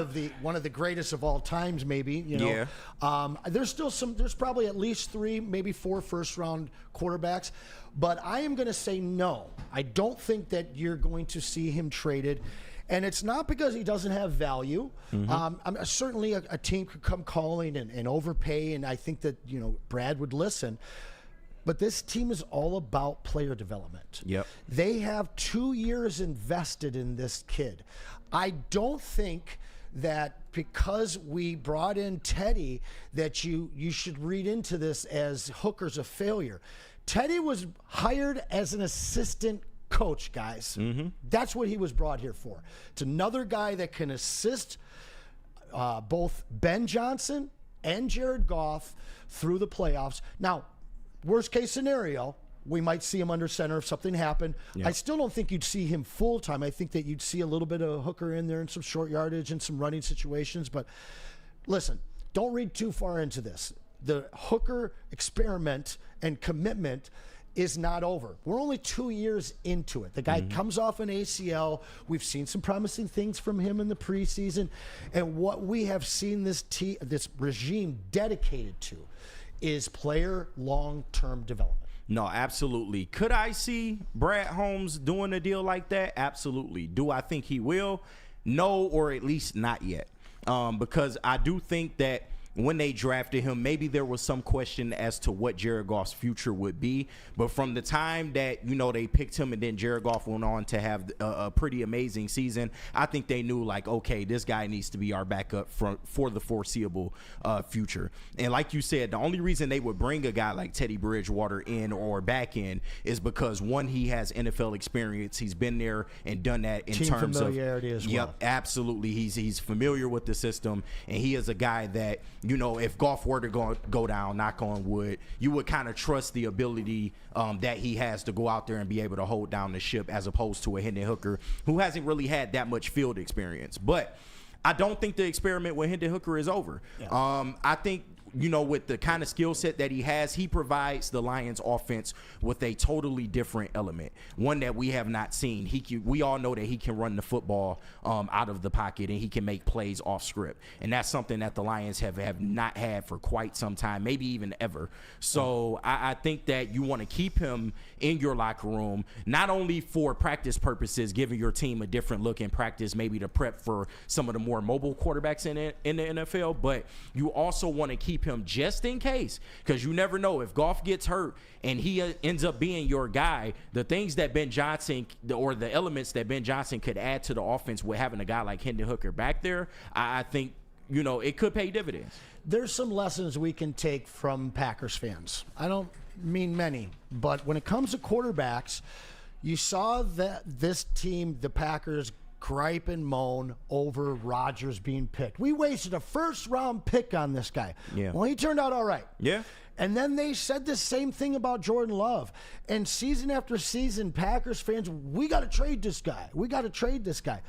of the greatest of all times, maybe. You know, there's still there's probably at least 3, maybe 4 first-round quarterbacks, but I am going to say no. I don't think that you're going to see him traded. And it's not because he doesn't have value. Certainly a team could come calling and overpay, and I think that, you know, Brad would listen. But this team is all about player development. Yep. They have 2 years invested in this kid. I don't think that because we brought in Teddy that you should read into this as Hooker's a failure. Teddy was hired as an assistant coach, guys. That's what he was brought here for. It's another guy that can assist both Ben Johnson and Jared Goff through the playoffs. Now, worst case scenario, we might see him under center if something happened. I still don't think you'd see him full time. I think that you'd see a little bit of Hooker in there and some short yardage and some running situations. But listen, don't read too far into this. The Hooker experiment and commitment is not over. We're only 2 years into it. The guy comes off an ACL. We've seen some promising things from him in the preseason. And what we have seen this regime dedicated to is player long-term development. No, absolutely. Could I see Brad Holmes doing a deal like that? Absolutely. Do I think he will? No, or at least not yet. Because I do think that when they drafted him, maybe there was some question as to what Jared Goff's future would be. But from the time that, you know, they picked him and then Jared Goff went on to have a pretty amazing season, I think they knew, like, okay, this guy needs to be our backup for the foreseeable future. And like you said, the only reason they would bring a guy like Teddy Bridgewater in or back in is because, one, he has NFL experience. He's been there and done that in team terms familiarity of as well. Yep, absolutely. He's familiar with the system, and he is a guy that, you know, if Goff were to go down, knock on wood, you would kind of trust the ability that he has to go out there and be able to hold down the ship, as opposed to a Hendon Hooker who hasn't really had that much field experience. But I don't think the experiment with Hendon Hooker is over. I think, you know, with the kind of skill set that he has, he provides the Lions offense with a totally different element, one that we have not seen. We all know that he can run the football out of the pocket, and he can make plays off script. And that's something that the Lions have not had for quite some time, maybe even ever. So I think that you want to keep him in your locker room, not only for practice purposes, giving your team a different look in practice, maybe to prep for some of the more mobile quarterbacks in the NFL, but you also want to keep him just in case, because you never know if Goff gets hurt and he ends up being your guy. The things that Ben Johnson, or the elements that Ben Johnson could add to the offense with having a guy like Hendon Hooker back there, I think, you know, it could pay dividends. There's some lessons we can take from Packers fans. I don't mean many, but when it comes to quarterbacks, you saw that this team, the Packers, gripe and moan over Rodgers being picked. We wasted a first-round pick on this guy. Well, he turned out all right. And then they said the same thing about Jordan Love. And season after season, Packers fans, we got to trade this guy. We got to trade this guy.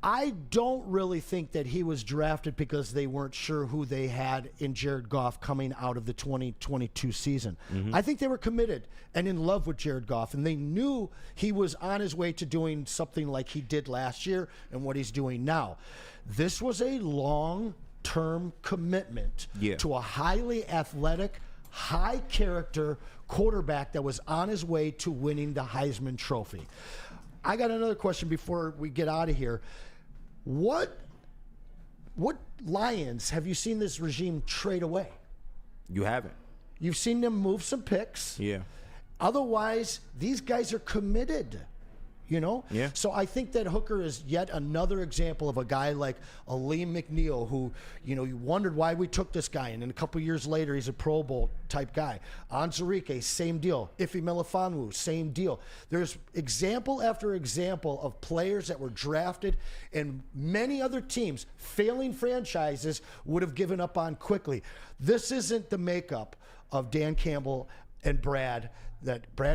I don't really think that he was drafted because they weren't sure who they had in Jared Goff coming out of the 2022 season. I think they were committed and in love with Jared Goff, and they knew he was on his way to doing something like he did last year and what he's doing now. This was a long-term commitment to a highly athletic, high character quarterback that was on his way to winning the Heisman Trophy. I got another question before we get out of here. What Lions have you seen this regime trade away? You haven't. You've seen them move some picks. Otherwise, these guys are committed. You know? So I think that Hooker is yet another example of a guy like Aleem McNeil, who, you know, you wondered why we took this guy, and then a couple years later, he's a Pro Bowl type guy. Anzarike, same deal. Ife Melifonwu, same deal. There's example after example of players that were drafted, and many other teams, failing franchises, would have given up on quickly. This isn't the makeup of Dan Campbell and Brad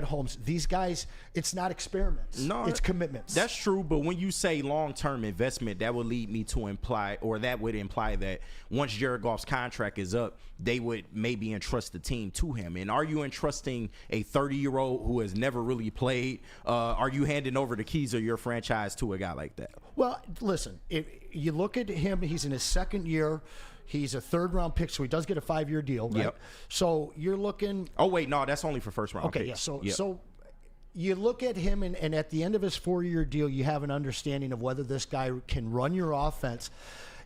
Holmes, these guys, it's not experiments. No, it's commitments. That's true, but when you say long-term investment, that would lead me to imply, or that would imply that once Jared Goff's contract is up, they would maybe entrust the team to him. And are you entrusting a 30-year-old who has never really played? Are you handing over the keys of your franchise to a guy like that? Well, listen, if you look at him, he's in his second year. He's a third-round pick, so he does get a 5-year deal, right? Yep. So you're looking. Oh wait, no, that's only for first-round. Okay, picks. Yeah. So you look at him, and at the end of his 4-year deal, you have an understanding of whether this guy can run your offense.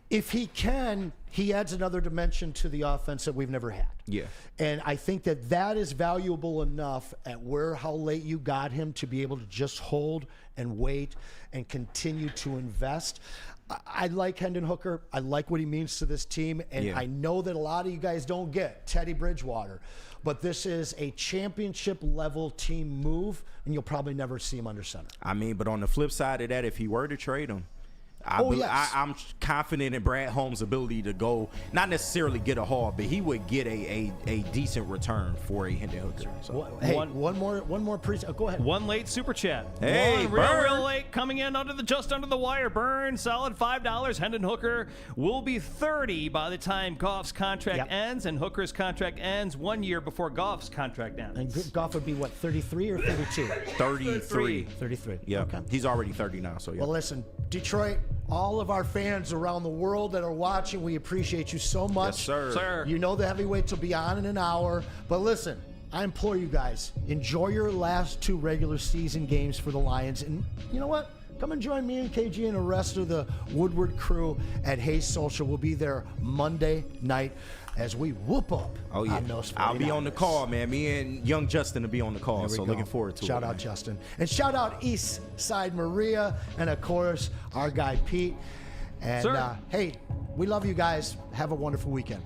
If he can, he adds another dimension to the offense that we've never had. Yeah. And I think that is valuable enough at how late you got him to be able to just hold and wait and continue to invest. I like Hendon Hooker. I like what he means to this team. And I know that a lot of you guys don't get Teddy Bridgewater. But this is a championship-level team move, and you'll probably never see him under center. I mean, but on the flip side of that, if he were to trade him, I'm confident in Brad Holmes' ability to go, not necessarily get a haul, but he would get a decent return for a Hendon Hooker. So. One more go ahead. One late super chat. Hey, real late, coming in just under the wire. Burn, solid $5. Hendon Hooker will be 30 by the time Goff's contract ends, and Hooker's contract ends 1 year before Goff's contract ends. And Goff would be what, 33 or 32? 33. 33. Yeah, okay. He's already 30 now. So yeah. Well, listen, Detroit. All of our fans around the world that are watching, we appreciate you so much. Yes, sir. You know the heavyweights will be on in an hour. But listen, I implore you guys, enjoy your last 2 regular season games for the Lions. And you know what? Come and join me and KG and the rest of the Woodward crew at Hayes Social. We'll be there Monday night as we whoop up on those 49ers. I'll be on the call, man. Me and young Justin will be on the call, so looking forward to it. Shout out Justin. And shout out East Side Maria, and of course, our guy Pete. And hey, we love you guys. Have a wonderful weekend.